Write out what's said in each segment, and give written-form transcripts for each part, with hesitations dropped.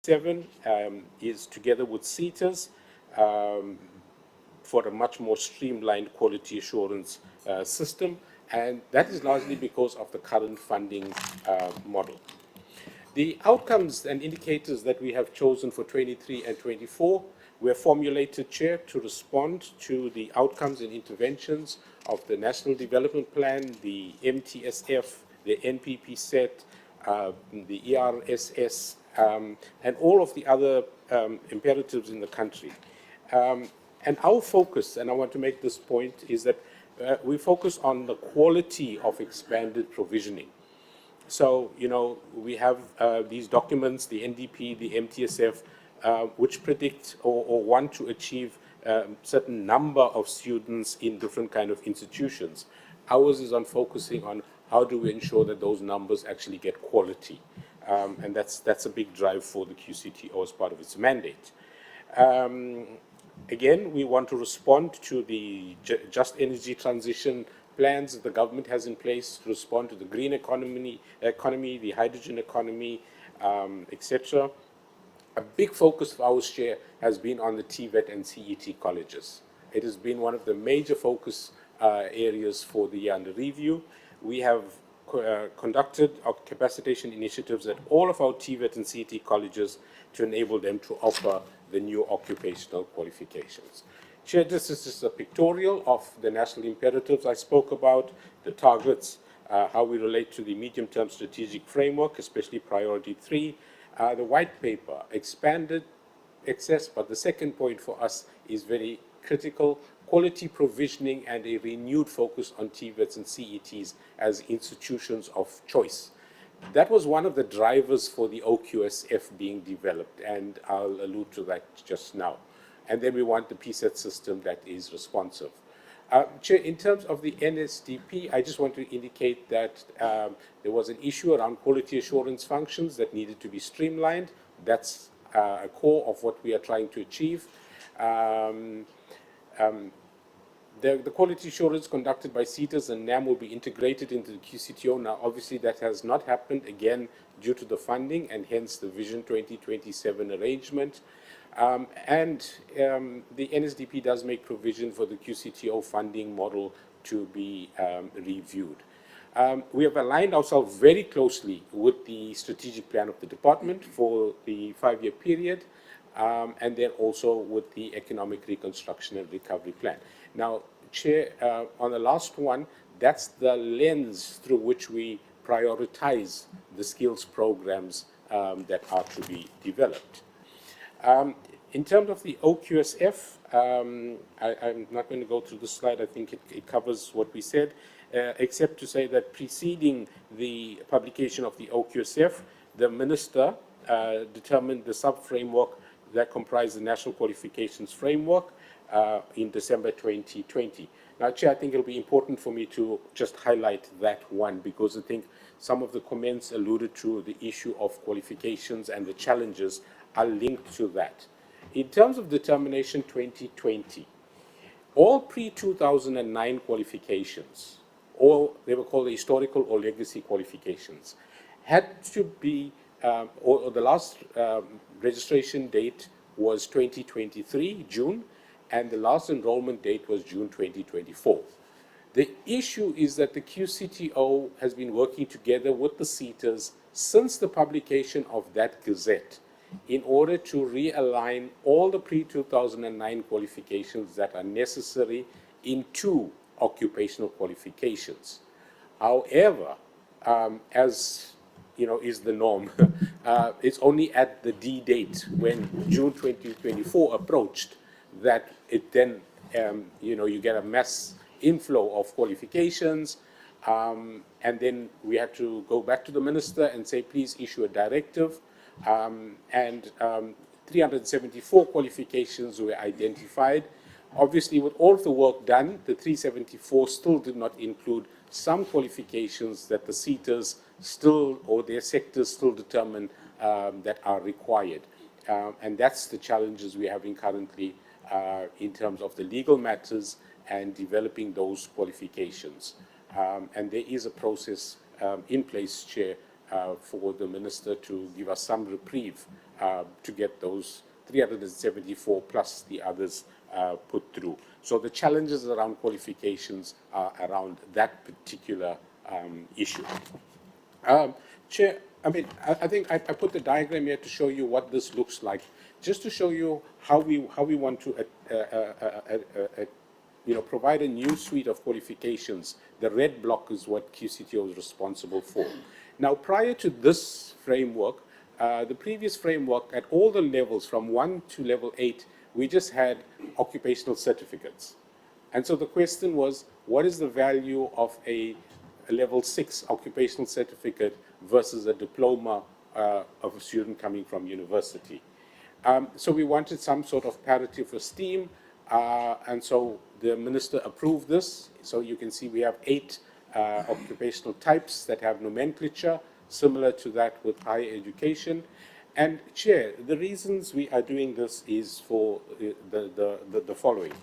2027 is together with CETAs for a much more streamlined quality assurance system, and that is largely because of the current funding model. The outcomes and indicators that we have chosen for 23 and 24 were formulated, Chair, to respond to the outcomes and interventions of the National Development Plan, the MTSF, the NPP set, the ERSS, and all of the other imperatives in the country. And our focus, and I want to make this point, is that we focus on the quality of expanded provisioning. So, we have these documents, the NDP, the MTSF, which predict or want to achieve a certain number of students in different kind of institutions. Ours is on focusing on how do we ensure that those numbers actually get quality. And that's a big drive for the QCTO as part of its mandate. Again, we want to respond to the just energy transition plans that the government has in place to respond to the green economy, the hydrogen economy, etc. A big focus of our share has been on the TVET and CET colleges. It has been one of the major focus areas for the year under review. We have conducted our capacitation initiatives at all of our TVET and CET colleges to enable them to offer the new occupational qualifications. Chair, this is just a pictorial of the national imperatives I spoke about, the targets, how we relate to the medium-term strategic framework, especially priority 3, the white paper, expanded access, but the second point for us is very critical, quality provisioning and a renewed focus on TVETs and CETs as institutions of choice. That was one of the drivers for the OQSF being developed, and I'll allude to that just now. And then we want the PSET system that is responsive. Chair, in terms of the NSDP, I just want to indicate that there was an issue around quality assurance functions that needed to be streamlined. That's a core of what we are trying to achieve. The quality assurance conducted by CETAs and NAM will be integrated into the QCTO. Now, obviously, that has not happened, again, due to the funding and hence the Vision 2027 arrangement. The NSDP does make provision for the QCTO funding model to be reviewed. We have aligned ourselves very closely with the strategic plan of the department for the 5-year period, and then also with the economic reconstruction and recovery plan. Now, Chair, on the last one, that's the lens through which we prioritize the skills programs that are to be developed. In terms of the OQSF, I'm not going to go through the slide. I think it covers what we said, except to say that preceding the publication of the OQSF, the Minister determined the sub-framework that comprised the National Qualifications Framework in December 2020. Now, Chair, I think it'll be important for me to just highlight that one, because I think some of the comments alluded to the issue of qualifications and the challenges are linked to that. In terms of Determination 2020, all pre-2009 qualifications, or they were called historical or legacy qualifications, had to be, or the last registration date was 2023, June, and the last enrollment date was June 2024. The issue is that the QCTO has been working together with the CETAs since the publication of that gazette in order to realign all the pre-2009 qualifications that are necessary into occupational qualifications. However, as is the norm, it's only at the D date when June 2024 approached that it then, you get a mass inflow of qualifications, and then we had to go back to the minister and say, please issue a directive, and 374 qualifications were identified. Obviously, with all of the work done, the 374 still did not include some qualifications that the CETAs still, or their sectors still determine that are required. And that's the challenges we're having currently in terms of the legal matters and developing those qualifications. And there is a process in place, Chair, for the minister to give us some reprieve to get those 374 plus the others put through. So the challenges around qualifications are around that particular issue. Chair, I think I put the diagram here to show you what this looks like, just to show you how we want to provide a new suite of qualifications. The red block is what QCTO is responsible for. Now, prior to this framework, the previous framework at all the levels from 1 to level 8, we just had occupational certificates. And so the question was, what is the value of a level 6 occupational certificate versus a diploma of a student coming from university? So we wanted some sort of parity of esteem, and so the minister approved this. So you can see we have 8 occupational types that have nomenclature, similar to that with higher education. And Chair, the reasons we are doing this is for the following.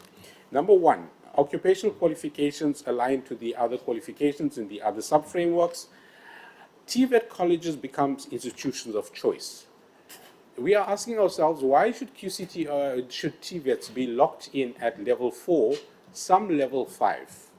Number one, occupational qualifications align to the other qualifications in the other sub-frameworks. TVET colleges becomes institutions of choice. We are asking ourselves, why should should TVETs be locked in at level 4, some level 5,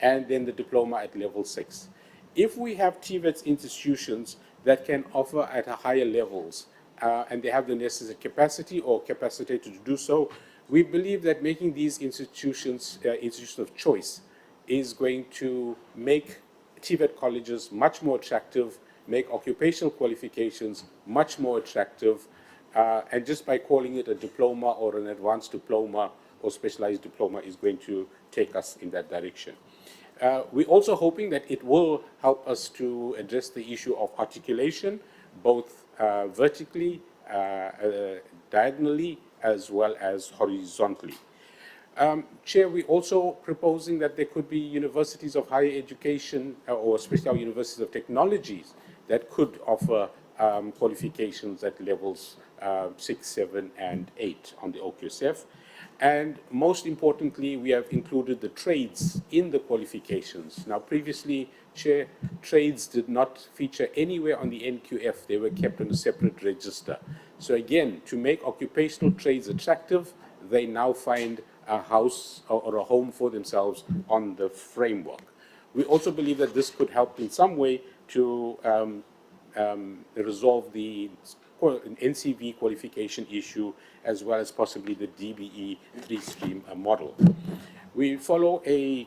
and then the diploma at level 6? If we have TVETs institutions that can offer at a higher levels, and they have the necessary capacity or capacity to do so, we believe that making these institutions institutions of choice is going to make TVET colleges much more attractive, make occupational qualifications much more attractive, and just by calling it a diploma or an advanced diploma or specialized diploma is going to take us in that direction. We're also hoping that it will help us to address the issue of articulation, both vertically, diagonally, as well as horizontally. Chair, we're also proposing that there could be universities of higher education, or especially our universities of technologies, that could offer qualifications at levels 6, 7, and 8 on the OQSF. And most importantly, we have included the trades in the qualifications. Now, previously, Chair, trades did not feature anywhere on the NQF. They were kept on a separate register. So again, to make occupational trades attractive, they now find a house or a home for themselves on the framework. We also believe that this could help in some way to resolve the NCV qualification issue, as well as possibly the DBE 3-stream model. We follow a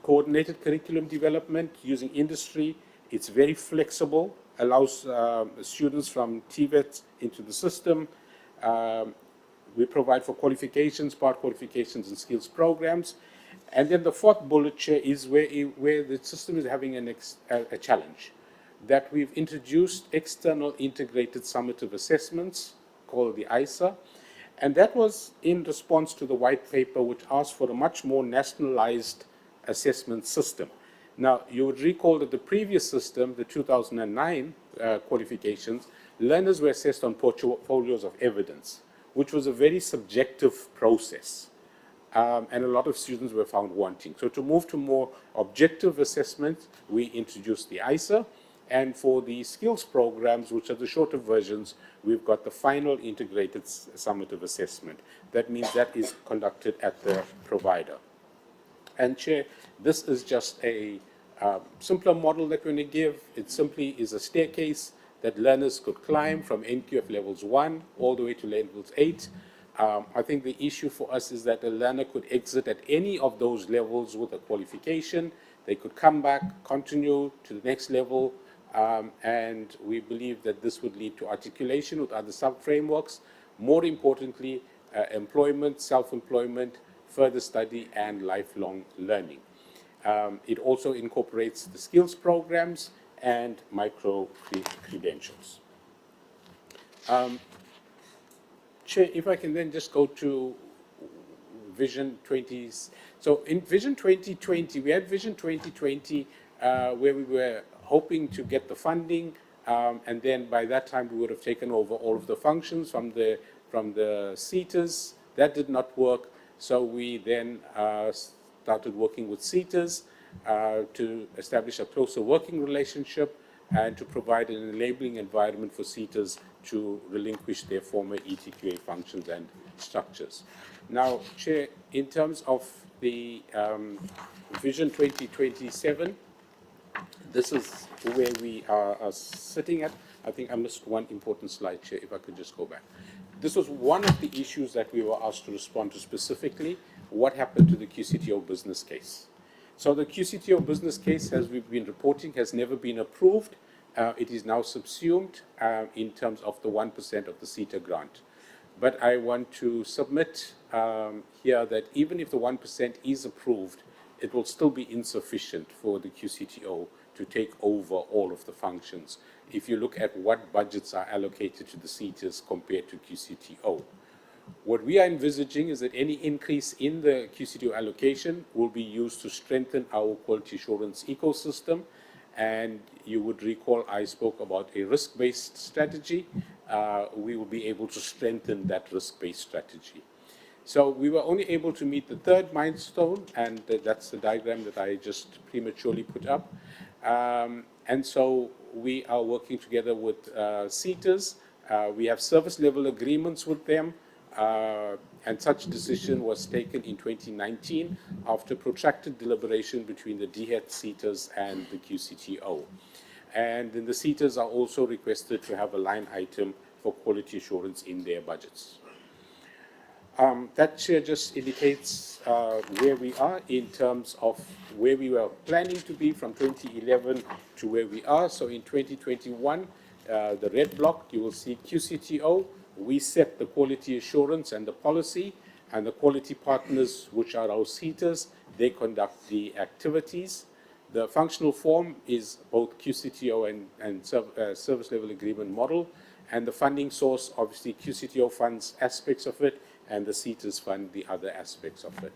coordinated curriculum development using industry. It's very flexible, allows students from TVET into the system. We provide for qualifications, part qualifications, and skills programs. And then the fourth bullet, Chair, is where the system is having a challenge, that we've introduced external integrated summative assessments called the ISA, and that was in response to the white paper, which asked for a much more nationalized assessment system. Now, you would recall that the previous system, the 2009 qualifications, learners were assessed on portfolios of evidence, which was a very subjective process, and a lot of students were found wanting. So to move to more objective assessment, we introduced the ISA. And for the skills programs, which are the shorter versions, we've got the final integrated summative assessment. That means that is conducted at the provider. And Chair, this is just a simpler model that we're going to give. It simply is a staircase that learners could climb from NQF levels 1 all the way to levels 8. I think the issue for us is that a learner could exit at any of those levels with a qualification. They could come back, continue to the next level, and we believe that this would lead to articulation with other sub-frameworks. More importantly, employment, self-employment, further study, and lifelong learning. It also incorporates the skills programs and micro-credentials. Chair, if I can then just go to Vision 20. So in Vision 2020, we had Vision 2020 where we were hoping to get the funding, and then by that time we would have taken over all of the functions from the CETAs. That did not work, so we then started working with CETAs to establish a closer working relationship. and to provide an enabling environment for seaters to relinquish their former ETQA functions and structures. Now, Chair, in terms of the Vision 2027, this is where we are sitting at. I think I missed one important slide, Chair, if I could just go back. This was one of the issues that we were asked to respond to specifically. What happened to the QCTO business case? So the QCTO business case, as we've been reporting, has never been approved. It is now subsumed in terms of the 1% of the CETA grant. But I want to submit here that even if the 1% is approved, it will still be insufficient for the QCTO to take over all of the functions if you look at what budgets are allocated to the CETAs compared to QCTO. What we are envisaging is that any increase in the QCTO allocation will be used to strengthen our quality assurance ecosystem. And you would recall I spoke about a risk-based strategy. We will be able to strengthen that risk-based strategy. So we were only able to meet the third milestone, and that's the diagram that I just prematurely put up. And so we are working together with CETAs. We have service level agreements with them. And such decision was taken in 2019 after protracted deliberation between the DHET CETAs and the QCTO. And then the CETAs are also requested to have a line item for quality assurance in their budgets. That, Chair, just indicates where we are in terms of where we were planning to be from 2011 to where we are. So in 2021, the red block, you will see QCTO. We set the quality assurance and the policy, and the quality partners, which are our CETAs, they conduct the activities. The functional form is both QCTO and service level agreement model, and the funding source, obviously QCTO funds aspects of it, and the CETAs fund the other aspects of it.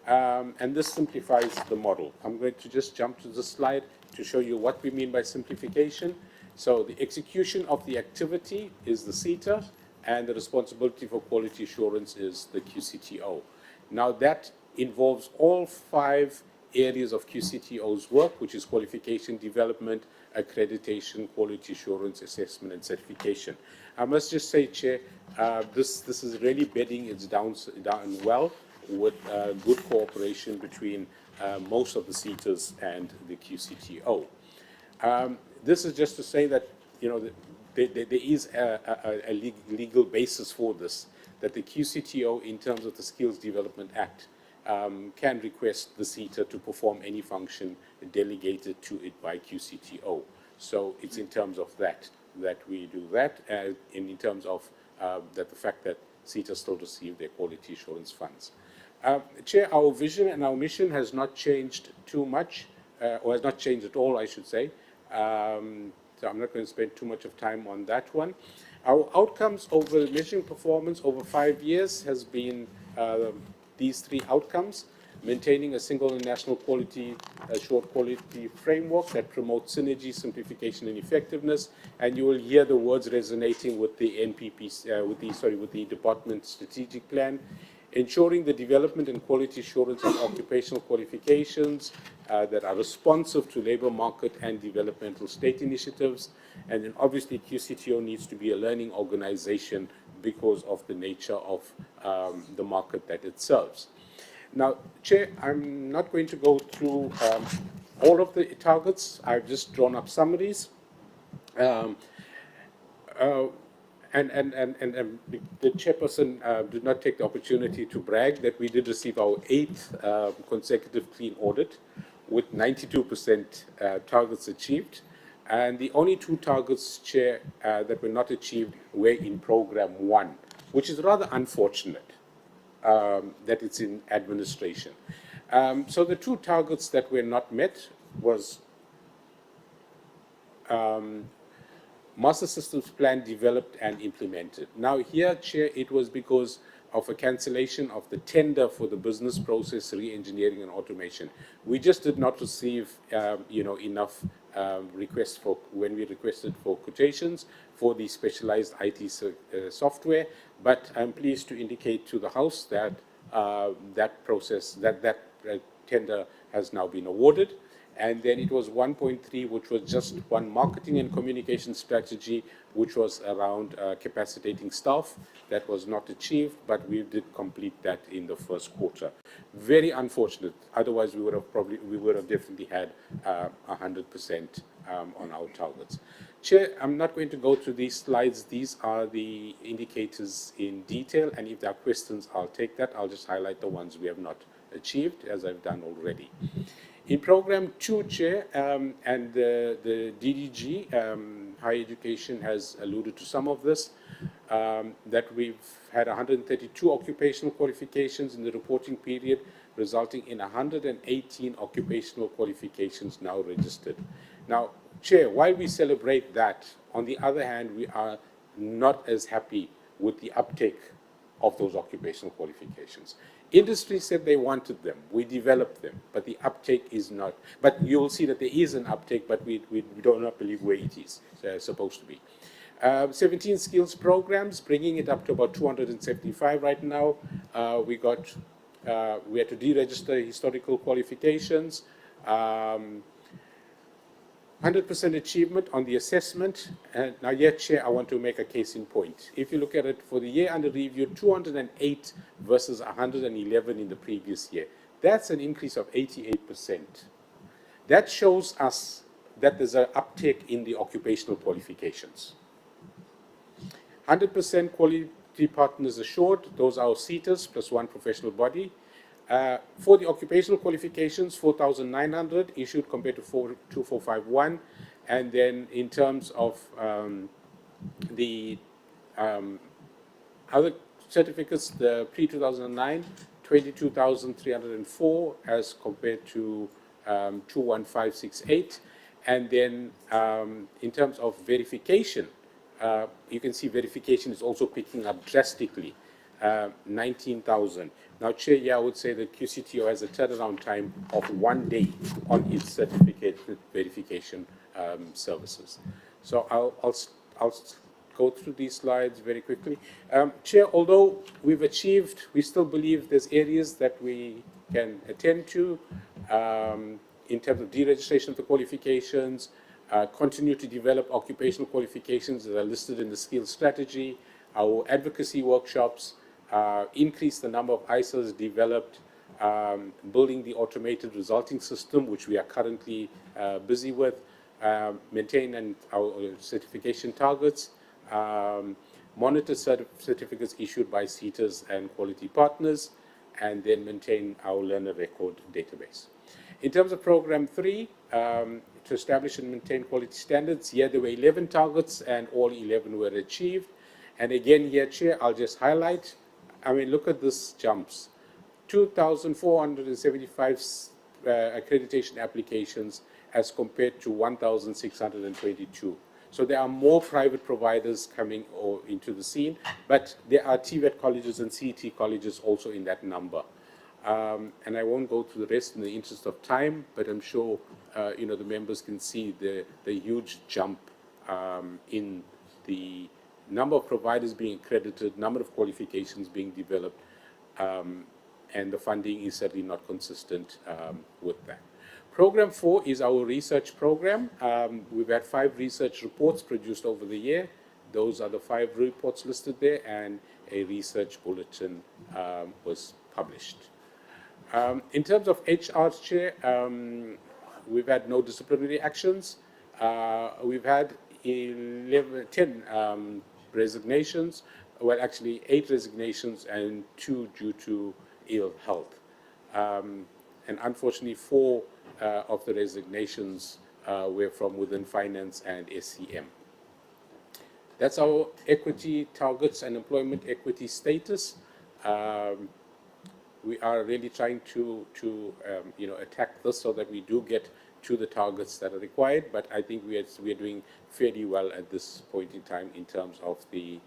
And this simplifies the model. I'm going to just jump to the slide to show you what we mean by simplification. So the execution of the activity is the CETA, and the responsibility for quality assurance is the QCTO. Now that involves all 5 areas of QCTO's work, which is qualification, development, accreditation, quality assurance, assessment, and certification. I must just say, Chair, this is really bedding it down well with good cooperation between most of the CETAs and the QCTO. This is just to say that, you know, there is a legal basis for this, that the QCTO, in terms of the Skills Development Act, can request the CETA to perform any function delegated to it by QCTO. So it's in terms of that we do that, and in terms of that the fact that CETA still receive their quality assurance funds. Chair, our vision and our mission has not changed too much, or has not changed at all, I should say. So I'm not going to spend too much of time on that one. Our outcomes over measuring performance over 5 years has been these 3 outcomes: maintaining a single and national quality assured quality framework that promotes synergy, simplification, and effectiveness. And you will hear the words resonating with the NPP, with the department's strategic plan. Ensuring the development and quality assurance of occupational qualifications that are responsive to labour market and developmental state initiatives. And then obviously QCTO needs to be a learning organization because of the nature of the market that it serves. Now, Chair, I'm not going to go through all of the targets. I've just drawn up summaries. And the chairperson did not take the opportunity to brag that we did receive our 8th consecutive clean audit with 92% targets achieved. And the only 2 targets, Chair, that were not achieved were in Program 1, which is rather unfortunate that it's in administration. So the 2 targets that were not met was Master Systems Plan developed and implemented. Now here, Chair, it was because of a cancellation of the tender for the business process re-engineering and automation. We just did not receive, enough requests for when we requested for quotations for the specialized IT software. But I'm pleased to indicate to the House that that tender has now been awarded, And then it was 1.3, which was just one marketing and communication strategy, which was around capacitating staff. That was not achieved, but we did complete that in the first quarter. Very unfortunate. Otherwise, we would have definitely had 100% on our targets. Chair, I'm not going to go through these slides. These are the indicators in detail, and if there are questions, I'll take that. I'll just highlight the ones we have not achieved, as I've done already. In Program 2, Chair, and the DDG, Higher Education has alluded to some of this, that we've had 132 occupational qualifications in the reporting period, resulting in 118 occupational qualifications now registered. Now, Chair, while we celebrate that, on the other hand, we are not as happy with the uptake of those occupational qualifications. Industry said they wanted them. We developed them, but the uptake is not. But you will see that there is an uptake, but we do not believe where it is supposed to be. 17 skills programs, bringing it up to about 275 right now. We had to deregister historical qualifications. 100% achievement on the assessment. And now, yet, Chair, I want to make a case in point. If you look at it for the year under review, 208 versus 111 in the previous year. That's an increase of 88%. That shows us that there's an uptake in the occupational qualifications. 100% quality partners assured. Those are our seaters plus one professional body. For the occupational qualifications, 4,900 issued compared to 2,451. And then in terms of the other certificates, the pre-2009, 22,304 as compared to 21568. And then in terms of verification, you can see verification is also picking up drastically, 19,000. Now, Chair, yeah, I would say that QCTO has a turnaround time of 1 day on its certificate verification services. So I'll go through these slides very quickly. Chair, although we've achieved, we still believe there's areas that we can attend to in terms of deregistration of the qualifications, continue to develop occupational qualifications that are listed in the skills strategy, our advocacy workshops, increase the number of ISAs developed, building the automated resulting system, which we are currently busy with, maintain our certification targets, monitor certificates issued by seaters and quality partners, and then maintain our learner record database. In terms of Program 3, to establish and maintain quality standards, here there were 11 targets and all 11 were achieved. And again, here, Chair, I'll just highlight, I mean, look at this jumps. 2,475 accreditation applications as compared to 1,622. So there are more private providers coming into the scene, but there are TVET colleges and CET colleges also in that number. And I won't go through the rest in the interest of time, but I'm sure the members can see the huge jump in the number of providers being accredited, number of qualifications being developed, and the funding is certainly not consistent with that. Program 4 is our research program. We've had 5 research reports produced over the year. Those are the 5 reports listed there, and a research bulletin was published. In terms of HR, Chair, we've had no disciplinary actions. We've had 10 resignations, well, actually 8 resignations and 2 due to ill health. And unfortunately, 4 of the resignations were from within finance and SCM. That's our equity targets and employment equity status. We are really trying to attack this so that we do get to the targets that are required, but I think we are doing fairly well at this point in time in terms of the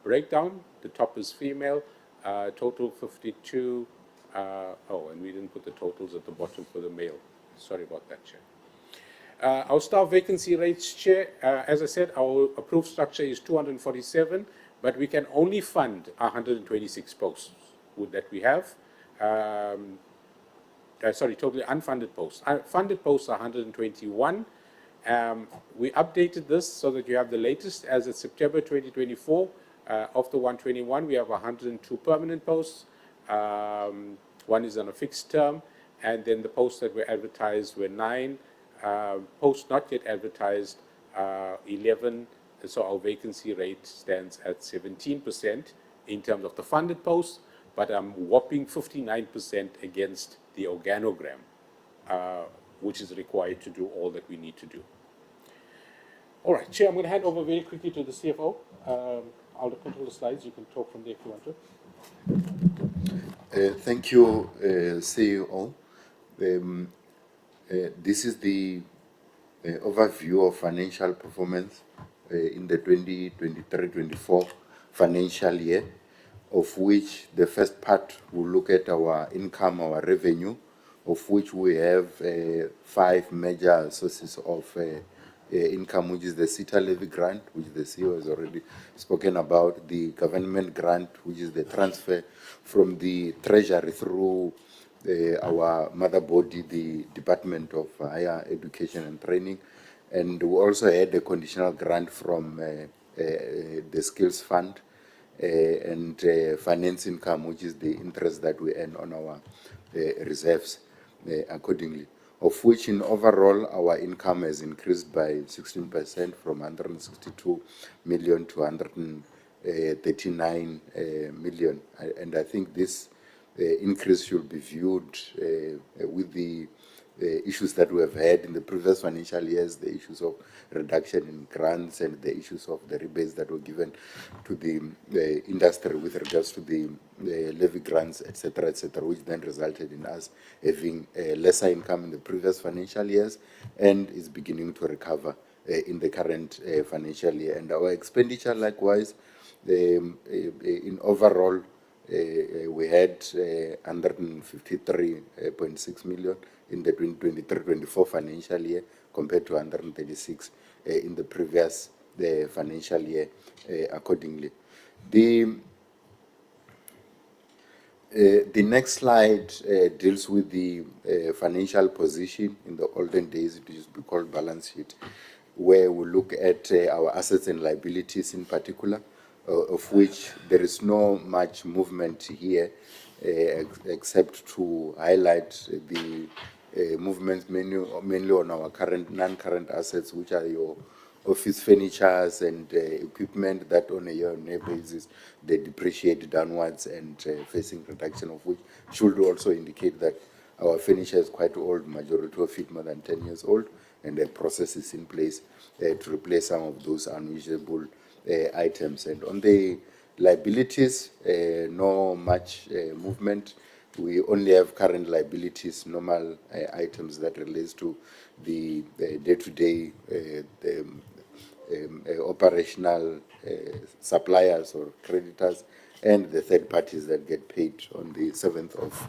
breakdown. The top is female, total 52. And we didn't put the totals at the bottom for the male. Sorry about that, Chair. Our staff vacancy rates, Chair, as I said, our approved structure is 247, but we can only fund 126 posts that we have. totally unfunded posts. Funded posts are 121. We updated this so that you have the latest as of September 2024. Of the 121, we have 102 permanent posts. One is on a fixed term, and then the posts that were advertised were 9. Posts not yet advertised, 11. So our vacancy rate stands at 17% in terms of the funded posts, but I'm whopping 59% against the organogram, which is required to do all that we need to do. All right, Chair, I'm going to hand over very quickly to the CFO. I'll control the slides. You can talk from there if you want to. Thank you, CEO. This is the overview of financial performance in the 2023-24 financial year, of which the first part will look at our income, our revenue, of which we have 5 major sources of income, which is the CETA levy grant, which the CEO has already spoken about, the government grant, which is the transfer from the Treasury through our mother body, the Department of Higher Education and Training, and we also had a conditional grant from the Skills Fund, and finance income, which is the interest that we earn on our reserves accordingly, of which in overall our income has increased by 16% from 162 million to 139 million. And I think this increase should be viewed with the issues that we have had in the previous financial years, the issues of reduction in grants and the issues of the rebates that were given to the industry with regards to the levy grants, etc., which then resulted in us having lesser income in the previous financial years and is beginning to recover in the current financial year. And our expenditure, likewise, in overall, we had 153.6 million in the 2023-24 financial year compared to 136 in the previous financial year accordingly. The next slide deals with the financial position. In the olden days, it used to be called balance sheet, where we look at our assets and liabilities in particular, of which there is no much movement here, except to highlight the movements mainly on our current non-current assets, which are your office furnitures and equipment that on a year-on-year basis they depreciate downwards and facing reduction, of which should also indicate that our furniture is quite old, majority of it more than 10 years old, and the process is in place to replace some of those unusable items. And on the liabilities, no much movement. We only have current liabilities, normal items that relates to the day-to-day operational suppliers or creditors, and the third parties that get paid on the 7th of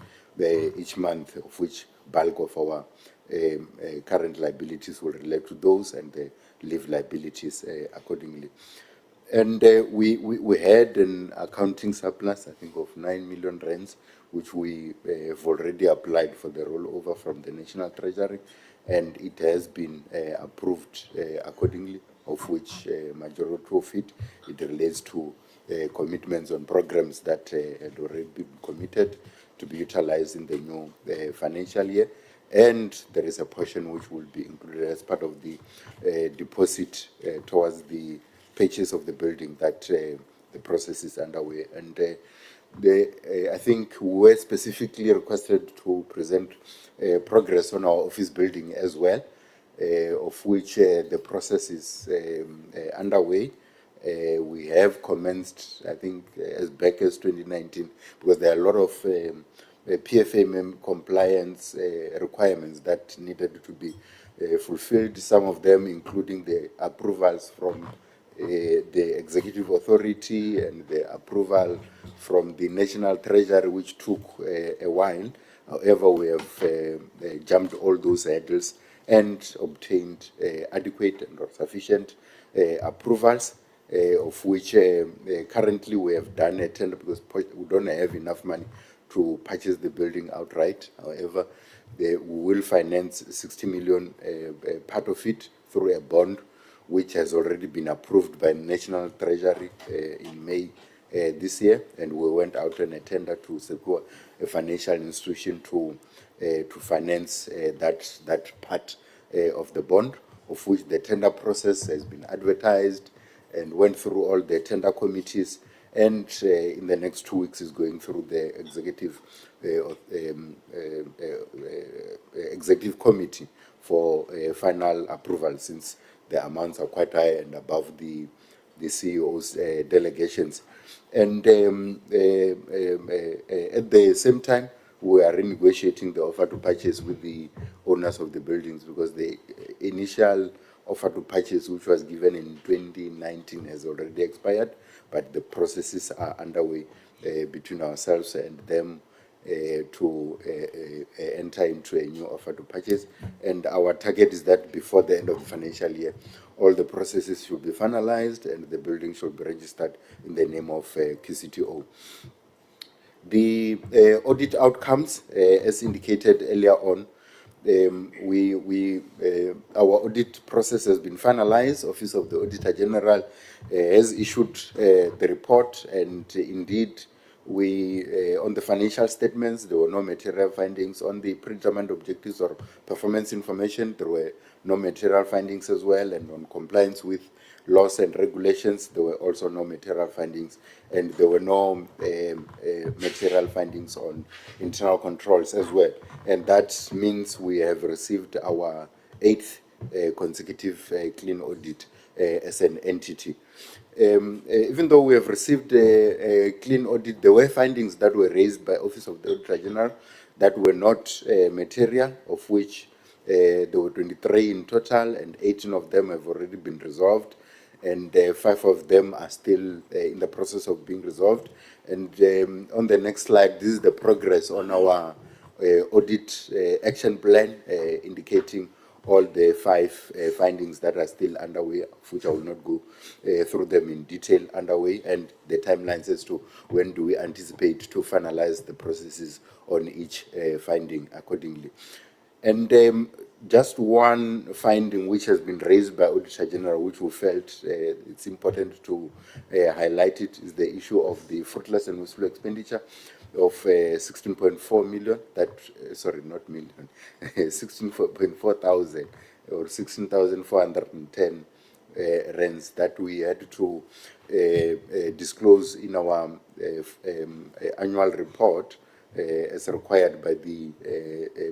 each month, of which bulk of our current liabilities will relate to those, and the leave liabilities accordingly. And we had an accounting surplus, I think, of 9 million rands, which we have already applied for the rollover from the National Treasury, and it has been approved accordingly, of which majority of it relates to commitments on programs that had already been committed to be utilized in the new financial year. And there is a portion which will be included as part of the deposit towards the purchase of the building that the process is underway. And I think we were specifically requested to present progress on our office building as well, of which the process is underway. We have commenced, I think, as back as 2019, because there are a lot of PFA compliance requirements that needed to be fulfilled, some of them including the approvals from the executive authority and the approval from the National Treasury, which took a while. However, we have jumped all those hurdles and obtained adequate and sufficient approvals, of which currently we have done a tender because we don't have enough money to purchase the building outright. However, we will finance 60 million, part of it through a bond, which has already been approved by National Treasury in May this year, and we went out on a tender to secure a financial institution to finance that part of the bond, of which the tender process has been advertised and went through all the tender committees, and in the next 2 weeks is going through the executive committee for final approval, since the amounts are quite high and above the CEO's delegations. And at the same time, we are renegotiating the offer to purchase with the owners of the buildings, because the initial offer to purchase, which was given in 2019, has already expired, but the processes are underway between ourselves and them to enter into a new offer to purchase. And our target is that before the end of the financial year, all the processes should be finalized and the building should be registered in the name of QCTO. The audit outcomes, as indicated earlier on, our audit process has been finalized. Office of the Auditor General has issued the report, and indeed, on the financial statements, there were no material findings. On the predetermined objectives or performance information, there were no material findings as well, and on compliance with laws and regulations, there were also no material findings, and there were no material findings on internal controls as well. And that means we have received our 8th consecutive clean audit as an entity. Even though we have received a clean audit, there were findings that were raised by Office of the Auditor General that were not material, of which there were 23 in total, and 18 of them have already been resolved, and 5 of them are still in the process of being resolved. And on the next slide, this is the progress on our audit action plan, indicating all the 5 findings that are still underway, of which I will not go through them in detail, underway, and the timelines as to when do we anticipate to finalize the processes on each finding accordingly. And just one finding which has been raised by Auditor General, which we felt it's important to highlight it, is the issue of the fruitless and wasteful expenditure of 16.4 million, sorry, not million, 16.4 thousand, or 16,410 rands that we had to disclose in our annual report as required by the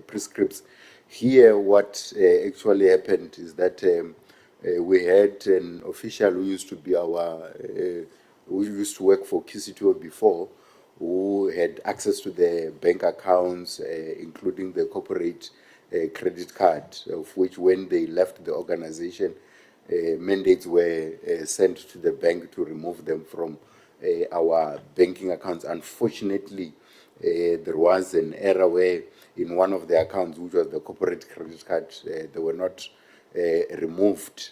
prescripts. Here, what actually happened is that we had an official who used to be who used to work for QCTO before, who had access to the bank accounts, including the corporate credit card, of which when they left the organization, mandates were sent to the bank to remove them from our banking accounts. Unfortunately, there was an error where in one of the accounts, which was the corporate credit card, they were not removed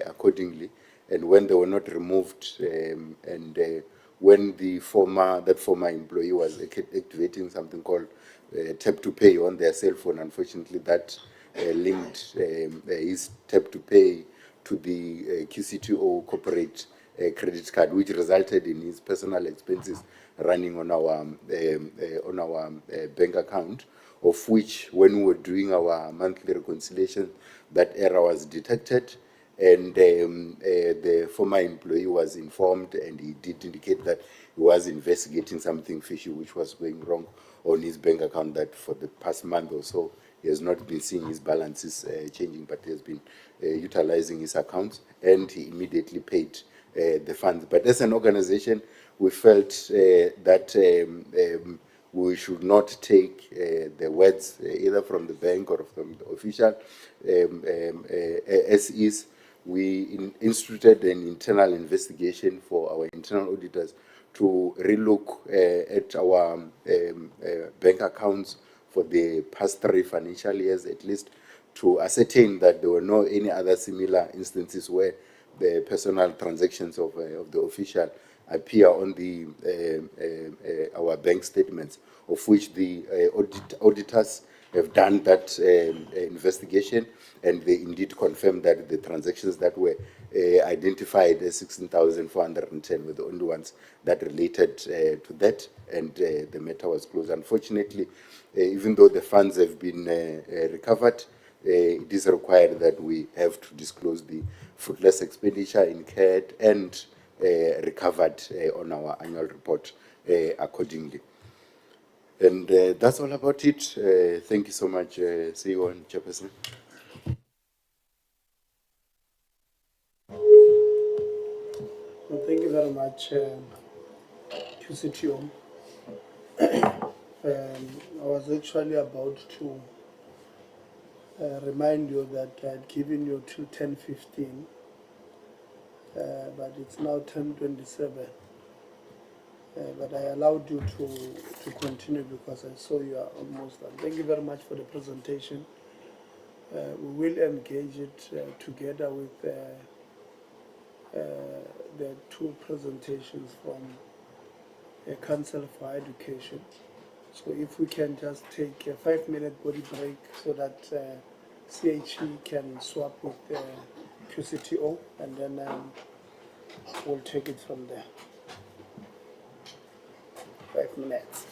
accordingly. And when they were not removed, when that former employee was activating something called tap to pay on their cell phone, unfortunately that linked his tap to pay to the QCTO corporate credit card, which resulted in his personal expenses running on our bank account, of which when we were doing our monthly reconciliation, that error was detected, and the former employee was informed, and he did indicate that he was investigating something fishy which was going wrong on his bank account, that for the past month or so he has not been seeing his balances changing, but he has been utilizing his accounts, and he immediately paid the funds. But as an organization, we felt that we should not take the words either from the bank or from the official as is. We instituted an internal investigation for our internal auditors to relook at our bank accounts for the past 3 financial years at least, to ascertain that there were no any other similar instances where the personal transactions of the official appear on our bank statements, of which the auditors have done that investigation, and they indeed confirmed that the transactions that were identified as 16,410 were the only ones that related to that, and the matter was closed. Unfortunately, even though the funds have been recovered, it is required that we have to disclose the fruitless expenditure incurred and recovered on our annual report accordingly. And that's all about it. Thank you so much, CEO and Chairperson. Well, thank you very much, QCTO. I was actually about to remind you that I had given you till 10:15, but it's now 10:27. But I allowed you to continue because I saw you are almost done. Thank you very much for the presentation. We will engage it together with the two presentations from Council for Education. So if we can just take a 5-minute body break so that CHE can swap with QCTO, and then we'll take it from there. 5 minutes.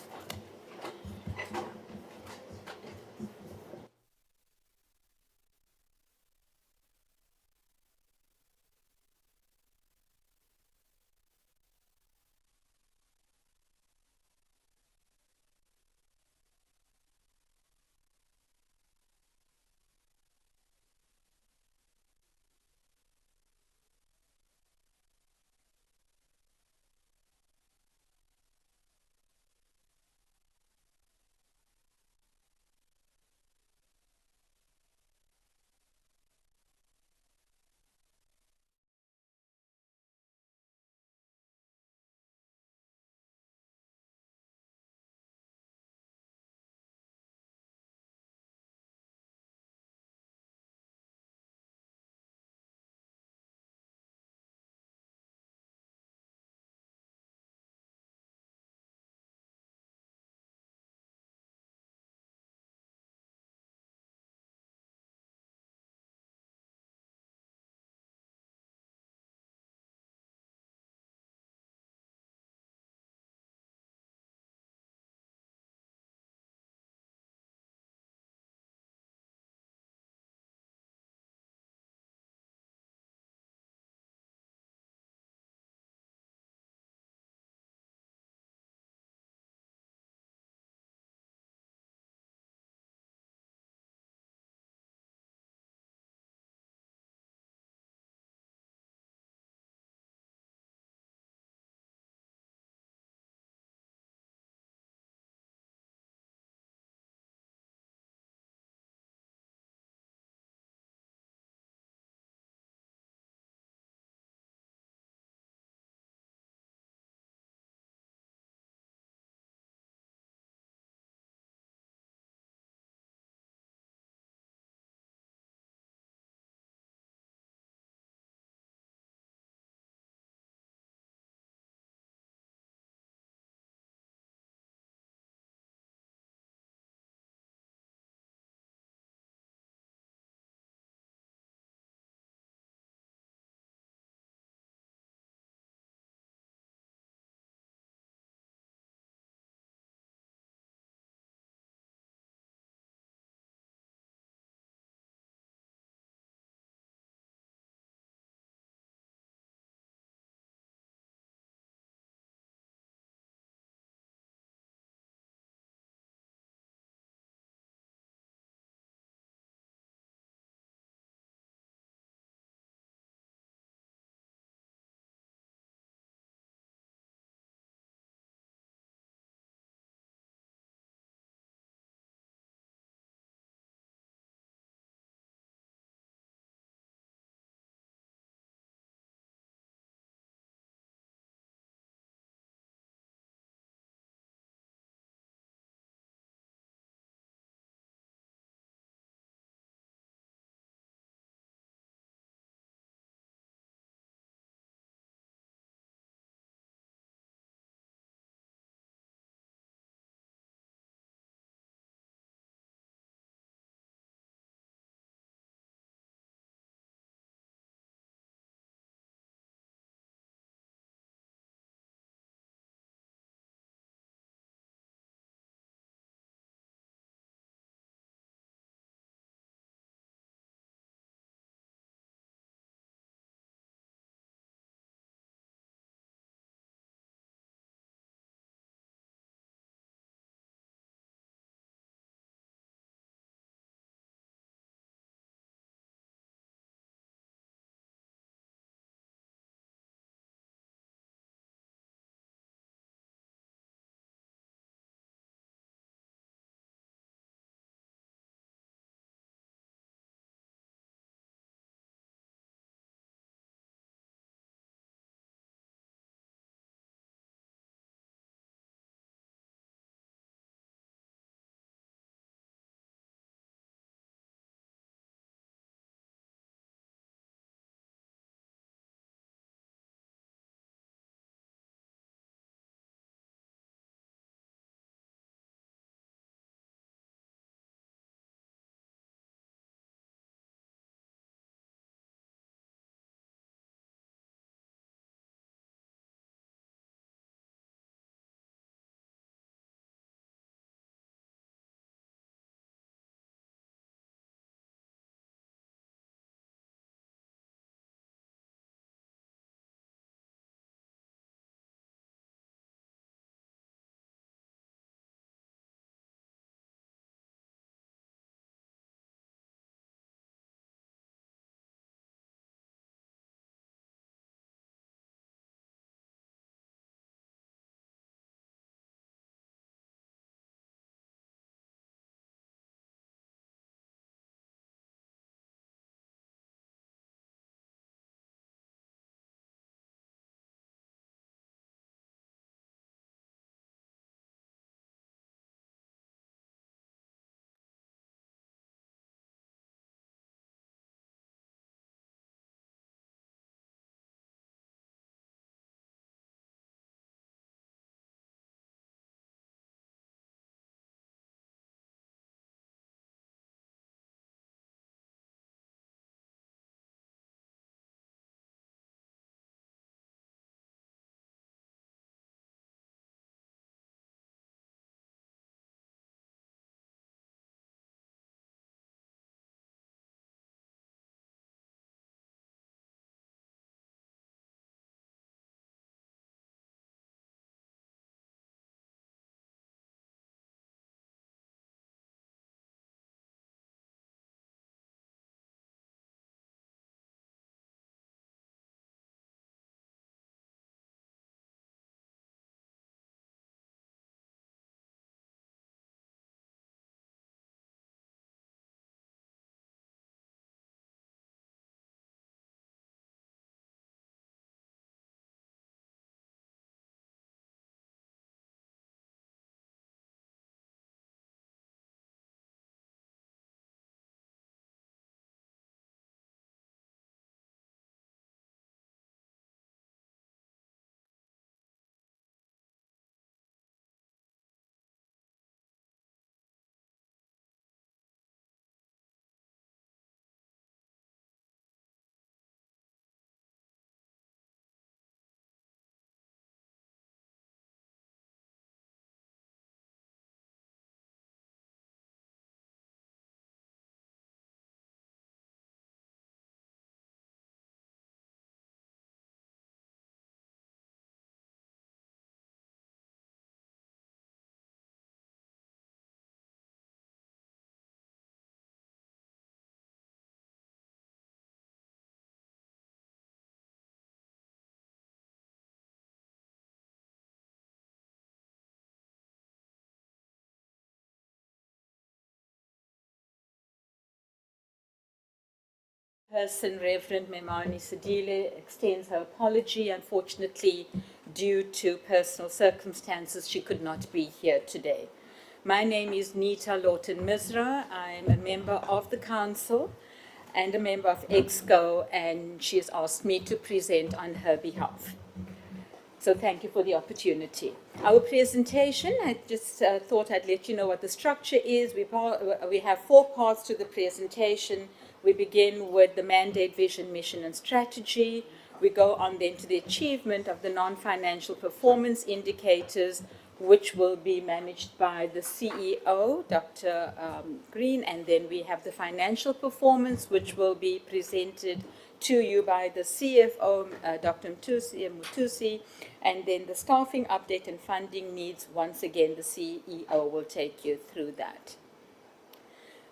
Person, Reverend Memani Sedile, extends her apology. Unfortunately, due to personal circumstances, she could not be here today. My name is Nita Lawton Misra. I am a member of the council and a member of EXCO, and she has asked me to present on her behalf. So thank you for the opportunity. Our presentation, I just thought I'd let you know what the structure is. We have 4 parts to the presentation. We begin with the mandate, vision, mission, and strategy. We go on then to the achievement of the non-financial performance indicators, which will be managed by the CEO, Dr. Green, and then we have the financial performance, which will be presented to you by the CFO, Dr. Mutusi, and then the staffing update and funding needs, once again, the CEO will take you through that.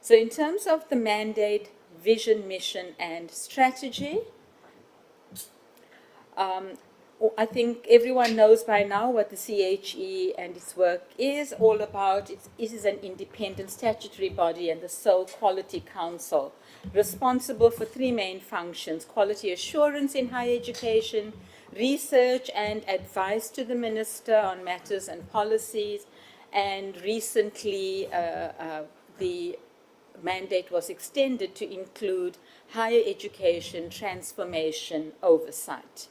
So in terms of the mandate, vision, mission, and strategy, I think everyone knows by now what the CHE and its work is all about. It is an independent statutory body and the sole quality council responsible for 3 main functions: quality assurance in higher education, research and advice to the minister on matters and policies, and recently the mandate was extended to include higher education transformation oversight.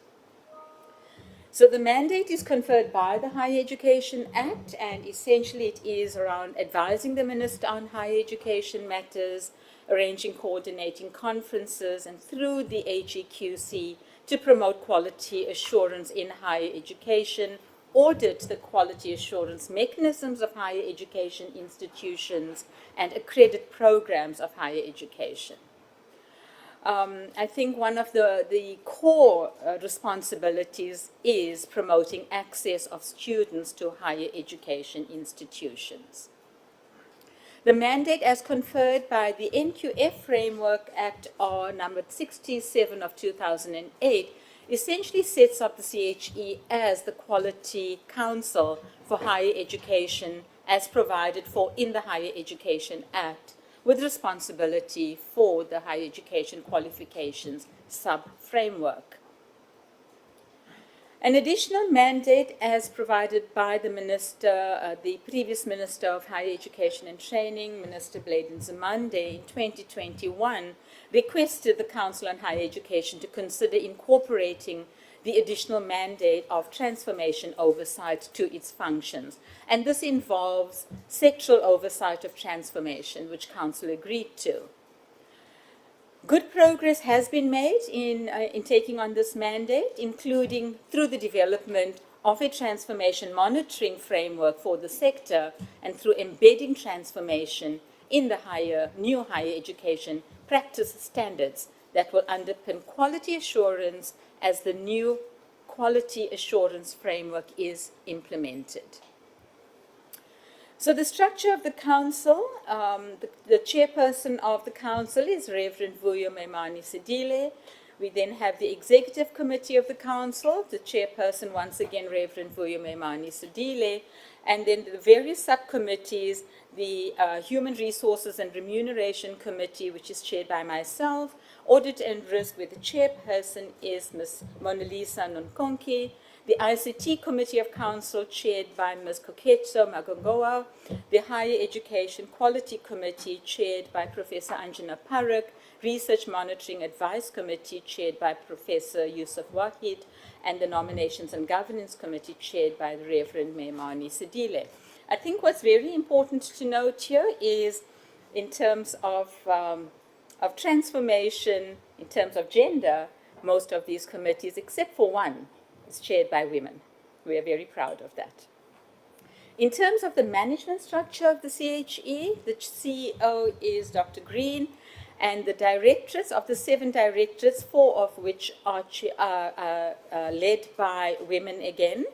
So the mandate is conferred by the Higher Education Act, and essentially it is around advising the minister on higher education matters, arranging, coordinating conferences, and through the HEQC to promote quality assurance in higher education, audit the quality assurance mechanisms of higher education institutions, and accredit programs of higher education. I think one of the core responsibilities is promoting access of students to higher education institutions. The mandate as conferred by the NQF Framework Act R number 67 of 2008 essentially sets up the CHE as the quality council for higher education as provided for in the Higher Education Act, with responsibility for the higher education qualifications sub-framework. An additional mandate as provided by the minister, the previous Minister of Higher Education and Training, Minister Bladen Zamande, in 2021, requested the Council on Higher Education to consider incorporating the additional mandate of transformation oversight to its functions. And this involves sectoral oversight of transformation, which Council agreed to. Good progress has been made in taking on this mandate, including through the development of a transformation monitoring framework for the sector and through embedding transformation in the new higher education practice standards that will underpin quality assurance as the new quality assurance framework is implemented. So the structure of the council, the chairperson of the council is Reverend Vuyo Memani Sedile. We then have the executive committee of the council, the chairperson once again Reverend Vuyo Memani Sedile, and then the various subcommittees, the Human Resources and Remuneration Committee, which is chaired by myself, Audit and Risk, where the chairperson is Ms. Mona Lisa Nonkonki, the ICT Committee of Council, chaired by Ms. Koketso Magongoa, the Higher Education Quality Committee, chaired by Professor Anjana Parak, Research Monitoring Advice Committee, chaired by Professor Yusuf Wahid, and the Nominations and Governance Committee, chaired by the Reverend Memani Sedile. I think what's very important to note here is, in terms of transformation, in terms of gender, most of these committees, except for one, is chaired by women. We are very proud of that. In terms of the management structure of the CHE, the CEO is Dr. Green, and the directorates, of the 7 directorates, 4 of which are led by women again.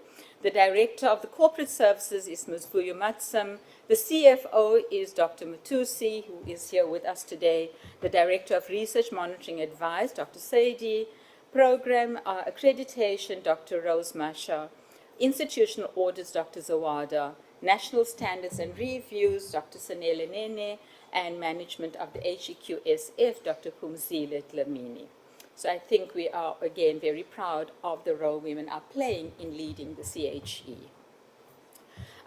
The director of the corporate services is Ms. Vuyo Matsam. The CFO is Dr. Mutusi, who is here with us today. The director of research monitoring advice, Dr. Saidi. Program accreditation, Dr. Rose Masha. Institutional audits, Dr. Zawada. National standards and reviews, Dr. Sanele Nene. and management of the HEQSF, Dr. Phumzile Dlamini. So I think we are, again, very proud of the role women are playing in leading the CHE.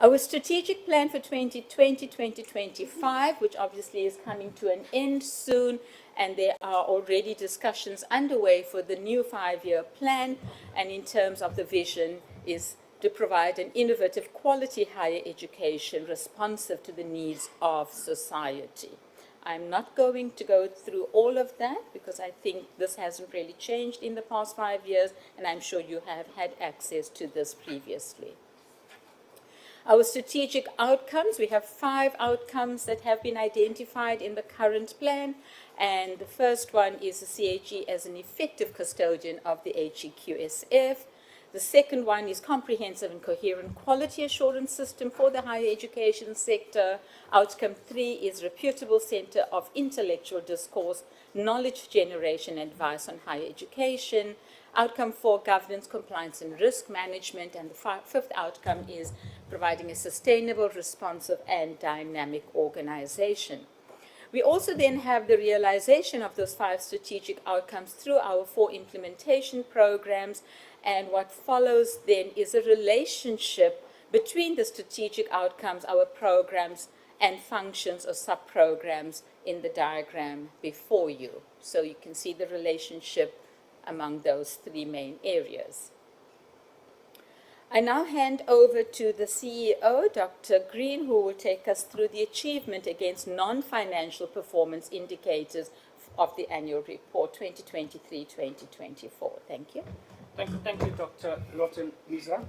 Our strategic plan for 2020-2025, which obviously is coming to an end soon, and there are already discussions underway for the new 5-year plan, and in terms of the vision is to provide an innovative quality higher education responsive to the needs of society. I'm not going to go through all of that because I think this hasn't really changed in the past 5 years, and I'm sure you have had access to this previously. Our strategic outcomes, we have 5 outcomes that have been identified in the current plan, and the first one is the CHE as an effective custodian of the HEQSF. The second one is comprehensive and coherent quality assurance system for the higher education sector. Outcome 3 is reputable center of intellectual discourse, knowledge generation, and advice on higher education. Outcome 4, governance, compliance, and risk management. And the fifth outcome is providing a sustainable, responsive, and dynamic organization. We also then have the realization of those 5 strategic outcomes through our 4 implementation programs. And what follows then is a relationship between the strategic outcomes, our programs, and functions or sub-programs in the diagram before you. So you can see the relationship among those 3 main areas. I now hand over to the CEO, Dr. Green, who will take us through the achievement against non-financial performance indicators of the annual report 2023-2024. Thank you. Thank you, Dr. Lawton Mizra.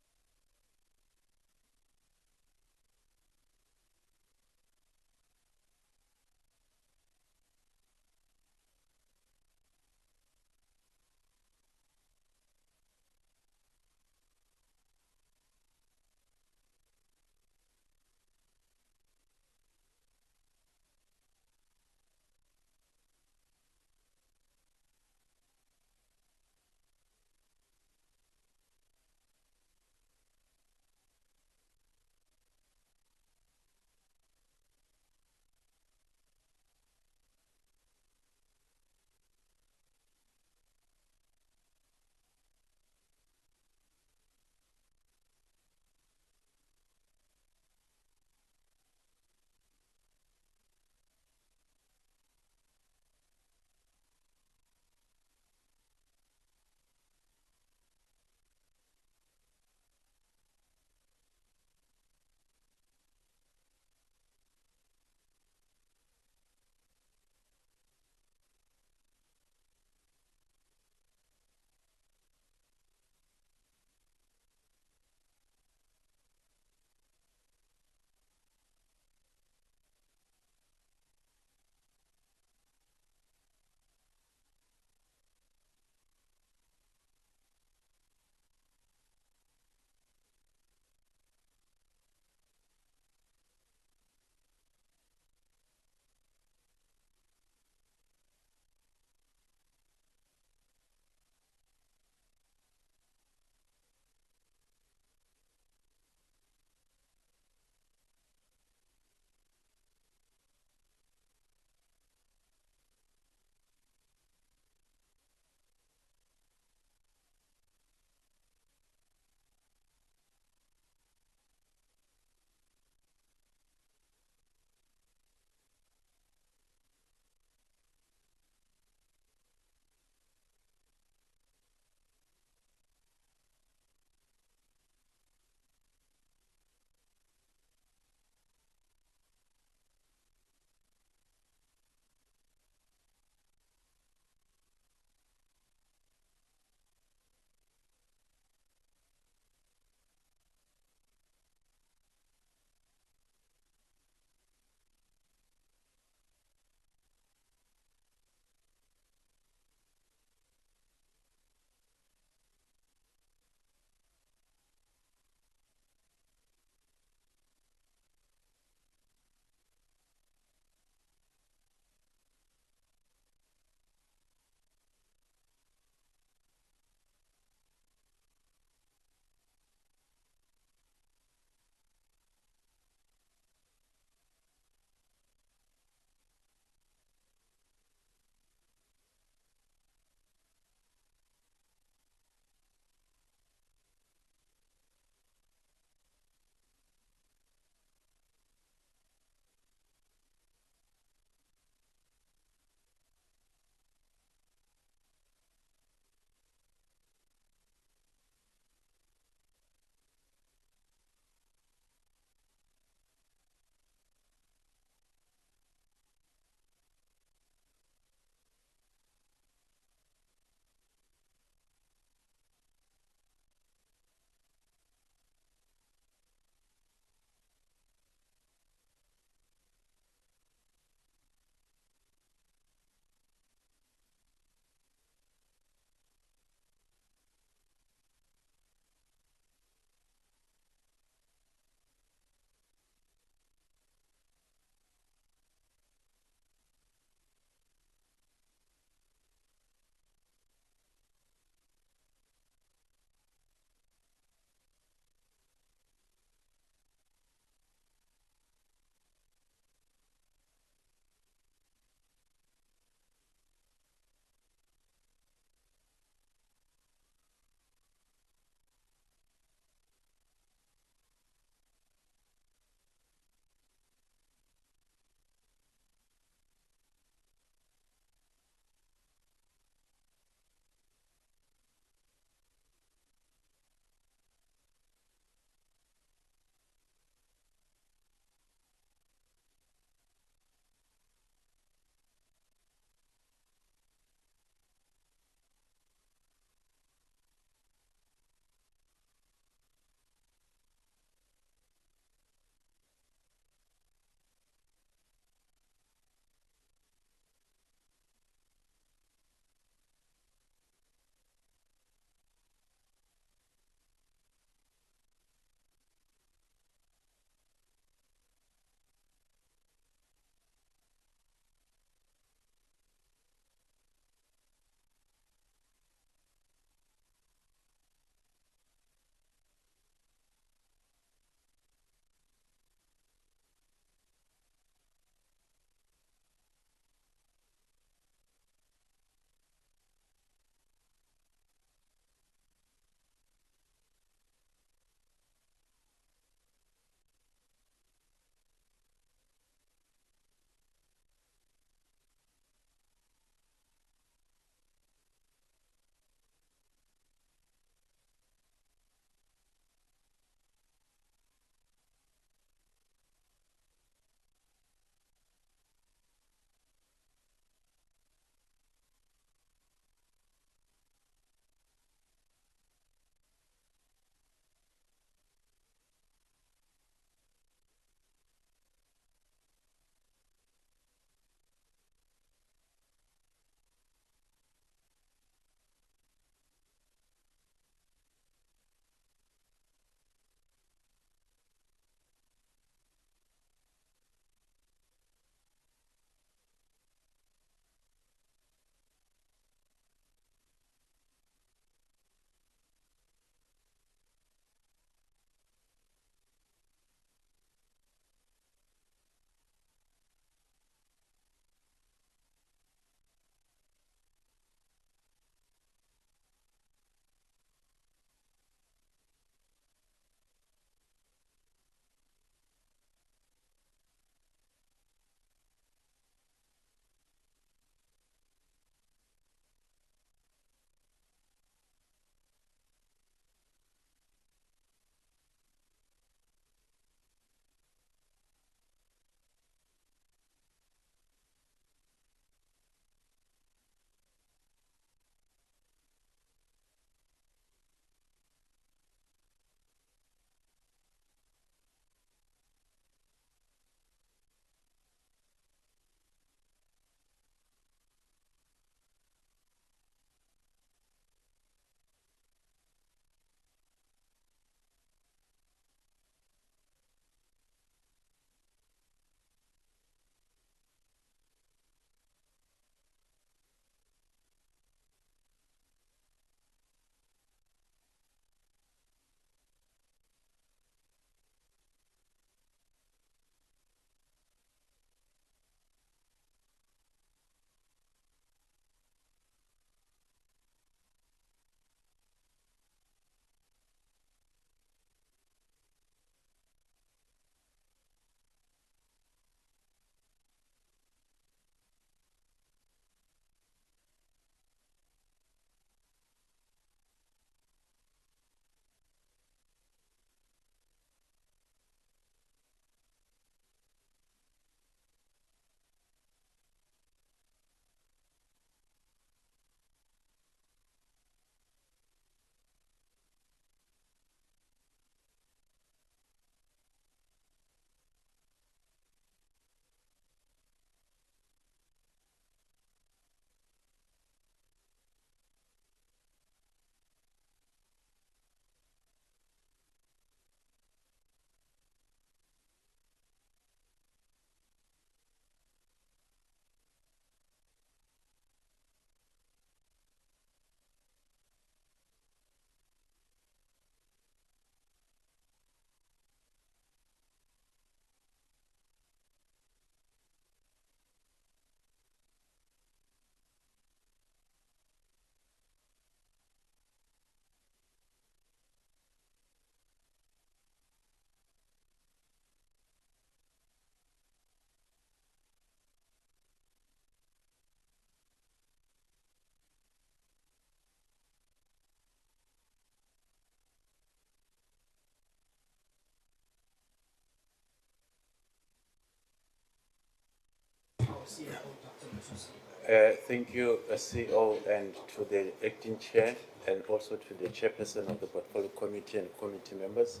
our CFO, Dr. Masusi. Thank you, CEO, and to the acting chair, and also to the chairperson of the portfolio committee and committee members.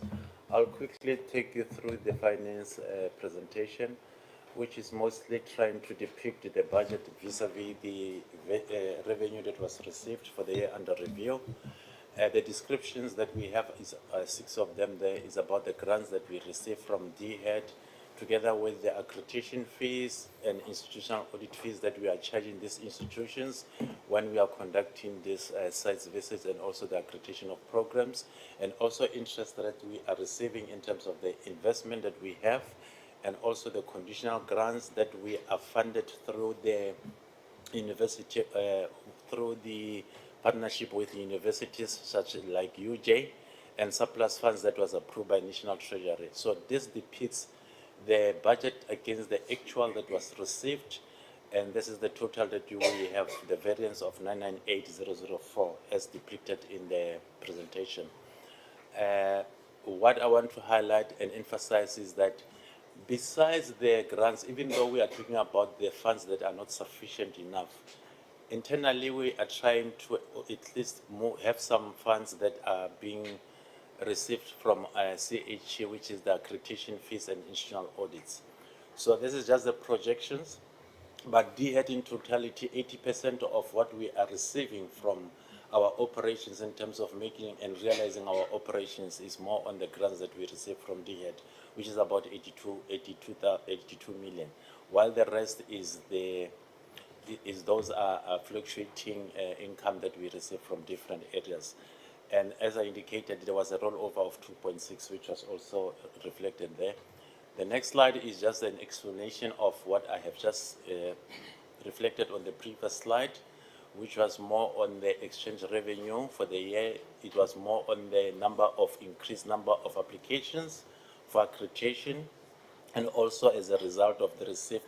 I'll quickly take you through the finance presentation, which is mostly trying to depict the budget vis-a-vis the revenue that was received for the year under review. The descriptions that we have is 6 of them. There is about the grants that we received from DHEAD, together with the accreditation fees and institutional audit fees that we are charging these institutions when we are conducting these site visits, and also the accreditation of programs, and also interest that we are receiving in terms of the investment that we have, and also the conditional grants that we are funded through the university, through the partnership with universities such like UJ, and surplus funds that was approved by National Treasury. So this depicts the budget against the actual that was received, and this is the total that you will have, the variance of 998004 as depicted in the presentation. What I want to highlight and emphasize is that besides the grants, even though we are talking about the funds that are not sufficient enough, internally we are trying to at least have some funds that are being received from CHE, which is the accreditation fees and institutional audits. So this is just the projections, but DHEAD in totality, 80% of what we are receiving from our operations in terms of making and realizing our operations is more on the grants that we receive from DHEAD, which is about 82 million, while the rest is those are fluctuating income that we receive from different areas. And as I indicated, there was a rollover of 2.6, which was also reflected there. The next slide is just an explanation of what I have just reflected on the previous slide, which was more on the exchange revenue for the year. It was more on the increased number of applications for accreditation, and also as a result of the receipt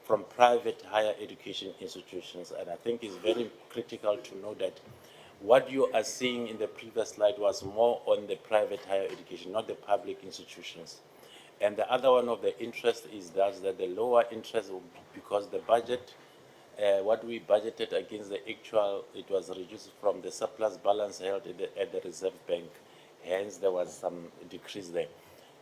from private higher education institutions. And I think it's very critical to know that what you are seeing in the previous slide was more on the private higher education, not the public institutions. And the other one of the interest is that the lower interest, because the budget, what we budgeted against the actual, it was reduced from the surplus balance held at the Reserve Bank. Hence, there was some decrease there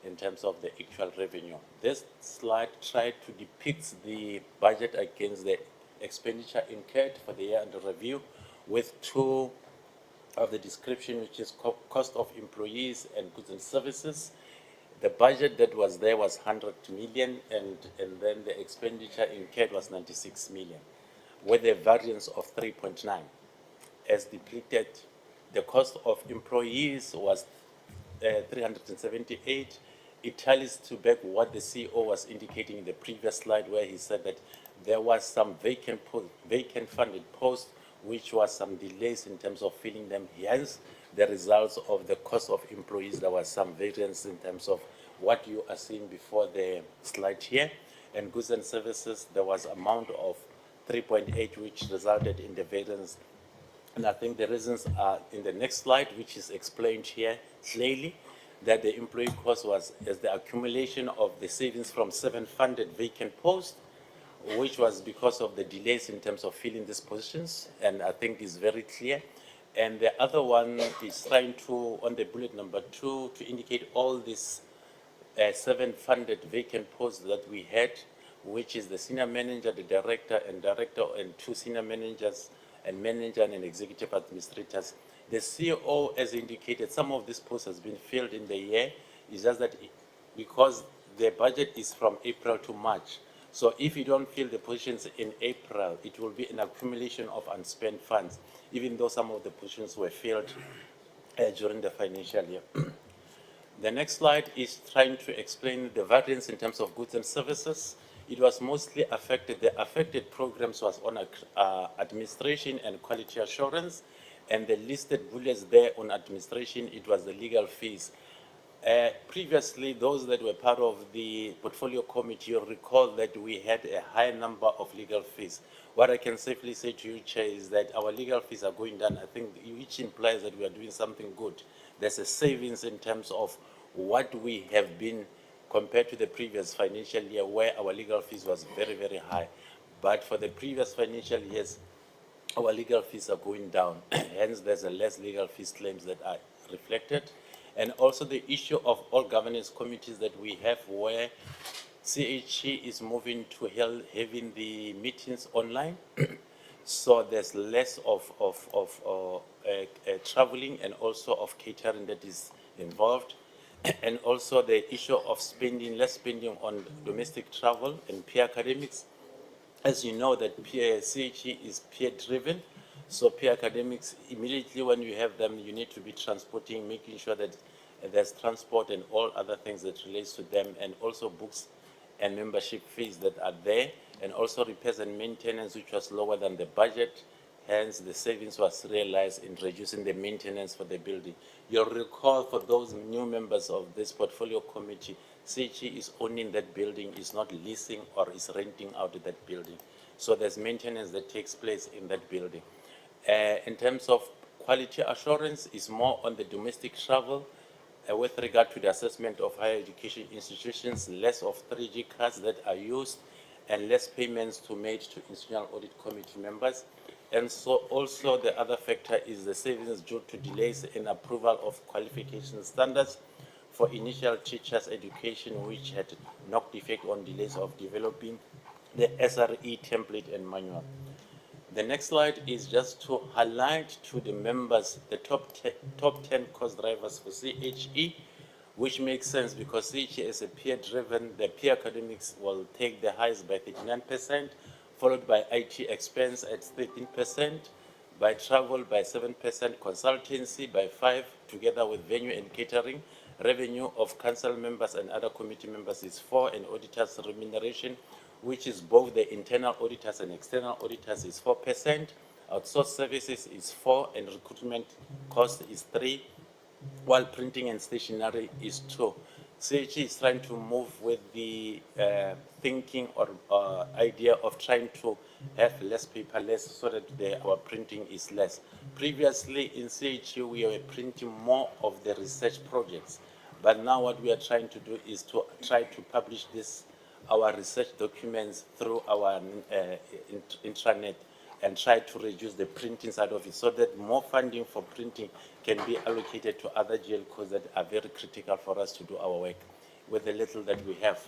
in terms of the actual revenue. This slide tried to depict the budget against the expenditure incurred for the year under review, with 2 of the description, which is cost of employees and goods and services. The budget that was there was 100 million, and then the expenditure incurred was 96 million, with a variance of 3.9. As depicted, the cost of employees was 378. It tallies to back what the CEO was indicating in the previous slide, where he said that there was some vacant funded posts, which was some delays in terms of filling them. Hence, the results of the cost of employees, there was some variance in terms of what you are seeing before the slide here. And goods and services, there was amount of 3.8, which resulted in the variance. And I think the reasons are in the next slide, which is explained here clearly, that the employee cost was as the accumulation of the savings from 7 funded vacant posts, which was because of the delays in terms of filling these positions, and I think is very clear. And the other one is trying to, on the bullet number 2, to indicate all these 7 funded vacant posts that we had, which is the senior manager, the director, and 2 senior managers, and manager and executive administrators. The CEO, as indicated, some of these posts has been filled in the year. It's just that because the budget is from April to March, so if you don't fill the positions in April, it will be an accumulation of unspent funds, even though some of the positions were filled during the financial year. The next slide is trying to explain the variance in terms of goods and services. It was mostly affected, the affected programs was on administration and quality assurance, and the listed bullets there on administration, it was the legal fees. Previously, those that were part of the portfolio committee, you'll recall that we had a high number of legal fees. What I can safely say to you, Chair, is that our legal fees are going down. I think which implies that we are doing something good. There's a savings in terms of what we have been compared to the previous financial year, where our legal fees was very, very high. But for the previous financial years, our legal fees are going down. Hence, there's a less legal fees claims that are reflected. And also the issue of all governance committees that we have where CHE is moving to having the meetings online. So there's less of traveling and also of catering that is involved. And also the issue of spending, less spending on domestic travel and peer academics. As you know, that CHE is peer-driven, so peer academics, immediately when you have them, you need to be transporting, making sure that there's transport and all other things that relates to them, and also books and membership fees that are there, and also repairs and maintenance, which was lower than the budget. Hence, the savings was realized in reducing the maintenance for the building. You'll recall for those new members of this portfolio committee, CHE is owning that building, is not leasing or is renting out that building. So there's maintenance that takes place in that building. In terms of quality assurance, is more on the domestic travel. With regard to the assessment of higher education institutions, less of 3G cards that are used and less payments to made to institutional audit committee members. And so also the other factor is the savings due to delays in approval of qualification standards for initial teachers' education, which had knocked effect on delays of developing the SRE template and manual. The next slide is just to highlight to the members the top 10 cost drivers for CHE, which makes sense because CHE is a peer-driven, the peer academics will take the highest by 39%, followed by IT expense at 13%, by travel by 7%, consultancy by 5%, together with venue and catering. Revenue of council members and other committee members is 4%, and auditors' remuneration, which is both the internal auditors and external auditors, is 4%. Outsourced services is 4%, and recruitment cost is 3%, while printing and stationery is 2%. CHE is trying to move with the thinking or idea of trying to have less paperless so that our printing is less. Previously in CHE, we were printing more of the research projects, but now what we are trying to do is to try to publish our research documents through our intranet and try to reduce the printing side of it so that more funding for printing can be allocated to other GL codes that are very critical for us to do our work with the little that we have.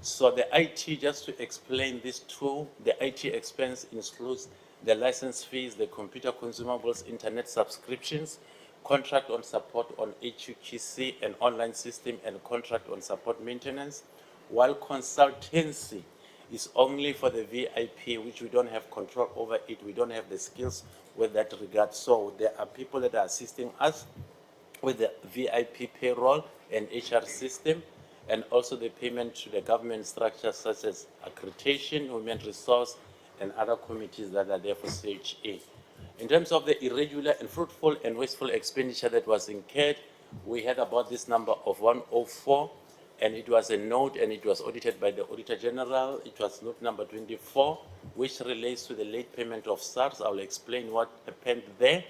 So the IT, just to explain this too, the IT expense includes the license fees, the computer consumables, internet subscriptions, contract on support on HUQC and online system, and contract on support maintenance, while consultancy is only for the VIP, which we don't have control over it. We don't have the skills with that regard. So there are people that are assisting us with the VIP payroll and HR system, and also the payment to the government structures such as accreditation, human resource, and other committees that are there for CHA. In terms of the irregular and fruitful and wasteful expenditure that was incurred, we had about this number of 104, and it was a note, and it was audited by the Auditor General. It was note number 24, which relates to the late payment of SARS. I will explain what happened there.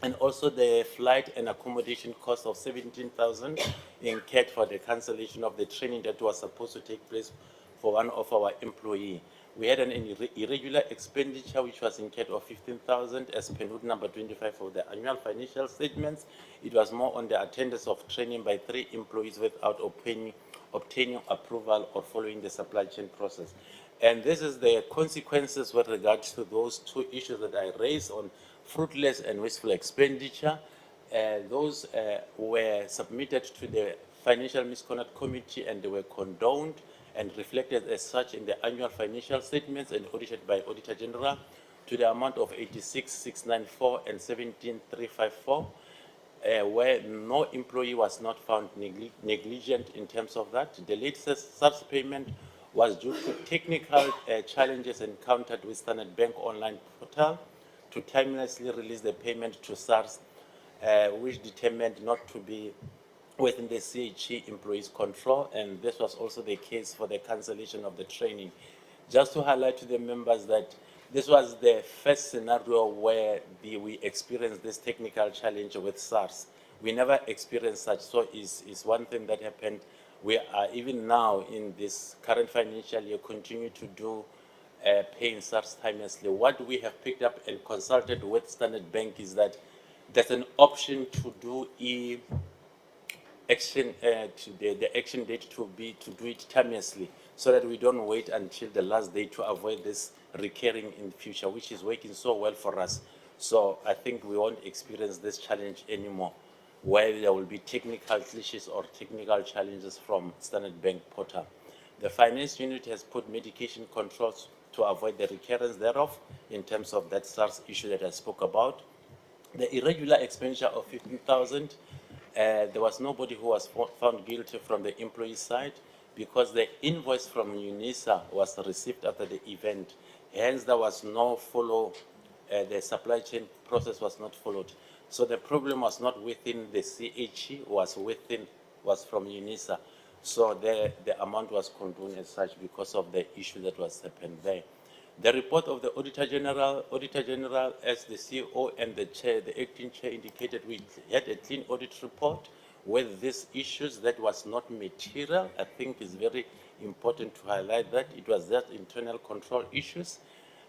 And also the flight and accommodation cost of 17,000 incurred for the cancellation of the training that was supposed to take place for one of our employees. We had an irregular expenditure which was incurred of 15,000 as per note number 25 of the annual financial statements. It was more on the attendance of training by 3 employees without obtaining approval or following the supply chain process. And this is the consequences with regards to those 2 issues that I raised on fruitless and wasteful expenditure. Those were submitted to the Financial Misconduct Committee, and they were condoned and reflected as such in the annual financial statements and audited by Auditor General to the amount of 86,694 and 17,354, where no employee was not found negligent in terms of that. The latest SARS payment was due to technical challenges encountered with Standard Bank online portal to timelessly release the payment to SARS, which determined not to be within the CHE employees' control, and this was also the case for the cancellation of the training. Just to highlight to the members that this was the first scenario where we experienced this technical challenge with SARS. We never experienced such, so it's one thing that happened. We are even now in this current financial year continue to do paying SARS timelessly. What we have picked up and consulted with Standard Bank is that there's an option to do action to the action date to do it timelessly, so that we don't wait until the last day to avoid this recurring in the future, which is working so well for us. So I think we won't experience this challenge anymore, where there will be technical glitches or technical challenges from Standard Bank portal. The finance unit has put medication controls to avoid the recurrence thereof in terms of that SARS issue that I spoke about. The irregular expenditure of 15,000, there was nobody who was found guilty from the employee side, because the invoice from UNISA was received after the event. Hence, there was no the supply chain process was not followed. So the problem was not within the CHE, was from UNISA. So the amount was condoned as such because of the issue that was happened there. The report of the Auditor General, as the CEO and the Chair, the acting Chair indicated, we had a clean audit report with these issues that was not material. I think it's very important to highlight that. It was just internal control issues.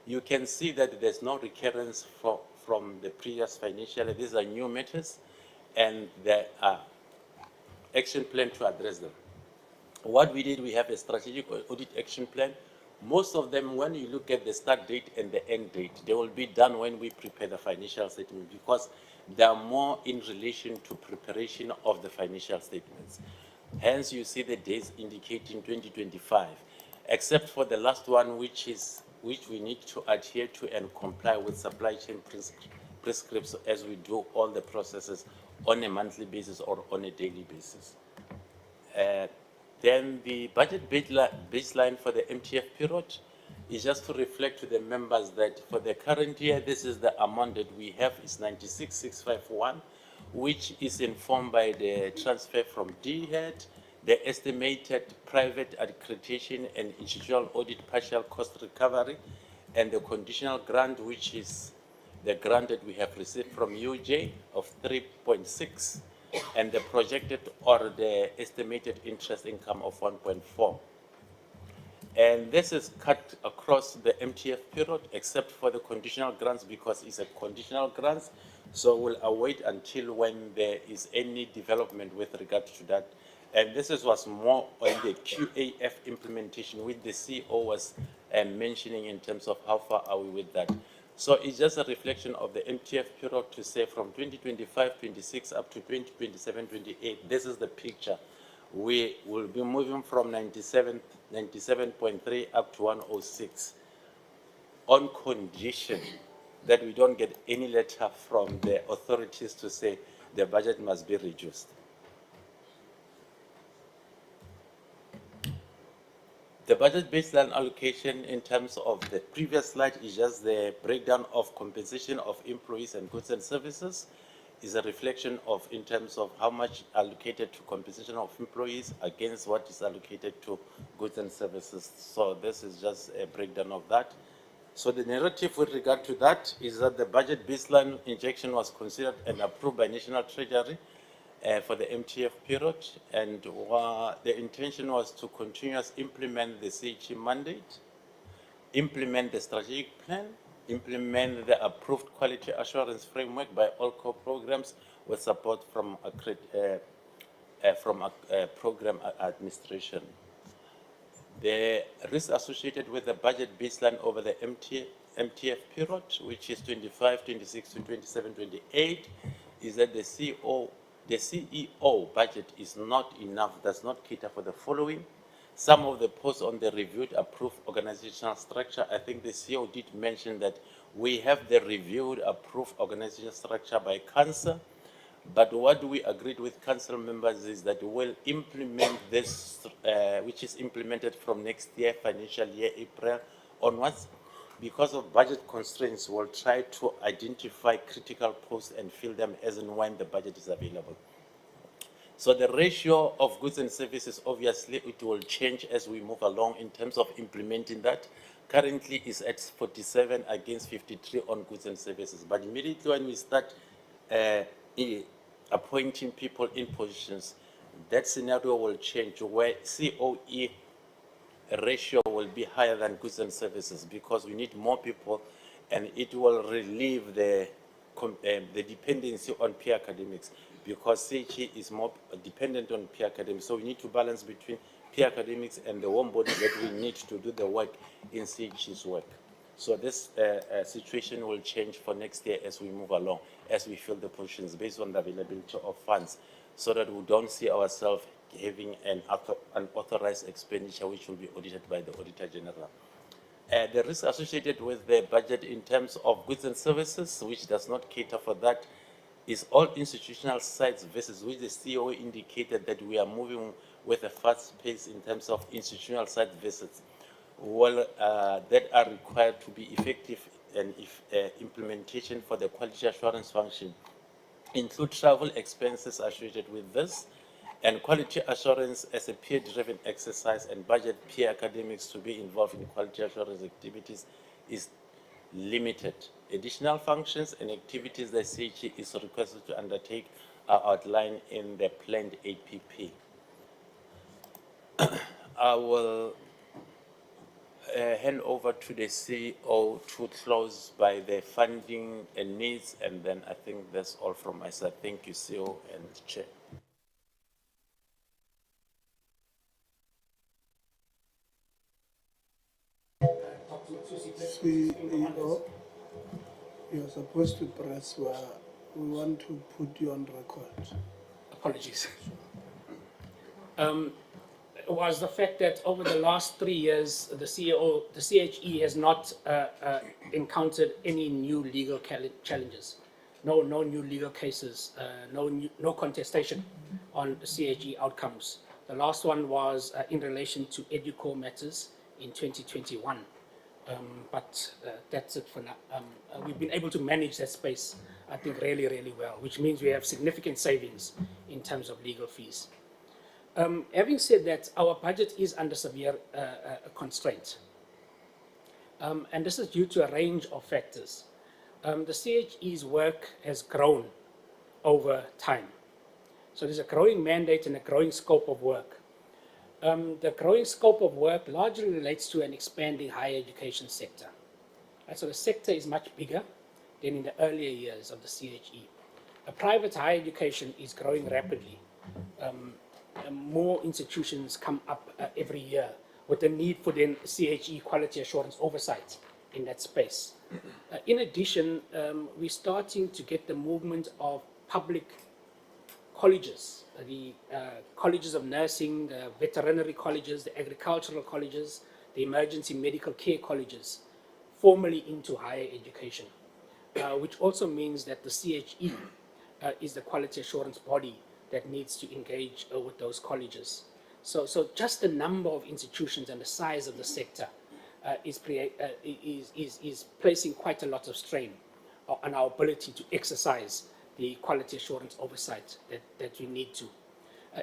You can see that there's no recurrence from the previous financial year. These are new matters, and there are action plan to address them. What we did, we have a strategic audit action plan. Most of them, when you look at the start date and the end date, they will be done when we prepare the financial statement, because they are more in relation to preparation of the financial statements. Hence, you see the dates indicating 2025, except for the last one, which we need to adhere to and comply with supply chain prescripts as we do all the processes on a monthly basis or on a daily basis. Then the budget baseline for the MTF period is just to reflect to the members that for the current year, this is the amount that we have is 96,651, which is informed by the transfer from DHEAD, the estimated private accreditation and institutional audit partial cost recovery, and the conditional grant, which is the grant that we have received from UJ of 3.6, and the projected or the estimated interest income of 1.4. And this is cut across the MTF period, except for the conditional grants, because it's a conditional grants. So we'll await until when there is any development with regard to that. And this was more on the QAF implementation, which the CEO was mentioning in terms of how far are we with that. So it's just a reflection of the MTF period to say from 2025-26 up to 2027-28. This is the picture. We will be moving from 97.3 up to 106, on condition that we don't get any letter from the authorities to say the budget must be reduced. The budget baseline allocation in terms of the previous slide is just the breakdown of compensation of employees and goods and services. Is a reflection of in terms of how much allocated to compensation of employees against what is allocated to goods and services. So this is just a breakdown of that. So the narrative with regard to that is that the budget baseline injection was considered and approved by National Treasury for the MTF period, and the intention was to continuously implement the CHE mandate, implement the strategic plan, implement the approved quality assurance framework by all core programs with support from program administration. The risk associated with the budget baseline over the MTF period, which is 25, 26 to 27, 28, is that the CEO budget is not enough, does not cater for the following. Some of the posts on the reviewed approved organizational structure, I think the CEO did mention that we have the reviewed approved organizational structure by council, but what we agreed with council members is that we'll implement this, which is implemented from next year, financial year, April onwards. Because of budget constraints, we'll try to identify critical posts and fill them as and when the budget is available. So the ratio of goods and services, obviously, it will change as we move along in terms of implementing that. Currently, is at 47 against 53 on goods and services. But immediately when we start appointing people in positions, that scenario will change, where COE ratio will be higher than goods and services because we need more people, and it will relieve the dependency on peer academics because CHE is more dependent on peer academics. So we need to balance between peer academics and the warm body that we need to do the work in CHE's work. So this situation will change for next year as we move along, as we fill the positions based on the availability of funds, so that we don't see ourselves having an unauthorized expenditure which will be audited by the Auditor General. The risk associated with the budget in terms of goods and services, which does not cater for that, is all institutional sites versus which the CEO indicated that we are moving with a fast pace in terms of institutional site visits. Well, that are required to be effective and if implementation for the quality assurance function include travel expenses associated with this, and quality assurance as a peer-driven exercise and budget peer academics to be involved in quality assurance activities is limited. Additional functions and activities that CHE is requested to undertake are outlined in the planned APP. I will hand over to the CEO to close by the funding and needs, and then I think that's all from my side. Thank you, CEO and Chair. CEO, you're supposed to press where we want to put you on record. Apologies. Was the fact that over the last 3 years, the CHE has not encountered any new legal challenges. No new legal cases, no contestation on the CHE outcomes. The last one was in relation to EduCo matters in 2021. But that's it for now. We've been able to manage that space, I think, really, really well, which means we have significant savings in terms of legal fees. Having said that, our budget is under severe constraint. And this is due to a range of factors. The CHE's work has grown over time. So there's a growing mandate and a growing scope of work. The growing scope of work largely relates to an expanding higher education sector. So the sector is much bigger than in the earlier years of the CHE. Private higher education is growing rapidly. More institutions come up every year with the need for then CHE quality assurance oversight in that space. In addition, we're starting to get the movement of public colleges, the colleges of nursing, the veterinary colleges, the agricultural colleges, the emergency medical care colleges, formally into higher education, which also means that the CHE is the quality assurance body that needs to engage with those colleges. So just the number of institutions and the size of the sector is placing quite a lot of strain on our ability to exercise the quality assurance oversight that we need to.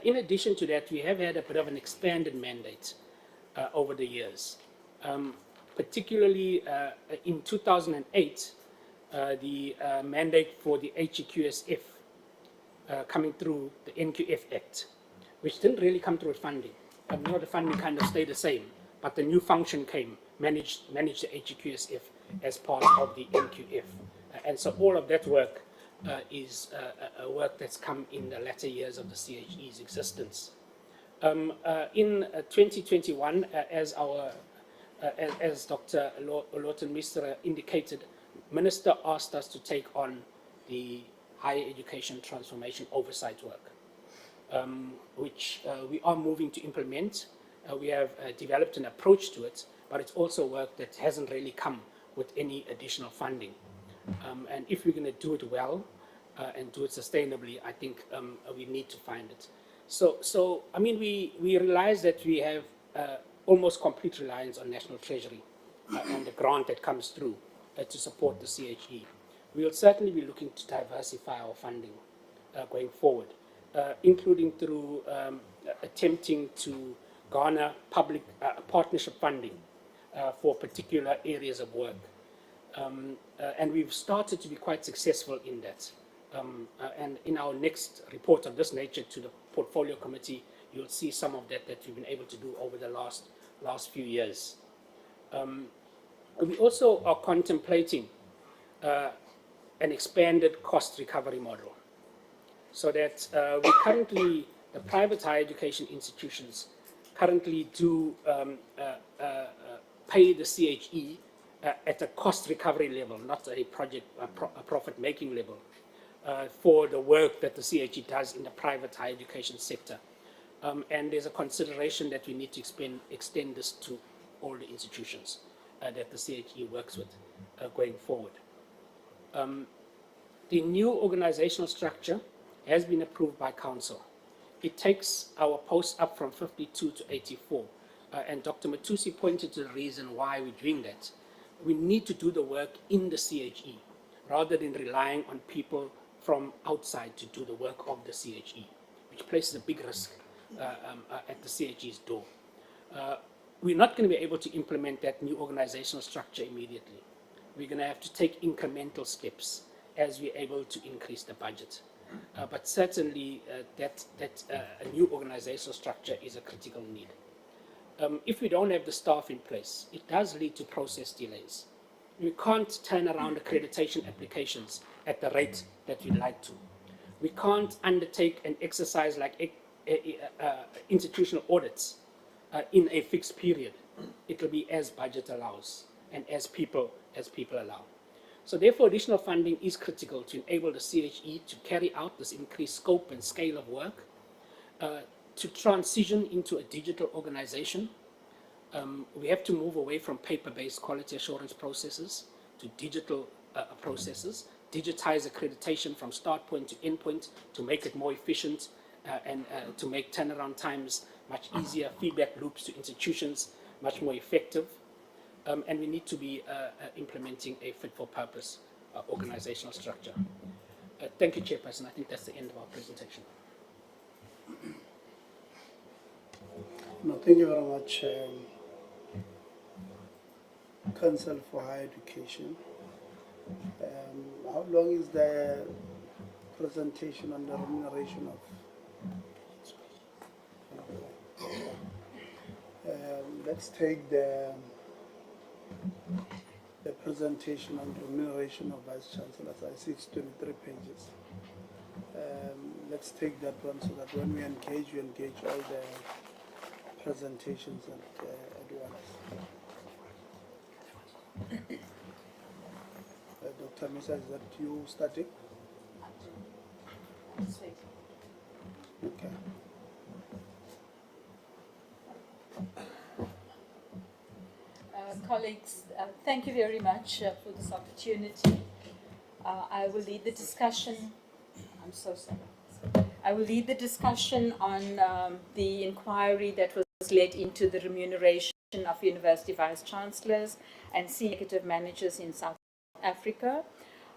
In addition to that, we have had a bit of an expanded mandate over the years. Particularly in 2008, the mandate for the HEQSF coming through the NQF Act, which didn't really come through with funding. The funding kind of stayed the same, but the new function came, managed the HEQSF as part of the NQF. And so all of that work is a work that's come in the latter years of the CHE's existence. In 2021, as Dr. Lawton Misra indicated, Minister asked us to take on the higher education transformation oversight work, which we are moving to implement. We have developed an approach to it, but it's also work that hasn't really come with any additional funding. And if we're going to do it well and do it sustainably, I think we need to find it. So I mean, we realize that we have almost complete reliance on National Treasury and the grant that comes through to support the CHE. We will certainly be looking to diversify our funding going forward, including through attempting to garner public partnership funding for particular areas of work. And we've started to be quite successful in that. And in our next report of this nature to the Portfolio Committee, you'll see some of that we've been able to do over the last last few years. We also are contemplating an expanded cost recovery model, so that we currently, the private higher education institutions currently do pay the CHE at a cost recovery level, not a profit-making level, for the work that the CHE does in the private higher education sector. And there's a consideration that we need to extend this to all the institutions that the CHE works with going forward. The new organizational structure has been approved by Council. It takes our posts up from 52 to 84. And Dr. Matusi pointed to the reason why we're doing that. We need to do the work in the CHE rather than relying on people from outside to do the work of the CHE, which places a big risk at the CHE's door. We're not going to be able to implement that new organizational structure immediately. We're going to have to take incremental steps as we're able to increase the budget. But certainly a new organizational structure is a critical need. If we don't have the staff in place, it does lead to process delays. We can't turn around accreditation applications at the rate that we'd like to. We can't undertake an exercise like institutional audits in a fixed period. It will be as budget allows and as people allow. So therefore, additional funding is critical to enable the CHE to carry out this increased scope and scale of work, to transition into a digital organization. We have to move away from paper-based quality assurance processes to digital processes, digitize accreditation from start point to end point to make it more efficient and to make turnaround times much easier, feedback loops to institutions much more effective. And we need to be implementing a fit-for-purpose organizational structure. Thank you, Chairperson. I think that's the end of our presentation. No, thank you very much, Council for Higher Education. How long is the presentation on the remuneration of? Let's take the presentation on remuneration of Vice-Chancellors. I see it's 23 pages. Let's take that one so that when we engage all the presentations at once. Dr. Misa, is that you starting? Okay. Colleagues, thank you very much for this opportunity. I will lead the discussion. I'm so sorry. I will lead the discussion on the inquiry that was led into the remuneration of University Vice-Chancellors and Senior Executive Managers in South Africa.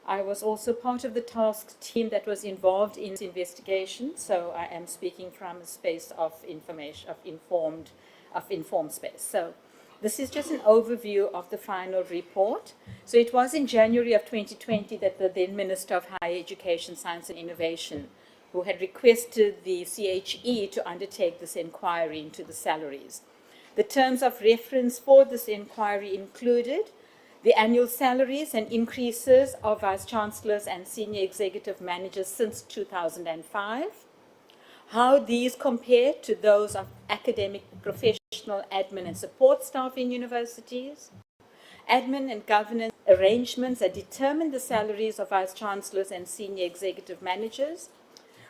I was also part of the task team that was involved in this investigation, so I am speaking from a space of information, of informed space. So this is just an overview of the final report. So it was in January of 2020 that the then Minister of Higher Education, Science and Innovation, who had requested the CHE to undertake this inquiry into the salaries. The terms of reference for this inquiry included the annual salaries and increases of Vice-Chancellors and Senior Executive Managers since 2005, how these compare to those of academic, professional, admin and support staff in universities, admin and governance arrangements that determine the salaries of Vice-Chancellors and Senior Executive Managers,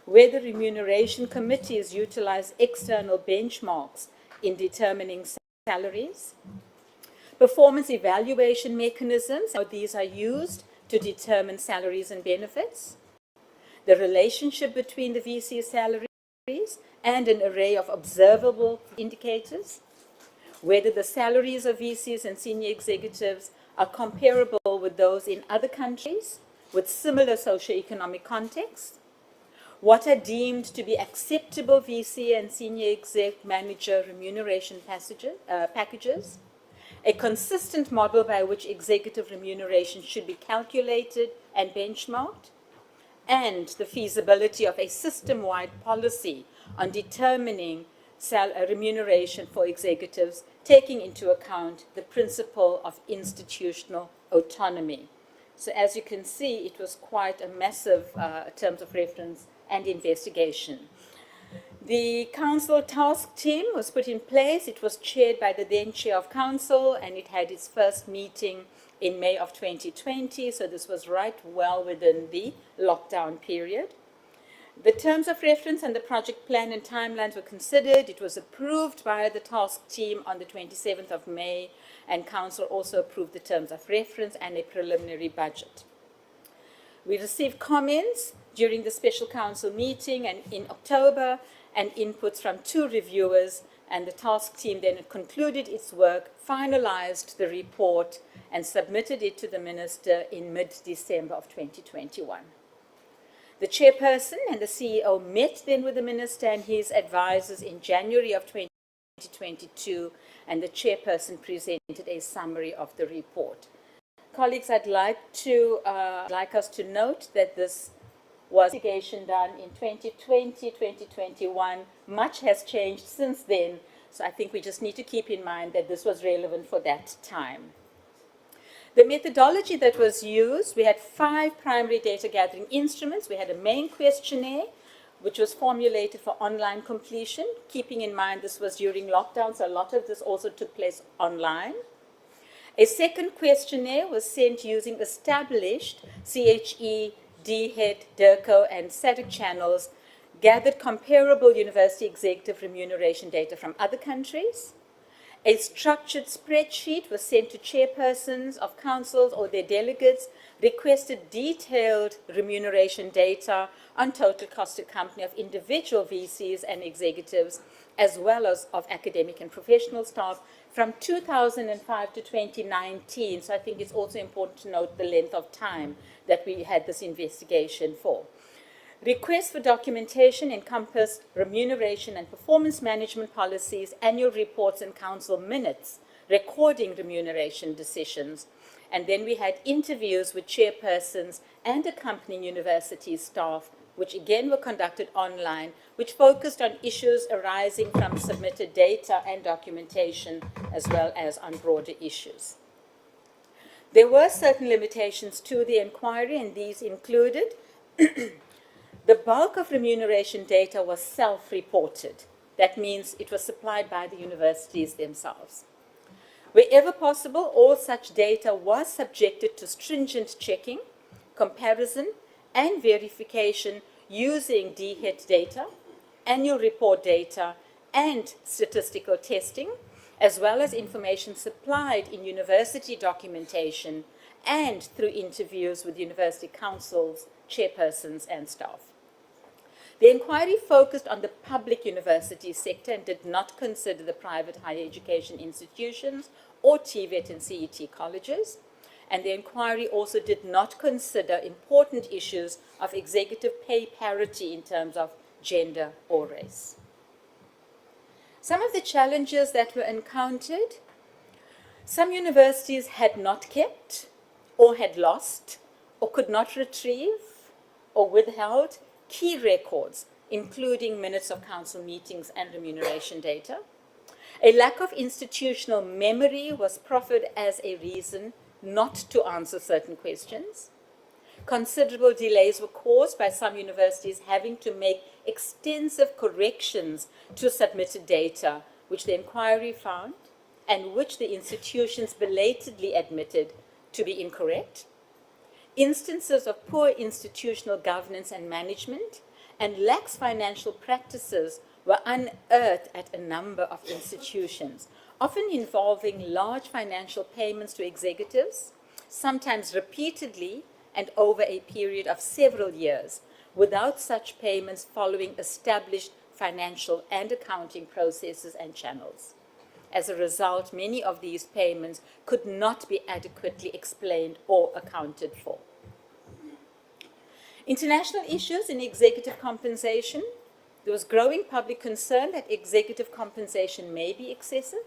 whether remuneration committees utilize external benchmarks in determining salaries, performance evaluation mechanisms, how these are used to determine salaries and benefits, the relationship between the VC salaries and an array of observable indicators, whether the salaries of VCs and senior executives are comparable with those in other countries with similar socioeconomic contexts, what are deemed to be acceptable VC and senior exec manager remuneration packages, a consistent model by which executive remuneration should be calculated and benchmarked, and the feasibility of a system-wide policy on determining remuneration for executives, taking into account the principle of institutional autonomy. So as you can see, it was quite a massive terms of reference and investigation. The council task team was put in place. It was chaired by the then chair of council, and it had its first meeting in May of 2020, so this was right well within the lockdown period. The terms of reference and the project plan and timelines were considered. It was approved by the task team on the 27th of May, and council also approved the terms of reference and a preliminary budget. We received comments during the special council meeting and in October, and inputs from 2 reviewers, and the task team then concluded its work, finalized the report, and submitted it to the minister in mid-December of 2021. The chairperson and the CEO met then with the minister and his advisors in January of 2022, and the chairperson presented a summary of the report. Colleagues, I'd like us to note that this was investigation done in 2020, 2021. Much has changed since then, so I think we just need to keep in mind that this was relevant for that time. The methodology that was used, we had 5 primary data gathering instruments. We had a main questionnaire, which was formulated for online completion, keeping in mind this was during lockdown, so a lot of this also took place online. A second questionnaire was sent using established CHE, DHET, DIRCO, and SADC channels, gathered comparable university executive remuneration data from other countries. A structured spreadsheet was sent to chairpersons of councils or their delegates, requested detailed remuneration data on total cost to company of individual VCs and executives, as well as of academic and professional staff from 2005 to 2019. So I think it's also important to note the length of time that we had this investigation for. Requests for documentation encompassed remuneration and performance management policies, annual reports and council minutes, recording remuneration decisions. And then we had interviews with chairpersons and accompanying university staff, which again were conducted online, which focused on issues arising from submitted data and documentation, as well as on broader issues. There were certain limitations to the inquiry, and these included the bulk of remuneration data was self-reported. That means it was supplied by the universities themselves. Wherever possible, all such data was subjected to stringent checking, comparison, and verification using DHET data, annual report data, and statistical testing, as well as information supplied in university documentation and through interviews with university councils, chairpersons, and staff. The inquiry focused on the public university sector and did not consider the private higher education institutions or TVET and CET colleges. And the inquiry also did not consider important issues of executive pay parity in terms of gender or race. Some of the challenges that were encountered: some universities had not kept, or had lost, or could not retrieve, or withheld key records, including minutes of council meetings and remuneration data. A lack of institutional memory was proffered as a reason not to answer certain questions. Considerable delays were caused by some universities having to make extensive corrections to submitted data, which the inquiry found, and which the institutions belatedly admitted to be incorrect. Instances of poor institutional governance and management and lax financial practices were unearthed at a number of institutions, often involving large financial payments to executives, sometimes repeatedly and over a period of several years, without such payments following established financial and accounting processes and channels. As a result, many of these payments could not be adequately explained or accounted for. International issues in executive compensation. There was growing public concern that executive compensation may be excessive.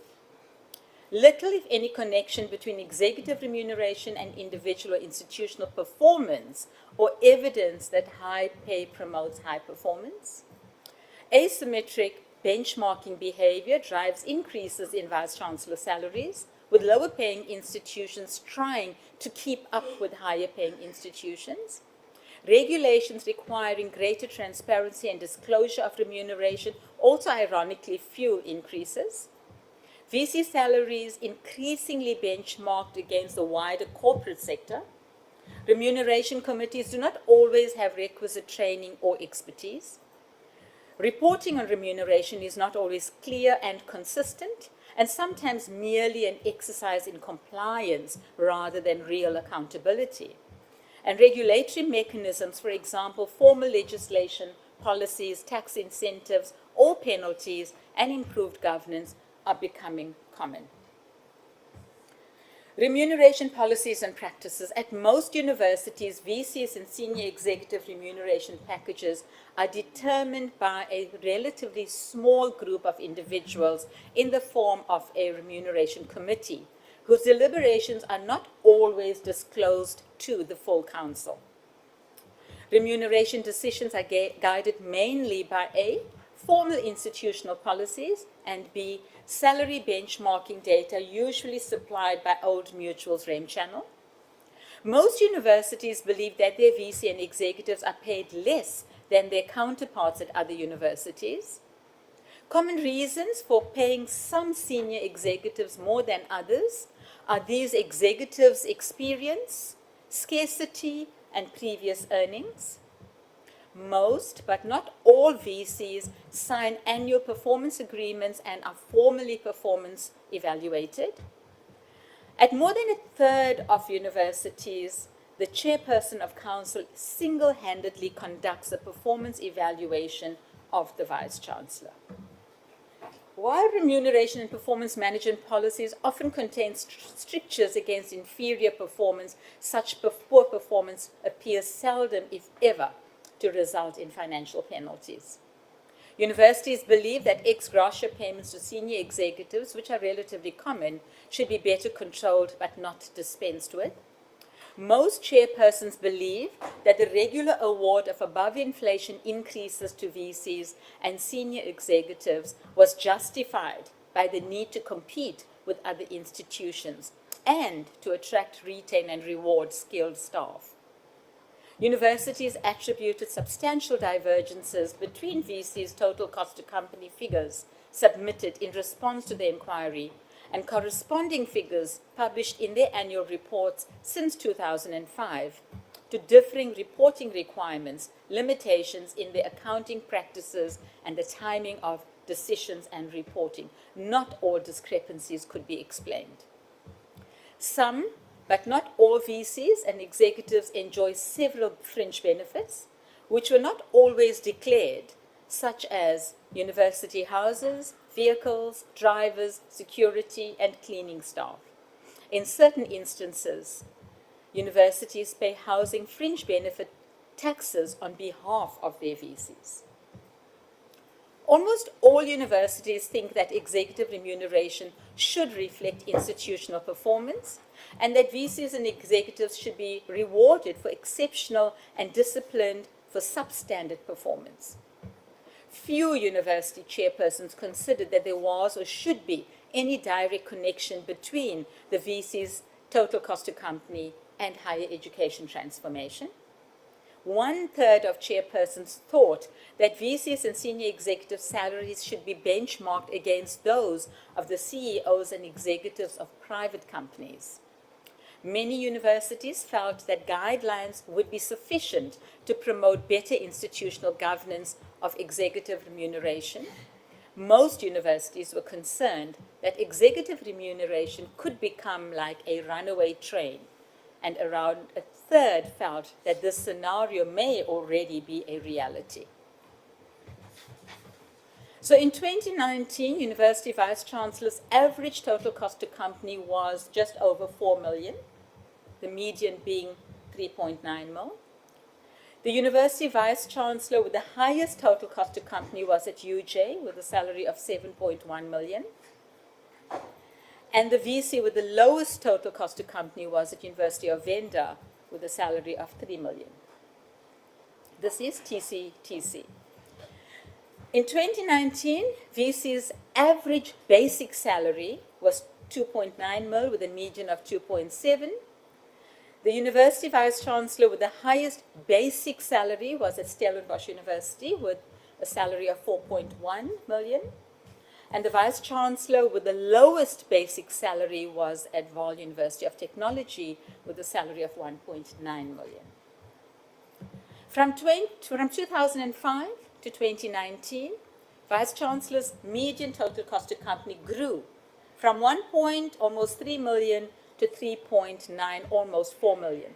Little, if any, connection between executive remuneration and individual or institutional performance, or evidence that high pay promotes high performance. Asymmetric benchmarking behavior drives increases in vice-chancellor salaries, with lower paying institutions trying to keep up with higher paying institutions. Regulations requiring greater transparency and disclosure of remuneration also ironically fuel increases. VC salaries increasingly benchmarked against the wider corporate sector. Remuneration committees do not always have requisite training or expertise. Reporting on remuneration is not always clear and consistent, and sometimes merely an exercise in compliance rather than real accountability. And regulatory mechanisms, for example, formal legislation, policies, tax incentives, or penalties, and improved governance are becoming common. Remuneration policies and practices. At most universities, VCs and senior executive remuneration packages are determined by a relatively small group of individuals in the form of a remuneration committee, whose deliberations are not always disclosed to the full council. Remuneration decisions are guided mainly by A, formal institutional policies, and B, salary benchmarking data usually supplied by Old Mutual's REM channel. Most universities believe that their VC and executives are paid less than their counterparts at other universities. Common reasons for paying some senior executives more than others are these executives' experience, scarcity, and previous earnings. Most, but not all VCs sign annual performance agreements and are formally performance evaluated. At more than a third of universities, the chairperson of council single-handedly conducts a performance evaluation of the vice-chancellor. While remuneration and performance management policies often contain strictures against inferior performance, such poor performance appears seldom, if ever, to result in financial penalties. Universities believe that ex gratia payments to senior executives, which are relatively common, should be better controlled but not dispensed with. Most chairpersons believe that the regular award of above-inflation increases to VCs and senior executives was justified by the need to compete with other institutions and to attract, retain, and reward skilled staff. Universities attributed substantial divergences between VC's total cost to company figures submitted in response to the inquiry and corresponding figures published in their annual reports since 2005 to differing reporting requirements, limitations in their accounting practices, and the timing of decisions and reporting. Not all discrepancies could be explained. Some, but not all VCs and executives enjoy several fringe benefits, which were not always declared, such as university houses, vehicles, drivers, security, and cleaning staff. In certain instances, universities pay housing fringe benefit taxes on behalf of their VCs. Almost all universities think that executive remuneration should reflect institutional performance and that VCs and executives should be rewarded for exceptional and disciplined for substandard performance. Few university chairpersons considered that there was or should be any direct connection between the VC's total cost to company and higher education transformation. 1/3 of chairpersons thought that VCs and senior executive salaries should be benchmarked against those of the CEOs and executives of private companies. Many universities felt that guidelines would be sufficient to promote better institutional governance of executive remuneration. Most universities were concerned that executive remuneration could become like a runaway train, and around 1/3 felt that this scenario may already be a reality. So in 2019, university vice-chancellors' average total cost to company was just over 4 million, the median being 3.9 mil. The university vice-chancellor with the highest total cost to company was at UJ with a salary of 7.1 million. And the VC with the lowest total cost to company was at University of Venda with a salary of 3 million. This is TCTC. In 2019, VC's average basic salary was 2.9 mil with a median of 2.7. The University Vice-Chancellor with the highest basic salary was at Stellenbosch University with a salary of 4.1 million. And the Vice-Chancellor with the lowest basic salary was at Vaal University of Technology with a salary of 1.9 million. From 2005 to 2019, Vice-Chancellor's median total cost to company grew from almost 3 million to 3.9, almost 4 million,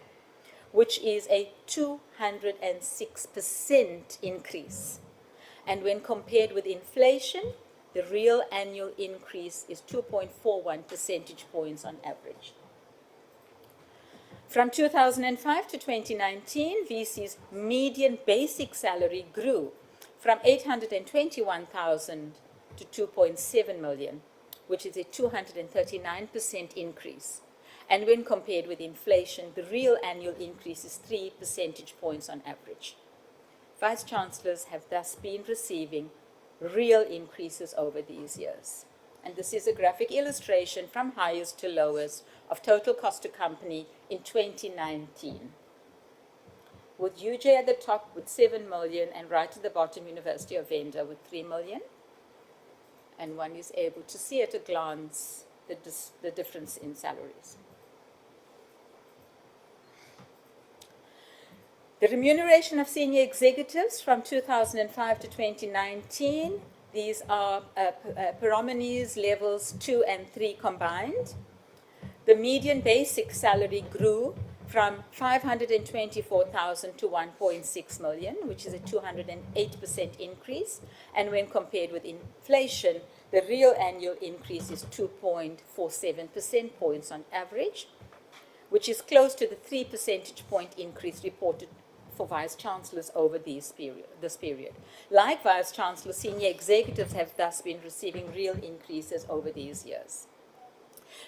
which is a 206% increase. And when compared with inflation, the real annual increase is 2.41 percentage points on average. From 2005 to 2019, VC's median basic salary grew from 821,000 to 2.7 million, which is a 239% increase. And when compared with inflation, the real annual increase is 3 percentage points on average. Vice-Chancellors have thus been receiving real increases over these years. And this is a graphic illustration from highest to lowest of total cost to company in 2019. With UJ at the top with 7 million and right at the bottom University of Venda with 3 million. And one is able to see at a glance the difference in salaries. The remuneration of senior executives from 2005 to 2019, these are Paromenies levels 2 and 3 combined. The median basic salary grew from 524,000 to 1.6 million, which is a 208% increase. And when compared with inflation, the real annual increase is 2.47% points on average, which is close to the 3 percentage point increase reported for Vice-Chancellors over this period. Like Vice-Chancellors, senior executives have thus been receiving real increases over these years.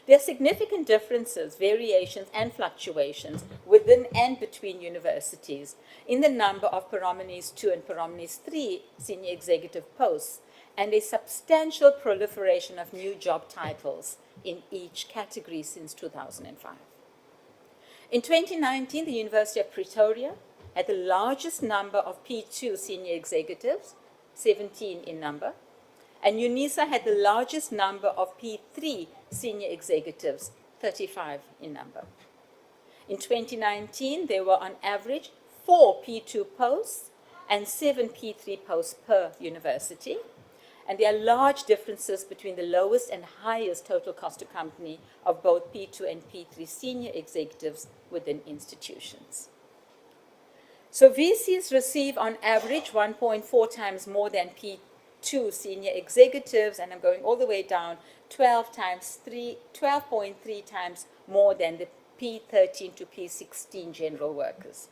There are significant differences, variations, and fluctuations within and between universities in the number of Paromenies 2 and Paromenies 3 senior executive posts, and a substantial proliferation of new job titles in each category since 2005. In 2019, the University of Pretoria had the largest number of P2 senior executives, 17 in number, and UNISA had the largest number of P3 senior executives, 35 in number. In 2019, there were on average 4 P2 posts and 7 P3 posts per university, and there are large differences between the lowest and highest total cost to company of both P2 and P3 senior executives within institutions. So VCs receive on average 1.4 times more than P2 senior executives, and I'm going all the way down, 12.3 times more than the P13 to P16 general workers.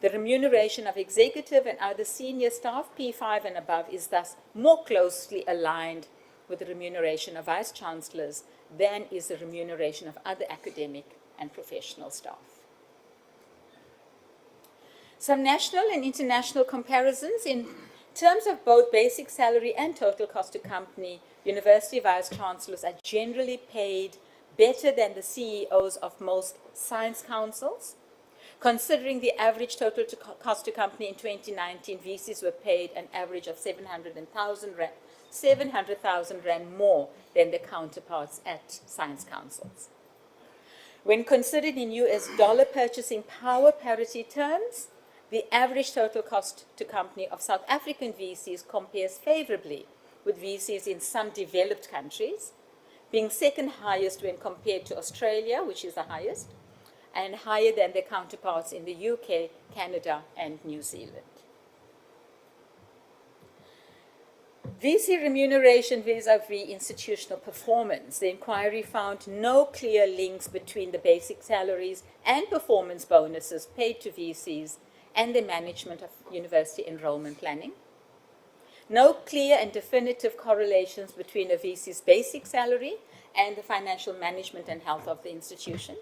The remuneration of executive and other senior staff, P5 and above, is thus more closely aligned with the remuneration of Vice-Chancellors than is the remuneration of other academic and professional staff. Some national and international comparisons in terms of both basic salary and total cost to company, university vice-chancellors are generally paid better than the CEOs of most science councils. Considering the average total cost to company in 2019, VCs were paid an average of 700,000 rand more than their counterparts at science councils. When considered in US dollar purchasing power parity terms, the average total cost to company of South African VCs compares favorably with VCs in some developed countries, being second highest when compared to Australia, which is the highest, and higher than their counterparts in the UK, Canada, and New Zealand. VC remuneration vis-a-vis institutional performance. The inquiry found no clear links between the basic salaries and performance bonuses paid to VCs and the management of university enrollment planning. No clear and definitive correlations between a VC's basic salary and the financial management and health of the institution.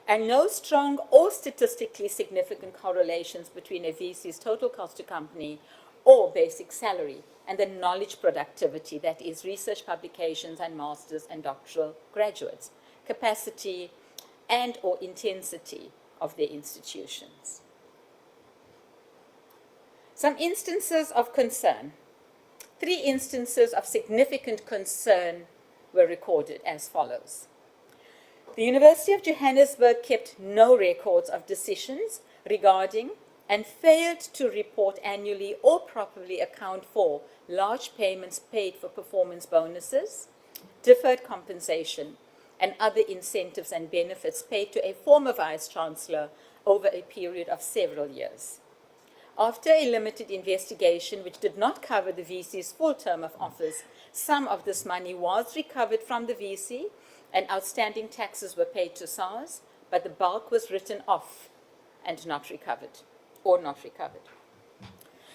And no strong or statistically significant correlations between a VC's total cost to company or basic salary, and the knowledge productivity, that is research publications and masters and doctoral graduates, capacity and or intensity of their institutions. Some instances of concern. 3 instances of significant concern were recorded as follows. The University of Johannesburg kept no records of decisions regarding and failed to report annually or properly account for large payments paid for performance bonuses, deferred compensation, and other incentives and benefits paid to a former Vice-Chancellor over a period of several years. After a limited investigation which did not cover the VC's full term of office, some of this money was recovered from the VC and outstanding taxes were paid to SARS, but the bulk was written off and not recovered, or not recovered.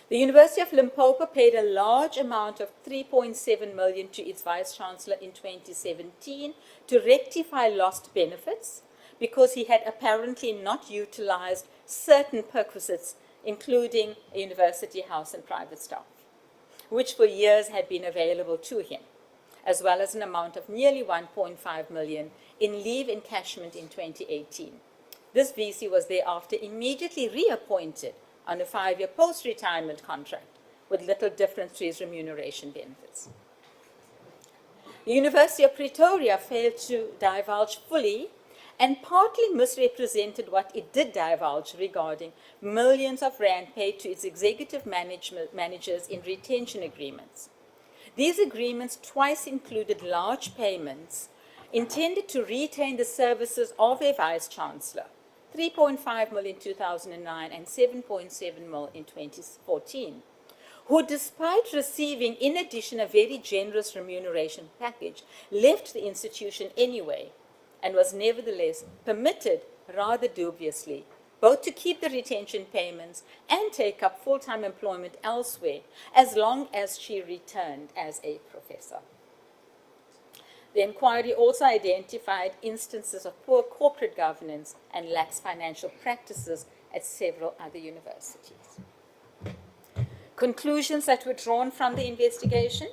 The University of Limpopo paid a large amount of 3.7 million to its Vice-Chancellor in 2017 to rectify lost benefits because he had apparently not utilized certain perquisites, including a university house and private staff, which for years had been available to him, as well as an amount of nearly 1.5 million in leave encashment in 2018. This VC was thereafter immediately reappointed on a 5-year post-retirement contract with little difference to his remuneration benefits. The University of Pretoria failed to divulge fully and partly misrepresented what it did divulge regarding millions of rand paid to its executive managers in retention agreements. These agreements twice included large payments intended to retain the services of a Vice-Chancellor, 3.5 million in 2009 and 7.7 million in 2014, who, despite receiving in addition a very generous remuneration package, left the institution anyway and was nevertheless permitted, rather dubiously, both to keep the retention payments and take up full-time employment elsewhere, as long as she returned as a professor. The inquiry also identified instances of poor corporate governance and lax financial practices at several other universities. Conclusions that were drawn from the investigation.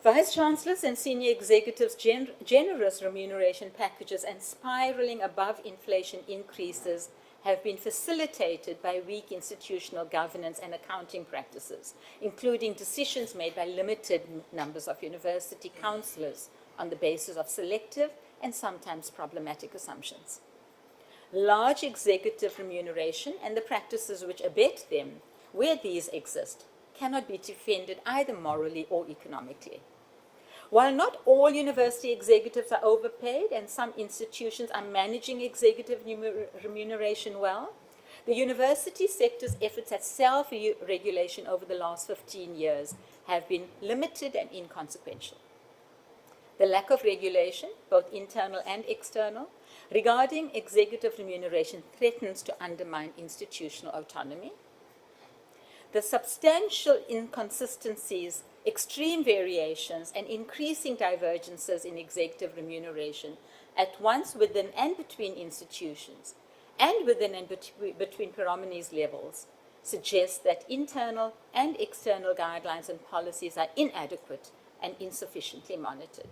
Vice-Chancellors and senior executives' generous remuneration packages and spiraling above inflation increases have been facilitated by weak institutional governance and accounting practices, including decisions made by limited numbers of university councillors on the basis of selective and sometimes problematic assumptions. Large executive remuneration and the practices which abet them, where these exist, cannot be defended either morally or economically. While not all university executives are overpaid and some institutions are managing executive remuneration well, the university sector's efforts at self-regulation over the last 15 years have been limited and inconsequential. The lack of regulation, both internal and external, regarding executive remuneration threatens to undermine institutional autonomy. The substantial inconsistencies, extreme variations, and increasing divergences in executive remuneration at once within and between institutions and within and between Paromenes levels suggest that internal and external guidelines and policies are inadequate and insufficiently monitored.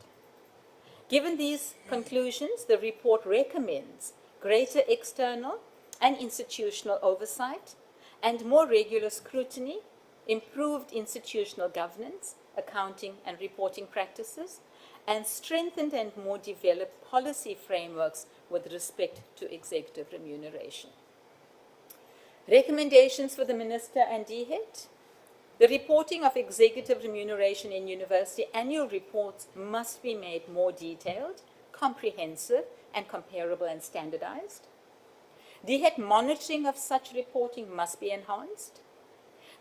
Given these conclusions, the report recommends greater external and institutional oversight and more regular scrutiny, improved institutional governance, accounting and reporting practices, and strengthened and more developed policy frameworks with respect to executive remuneration. Recommendations for the Minister and DHET. The reporting of executive remuneration in university annual reports must be made more detailed, comprehensive, and comparable and standardized. DHET monitoring of such reporting must be enhanced.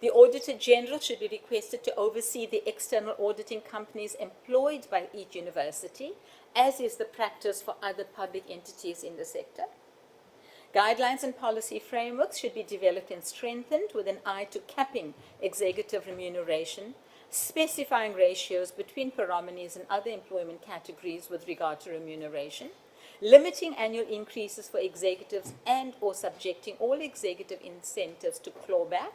The Auditor General should be requested to oversee the external auditing companies employed by each university, as is the practice for other public entities in the sector. Guidelines and policy frameworks should be developed and strengthened with an eye to capping executive remuneration, specifying ratios between Paromenes and other employment categories with regard to remuneration, limiting annual increases for executives and or subjecting all executive incentives to clawback,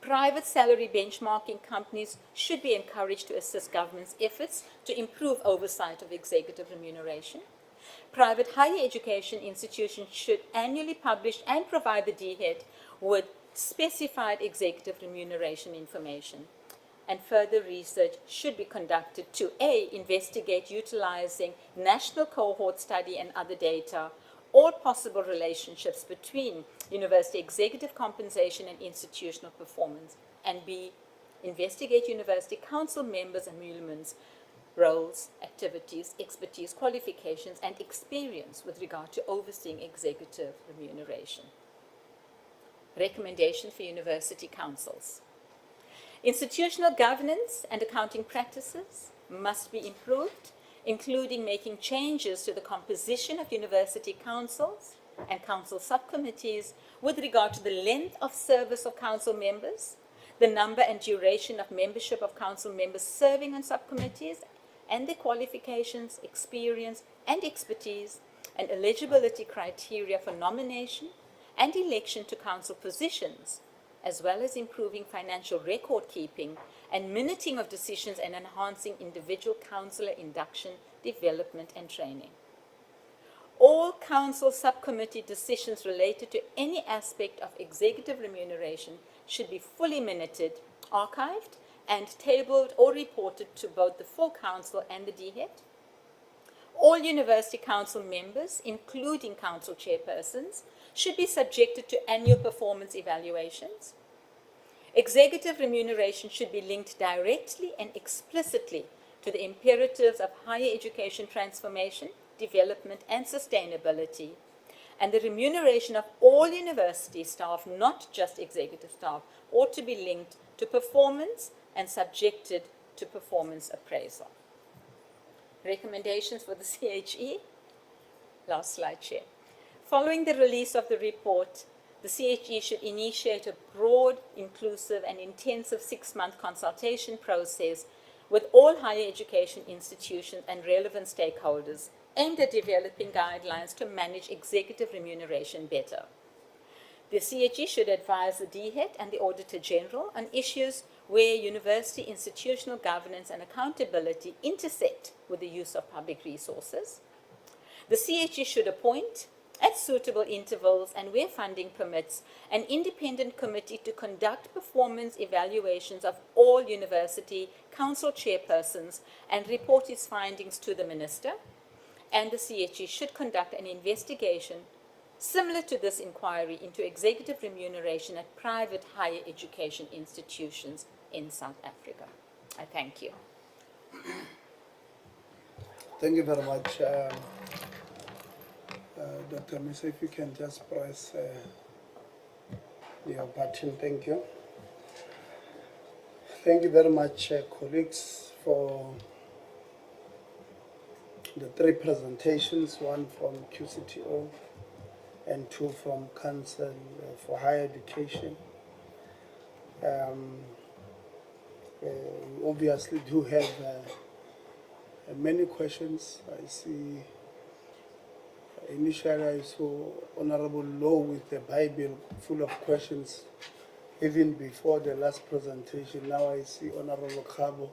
Private salary benchmarking companies should be encouraged to assist government's efforts to improve oversight of executive remuneration. Private higher education institutions should annually publish and provide the DHET with specified executive remuneration information. And further research should be conducted to A, investigate utilizing national cohort study and other data, all possible relationships between university executive compensation and institutional performance, and B, investigate university council members' and emoluments, roles, activities, expertise, qualifications, and experience with regard to overseeing executive remuneration. Recommendation for university councils. Institutional governance and accounting practices must be improved, including making changes to the composition of university councils and council subcommittees with regard to the length of service of council members, the number and duration of membership of council members serving on subcommittees, and their qualifications, experience, and expertise, and eligibility criteria for nomination and election to council positions, as well as improving financial record keeping and minuting of decisions and enhancing individual councillor induction, development, and training. All council subcommittee decisions related to any aspect of executive remuneration should be fully minuted, archived, and tabled or reported to both the full council and the DHET. All university council members, including council chairpersons, should be subjected to annual performance evaluations. Executive remuneration should be linked directly and explicitly to the imperatives of higher education transformation, development, and sustainability. And the remuneration of all university staff, not just executive staff, ought to be linked to performance and subjected to performance appraisal. Recommendations for the CHE. Last slide, Chair. Following the release of the report, the CHE should initiate a broad, inclusive, and intensive 6-month consultation process with all higher education institutions and relevant stakeholders aimed at developing guidelines to manage executive remuneration better. The CHE should advise the DHET and the Auditor General on issues where university institutional governance and accountability intersect with the use of public resources. The CHE should appoint, at suitable intervals and where funding permits, an independent committee to conduct performance evaluations of all university council chairpersons and report its findings to the Minister. And the CHE should conduct an investigation similar to this inquiry into executive remuneration at private higher education institutions in South Africa. I thank you. Thank you very much. Dr. Misa, if you can just press your button, thank you. Thank you very much, colleagues, for the 3 presentations, one from QCTO and 2 from Council for Higher Education. We obviously do have many questions. I see initially I saw Honorable Law with the Bible full of questions even before the last presentation. Now I see Honorable Kabo.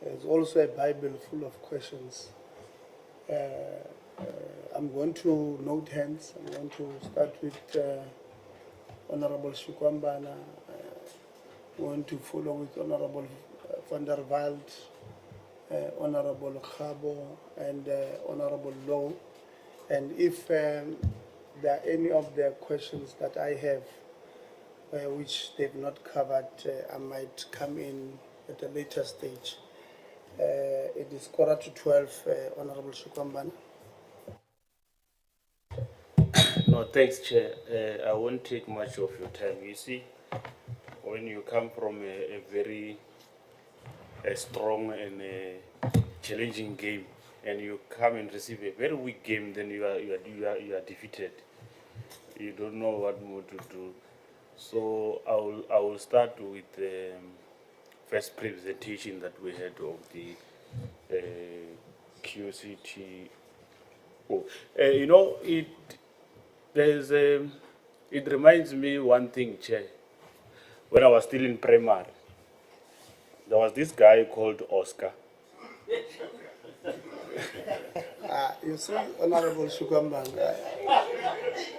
There's also a Bible full of questions. I'm going to note hands. I'm going to start with Honorable Shukwambana. I'm going to follow with Honorable van der Walt, Honorable Kabo, and Honorable Law. And if there are any of the questions that I have which they've not covered, I might come in at a later stage. It is 11:45, Honorable Shukwambana. No, thanks, Chair. I won't take much of your time. You see, when you come from a very strong and challenging game, and you come and receive a very weak game, then you are defeated. You don't know what more to do. So I will start with the first presentation that we had of the QCTO. You know, it reminds me one thing, Chair. when I was still in primary. There was this guy called Oscar. You see, Honorable Shukambang,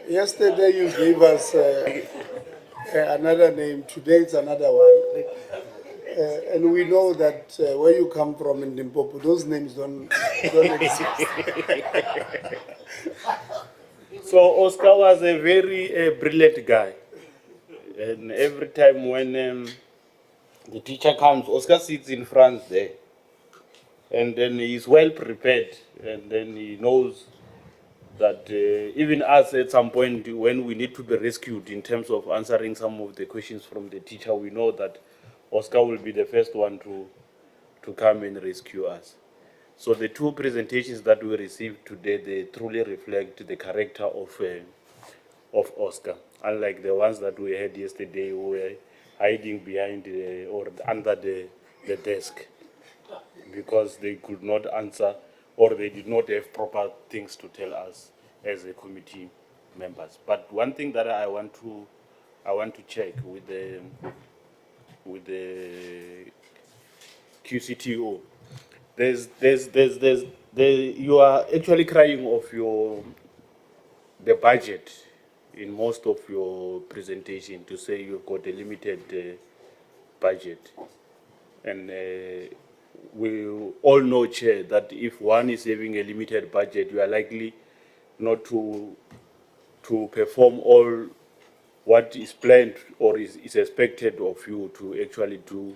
yesterday you gave us another name, today it's another one. And we know that where you come from in Limpopo, those names don't exist. So Oscar was a very brilliant guy. And every time when the teacher comes, Oscar sits in front there. And then he's well prepared. And then he knows that even us at some point when we need to be rescued in terms of answering some of the questions from the teacher, we know that Oscar will be the first one to come and rescue us. So the two presentations that we received today, they truly reflect the character of Oscar, unlike the ones that we had yesterday who were hiding behind or under the desk because they could not answer or they did not have proper things to tell us as a committee members. But one thing that I want to check with the QCTO, you are actually crying of the budget in most of your presentation to say you've got a limited budget. And we all know, Chair, that if one is having a limited budget, you are likely not to perform all what is planned or is expected of you to actually do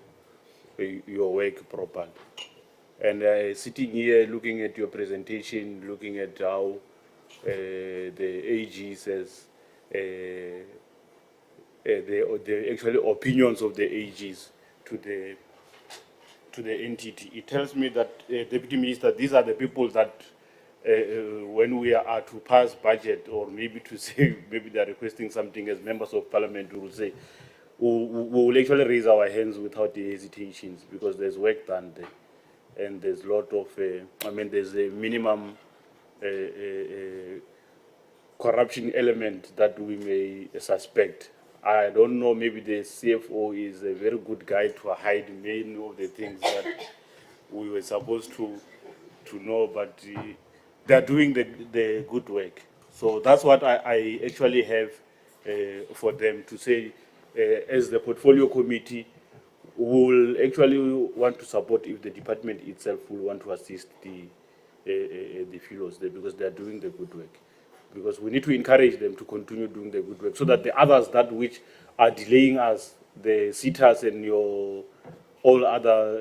your work properly. And sitting here, looking at your presentation, looking at how the AG says the actually opinions of the AGs to the entity, it tells me that, Deputy Minister, these are the people that when we are to pass budget or maybe to say, maybe they are requesting something as members of parliament, we will say, we will actually raise our hands without the hesitations because there's work done there. And there's a lot of, there's a minimum corruption element that we may suspect. I don't know, maybe the CFO is a very good guy to hide many of the things that we were supposed to know, but they're doing the good work. So that's what I actually have for them to say. As the portfolio committee, we will actually want to support if the department itself will want to assist the fellows there because they are doing the good work. Because we need to encourage them to continue doing the good work so that the others that which are delaying us, the sitters and your all other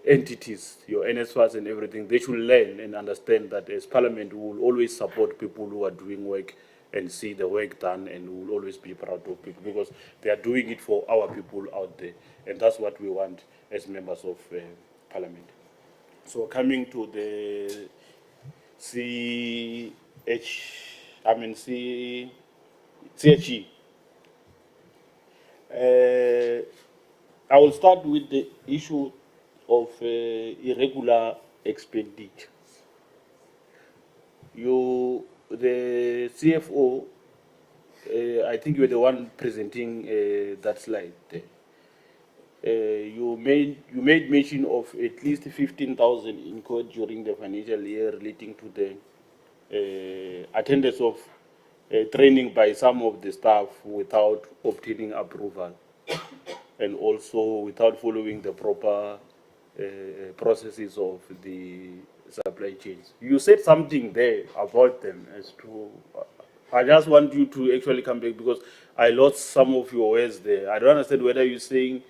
entities, your NSFAs and everything, they should learn and understand that as Parliament we will always support people who are doing work and see the work done, and we will always be proud of people because they are doing it for our people out there, and that's what we want as members of Parliament. So coming to the CHE. I will start with the issue of irregular expenditure. The CFO, I think you were the one presenting that slide there. You made mention of at least 15,000 incurred during the financial year relating to the attendance of training by some of the staff without obtaining approval and also without following the proper processes of the supply chains. You said something there about them as to, I just want you to actually come back because I lost some of your words there. I don't understand whether you're saying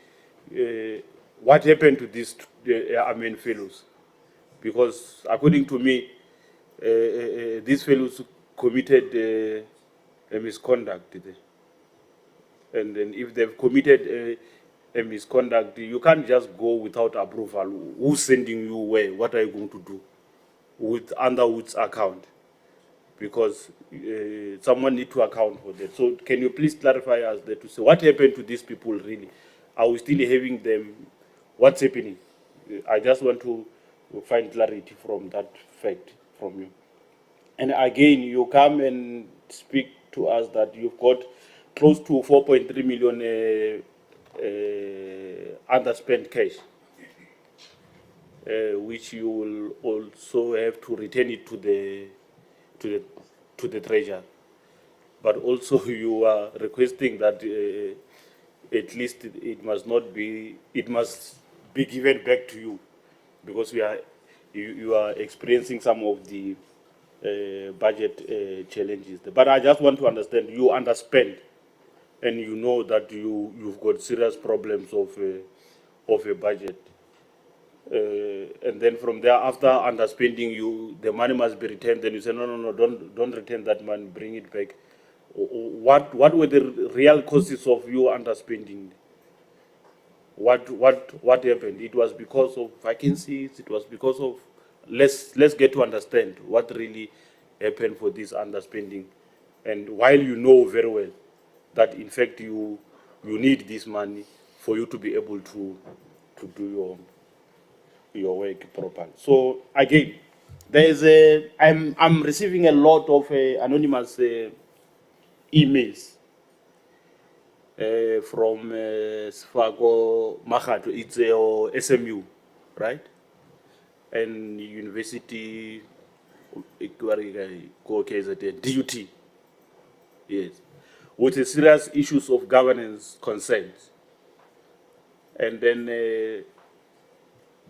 what happened to these fellows, because according to me, these fellows committed a misconduct. And then if they've committed a misconduct, you can't just go without approval. Who's sending you where? What are you going to do with Underwood's account? Because someone need to account for that. So can you please clarify us there to say what happened to these people really? Are we still having them? What's happening? I just want to find clarity from that fact from you. And again, you come and speak to us that you've got close to 4.3 million underspent cash, which you will also have to return it to the treasurer. But also you are requesting that at least it must be given back to you, because you are experiencing some of the budget challenges. But I just want to understand, you underspend, and you know that you've got serious problems of a budget. And then from there, after underspending, the money must be returned. Then you say, no, don't return that money, bring it back. What were the real causes of you underspending? What happened? It was because of vacancies. It was because of let's get to understand what really happened for this underspending, and while you know very well that in fact you need this money for you to be able to do your work properly. So again, I'm receiving a lot of anonymous emails from Sfago Mahato. It's SMU, right? And University DUT, yes, with the serious issues of governance concerns. And then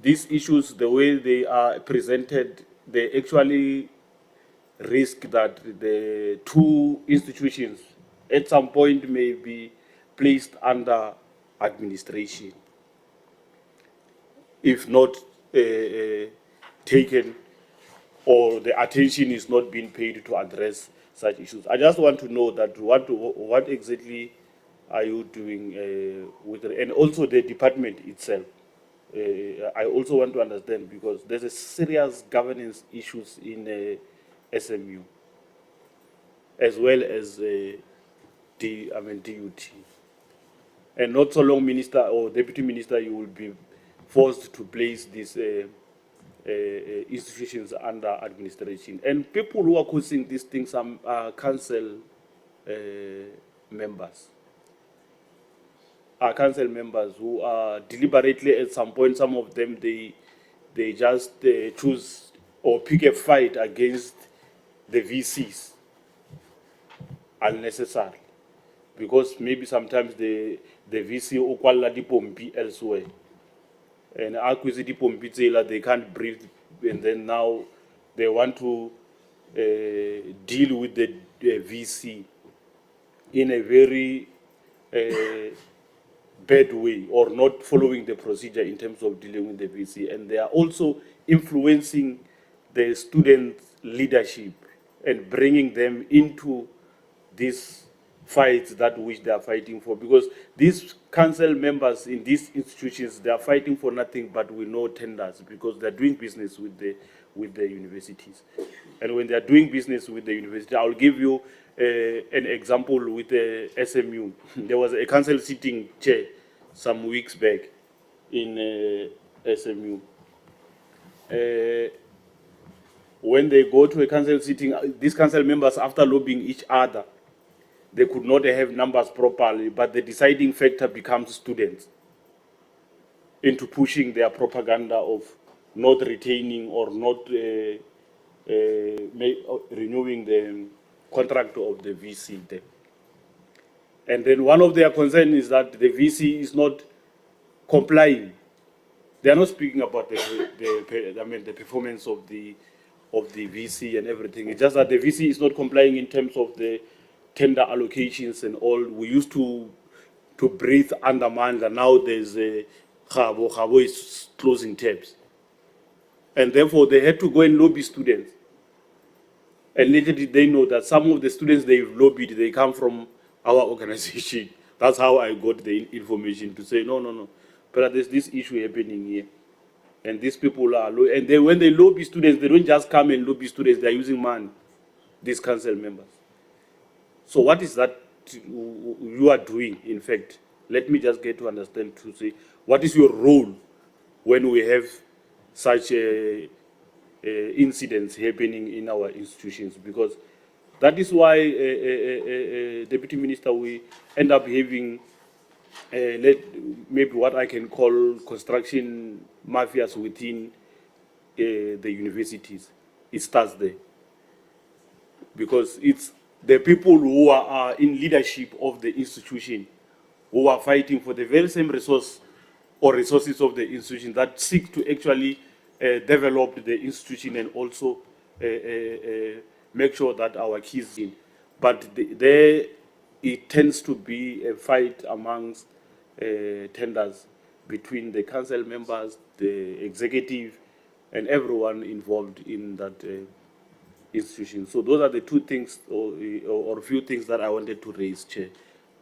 these issues, the way they are presented, they actually risk that the two institutions at some point may be placed under administration if not taken, or the attention is not being paid to address such issues. I just want to know that what exactly are you doing with it, and also the department itself. I also want to understand, because there's a serious governance issues in SMU, as well as DUT. And not so long, Minister or Deputy Minister, you will be forced to place these institutions under administration. And people who are causing these things are council members. Are council members who are deliberately, at some point, some of them, they just choose or pick a fight against the VCs unnecessarily, because maybe sometimes the VC ukwala dipompi elsewhere, and acquisition dipompi tsela, they can't breathe, and then now they want to deal with the VC in a very bad way, or not following the procedure in terms of dealing with the VC. And they are also influencing the student leadership and bringing them into these fights that which they are fighting for. Because these council members in these institutions, they are fighting for nothing but with no tenders, because they are doing business with the universities. And when they are doing business with the university, I'll give you an example with the SMU. There was a council sitting chair some weeks back in SMU. When they go to a council sitting, these council members, after lobbying each other, they could not have numbers properly, but the deciding factor becomes students into pushing their propaganda of not retaining or not renewing the contract of the VC there. And then one of their concerns is that the VC is not complying. They are not speaking about the performance of the VC and everything. It's just that the VC is not complying in terms of the tender allocations and all. We used to breathe under Mandla. Now there's a Khabo is closing tabs. And therefore they had to go and lobby students. And later did they know that some of the students they've lobbied, they come from our organization. That's how I got the information to say, no. But there's this issue happening here. And these people are, and then when they lobby students, they don't just come and lobby students, they're using money, these council members. So what is that you are doing, in fact? Let me just get to understand, to say, what is your role when we have such incidents happening in our institutions? Because That is why, Deputy Minister, we end up having maybe what I can call construction mafias within the universities. It starts there. Because it's the people who are in leadership of the institution who are fighting for the very same resource or resources of the institution that seek to actually develop the institution and also make sure that our kids in. But there it tends to be a fight amongst tenders between the council members, the executive, and everyone involved in that institution. So those are the two things or a few things that I wanted to raise, Chair.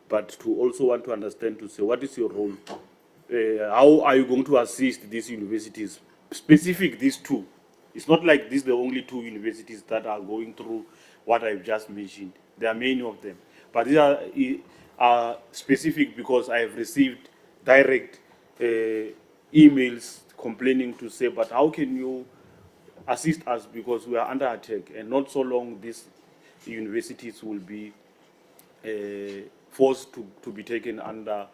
But to also want to understand to say, what is your role? How are you going to assist these universities, specific these two? It's not like these are the only two universities that are going through what I've just mentioned. There are many of them. But these are specific because I have received direct emails complaining to say, but how can you assist us because we are under attack, and not so long these universities will be forced to be taken under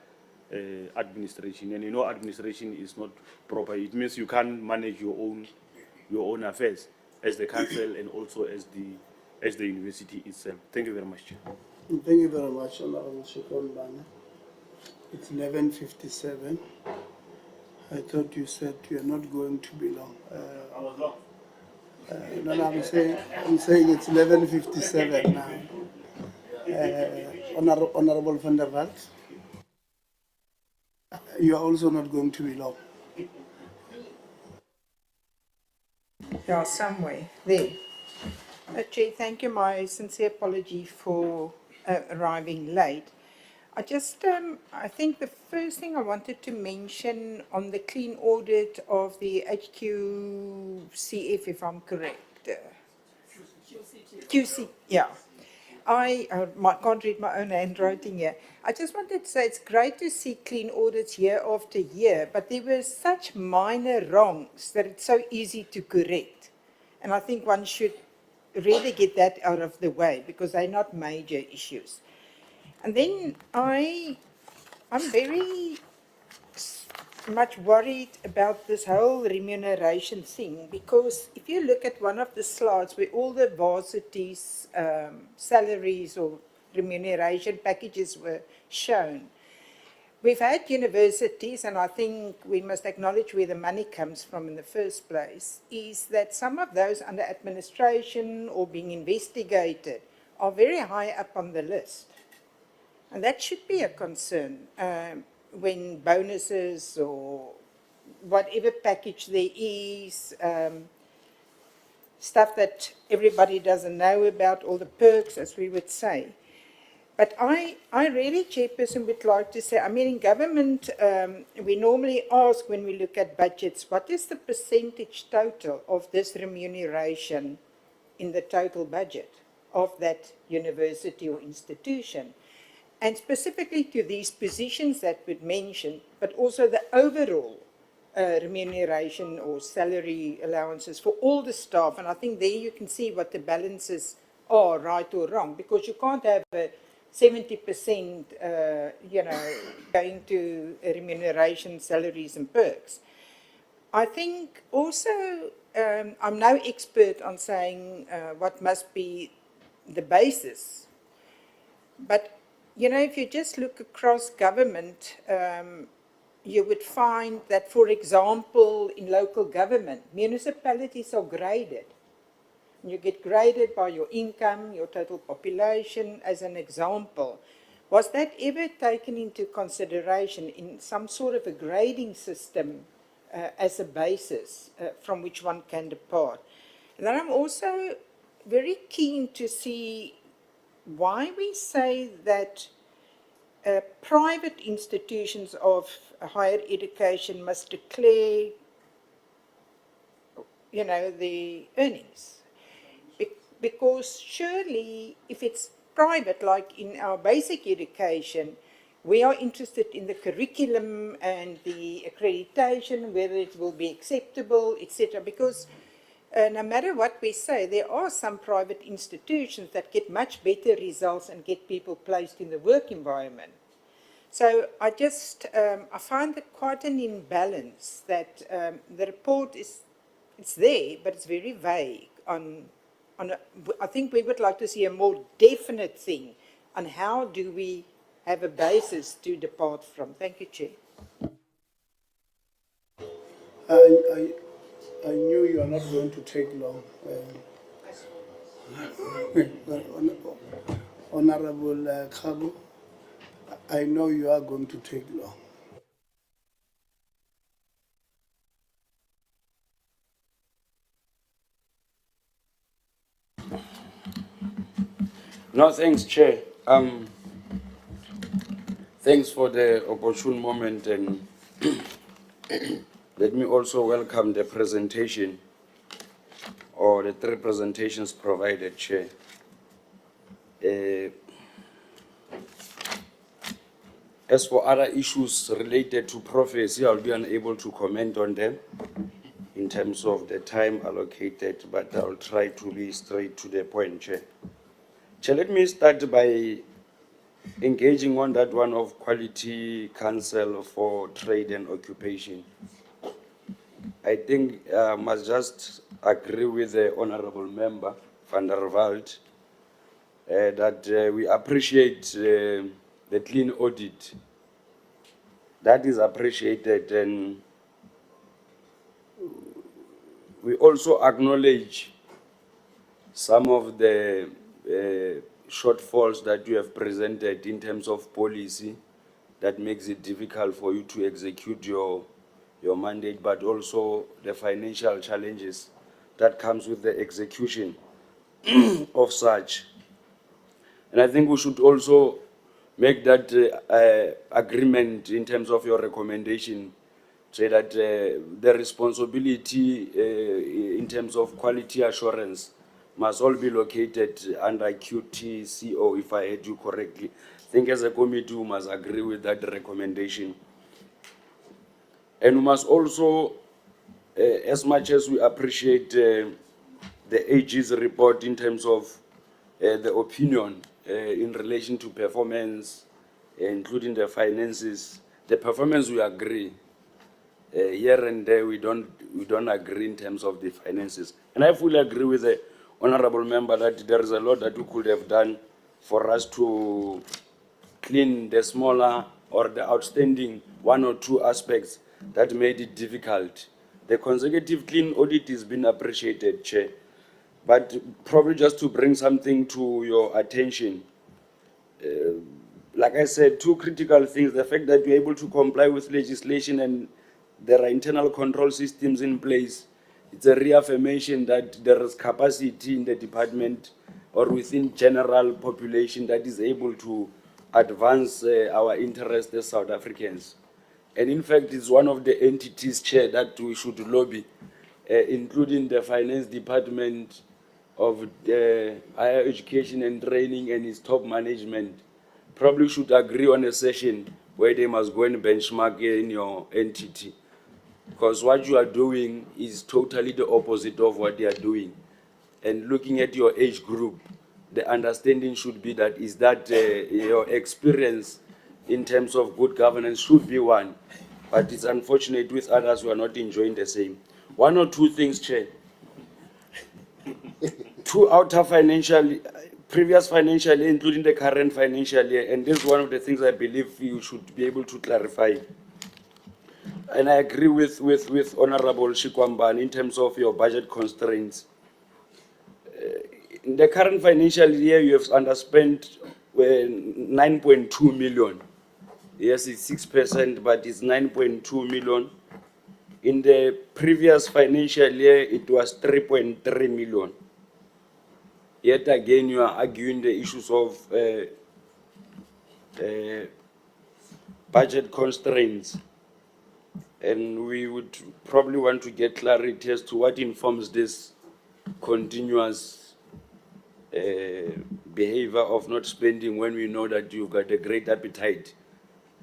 administration. And you know, administration is not proper. It means you can't manage your own affairs as the council and also as the university itself. Thank you very much, Chair. Thank you very much, Honorable Shikombana. It's 11:57. I thought you said you are not going to be long. I was long. No, I'm saying it's 11:57 now. Honorable van der Walt, you are also not going to be long. Yeah, somewhere there. Chair, thank you. My sincere apology for arriving late. I think the first thing I wanted to mention on the clean audit of the HQCF, if I'm correct. QC, yeah. I can't read my own handwriting here. I just wanted to say it's great to see clean audits year after year, but there were such minor wrongs that it's so easy to correct. And I think one should really get that out of the way because they're not major issues. And then I'm very much worried about this whole remuneration thing because if you look at one of the slides where all the varsities' salaries or remuneration packages were shown, we've had universities, and I think we must acknowledge where the money comes from in the first place, is that some of those under administration or being investigated are very high up on the list. And that should be a concern when bonuses or whatever package there is, stuff that everybody doesn't know about, all the perks, as we would say. But I really, Chairperson, would like to say, I mean, in government, we normally ask when we look at budgets, what is the percentage total of this remuneration in the total budget of that university or institution? And specifically to these positions that we'd mentioned, but also the overall remuneration or salary allowances for all the staff. And I think there you can see what the balances are, right or wrong, because you can't have a 70%, going to remuneration, salaries and perks. I think also, I'm no expert on saying what must be the basis, but if you just look across government, you would find that, for example, in local government, municipalities are graded. You get graded by your income, your total population, as an example. Was that ever taken into consideration in some sort of a grading system as a basis from which one can depart? And then I'm also very keen to see why we say that private institutions of higher education must declare, the earnings. Because surely, if it's private, like in our basic education, we are interested in the curriculum and the accreditation, whether it will be acceptable, etc. Because no matter what we say, there are some private institutions that get much better results and get people placed in the work environment. So I just, I find it quite an imbalance that the report it's there, but it's very vague I think we would like to see a more definite thing on how do we have a basis to depart from. Thank you, Chair. I knew you are not going to take long. Honorable Khabu, I know you are going to take long. No, thanks, Chair. Thanks for the opportune moment, and let me also welcome the presentation or the 3 presentations provided, Chair. As for other issues related to prophecy, I'll be unable to comment on them in terms of the time allocated, but I'll try to be straight to the point, Chair. Chair, let me start by engaging on that one of Quality Council for Trade and Occupation. I think I must just agree with the Honorable Member, Van der Walt, that we appreciate the clean audit. That is appreciated, and we also acknowledge some of the shortfalls that you have presented in terms of policy that makes it difficult for you to execute your mandate, but also the financial challenges that comes with the execution of such. And I think we should also make that agreement in terms of your recommendation, say that the responsibility in terms of quality assurance must all be located under QCTO, if I heard you correctly. I think as a committee, we must agree with that recommendation. And we must also, as much as we appreciate the AG's report in terms of the opinion in relation to performance, including the finances, the performance we agree. Here and there we don't agree in terms of the finances. And I fully agree with the Honorable Member that there is a lot that we could have done for us to clean the smaller or the outstanding 1 or 2 aspects that made it difficult. The consecutive clean audit has been appreciated, Chair. But probably just to bring something to your attention, like I said, 2 critical things: the fact that you're able to comply with legislation and there are internal control systems in place. It's a reaffirmation that there is capacity in the department or within general population that is able to advance our interests as South Africans. And in fact, it's one of the entities, Chair, that we should lobby, including the finance department of higher education and training and its top management. Probably should agree on a session where they must go and benchmark in your entity. Because what you are doing is totally the opposite of what they are doing. And looking at your age group, the understanding should be that your experience in terms of good governance should be one. But it's unfortunate with others who are not enjoying the same. 1 or 2 things, Chair. 2 outer previous financial year, including the current financial year, and this is one of the things I believe you should be able to clarify. And I agree with Honorable Shikwamban in terms of your budget constraints. In the current financial year, you have underspent 9.2 million. Yes, it's 6%, but it's 9.2 million. In the previous financial year, it was 3.3 million. Yet again, you are arguing the issues of budget constraints. And we would probably want to get clarity as to what informs this continuous behavior of not spending when we know that you've got a great appetite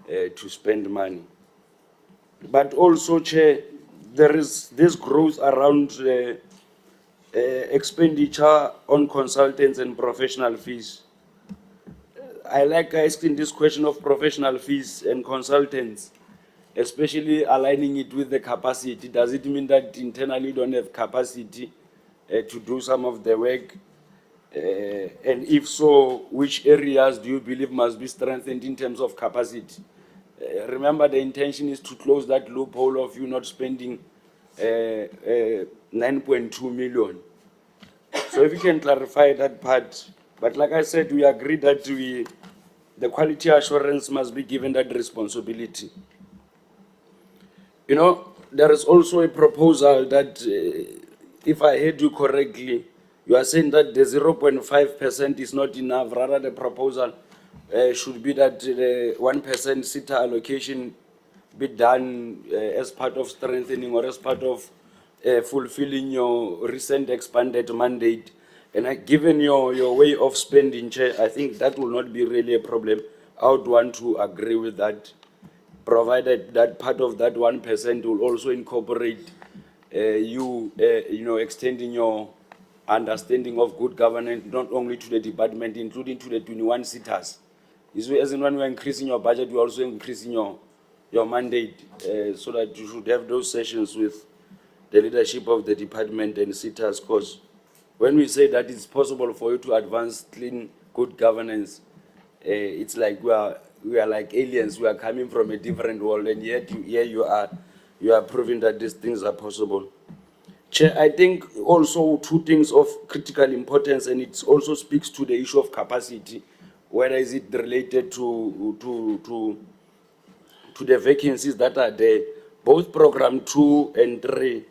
to spend money. But also, Chair, there is this growth around expenditure on consultants and professional fees. I like asking this question of professional fees and consultants, especially aligning it with the capacity. Does it mean that internally you don't have capacity to do some of the work? And if so, which areas do you believe must be strengthened in terms of capacity? Remember, the intention is to close that loophole of you not spending 9.2 million. So if you can clarify that part. But like I said, we agree that the quality assurance must be given that responsibility. You know, there is also a proposal that, if I heard you correctly, you are saying that the 0.5% is not enough. Rather, the proposal should be that the 1% SITA allocation be done as part of strengthening or as part of fulfilling your recent expanded mandate. And given your way of spending, Chair, I think that will not be really a problem. I would want to agree with that, provided that part of that 1% will also incorporate you know, extending your understanding of good governance, not only to the department, including to the 21 sitters. As in when we're increasing your budget, we're also increasing your mandate, so that you should have those sessions with the leadership of the department and sitters, because when we say that it's possible for you to advance clean, good governance, it's like we are like aliens. We are coming from a different world, and yet here you are proving that these things are possible. Chair, I think also two things of critical importance, and it also speaks to the issue of capacity. Whether is it related to the vacancies that are there, both program 2 and 3,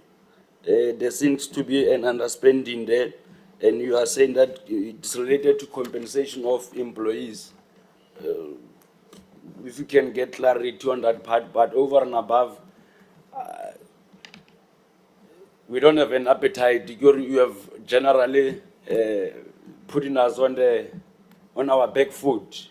there seems to be an underspending there, and you are saying that it's related to compensation of employees. If you can get clarity on that part, but over and above, we don't have an appetite. You have generally putting us on our back foot.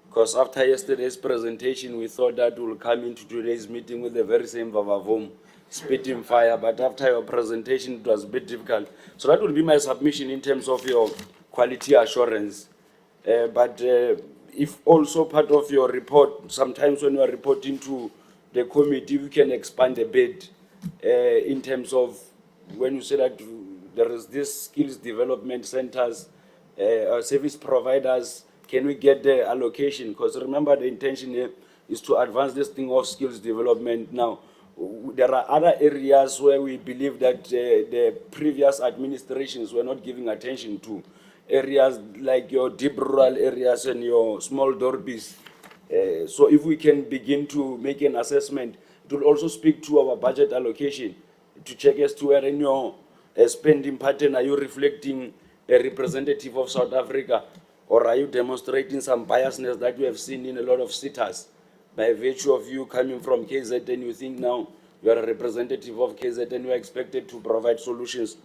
Because after yesterday's presentation, we thought that we'll come into today's meeting with the very same vavavoom, spitting fire. But after your presentation, it was a bit difficult. So that will be my submission in terms of your quality assurance. But if also part of your report, sometimes when you are reporting to the committee, we can expand a bit in terms of when you say that there is this skills development centers, service providers, can we get the allocation? Because remember, the intention here is to advance this thing of skills development. Now, there are other areas where we believe that the previous administrations were not giving attention to. Areas like your deep rural areas and your small dorpies. So if we can begin to make an assessment, it will also speak to our budget allocation to check as to where in your spending pattern are you reflecting a representative of South Africa, or are you demonstrating some biasness that we have seen in a lot of sitters by virtue of you coming from KZN and you think now you are a representative of KZN and you are expected to provide solutions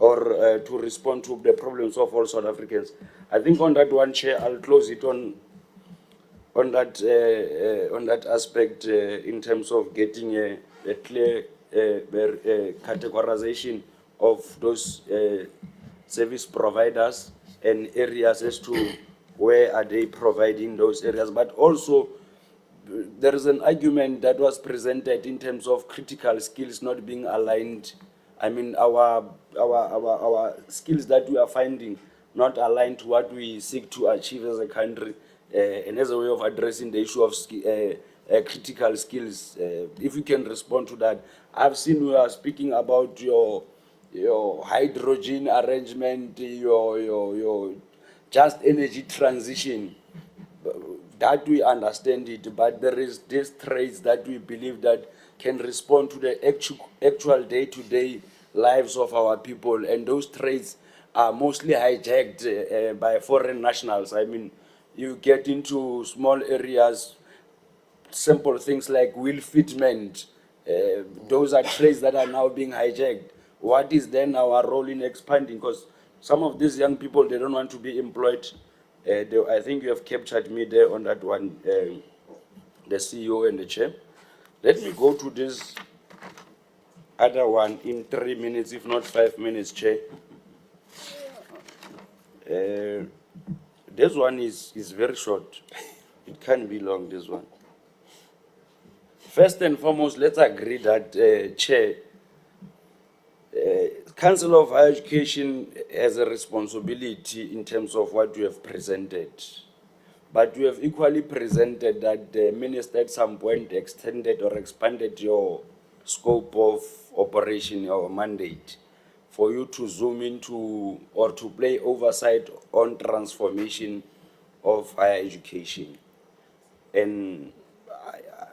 or to respond to the problems of all South Africans. I think on that one, Chair, I'll close it on that aspect in terms of getting a clear categorization of those service providers and areas as to where are they providing those areas. But also, there is an argument that was presented in terms of critical skills not being aligned. I mean, our skills that we are finding not aligned to what we seek to achieve as a country, and as a way of addressing the issue of critical skills. If you can respond to that. I've seen you are speaking about your hydrogen arrangement, your just energy transition. That we understand it, but there is these traits that we believe that can respond to the actual day-to-day lives of our people, and those traits are mostly hijacked by foreign nationals. I mean, you get into small areas, simple things like wheel fitment. Those are traits that are now being hijacked. What is then our role in expanding? Because some of these young people, they don't want to be employed. I think you have captured me there on that one, the CEO and the chair. Let me go to this other one in 3 minutes, if not 5 minutes, Chair. This one is very short. It can't be long, this one. First and foremost, let's agree that, Chair, Council of Higher Education has a responsibility in terms of what you have presented. But you have equally presented that the minister at some point extended or expanded your scope of operation or mandate for you to zoom into or to play oversight on transformation of higher education. And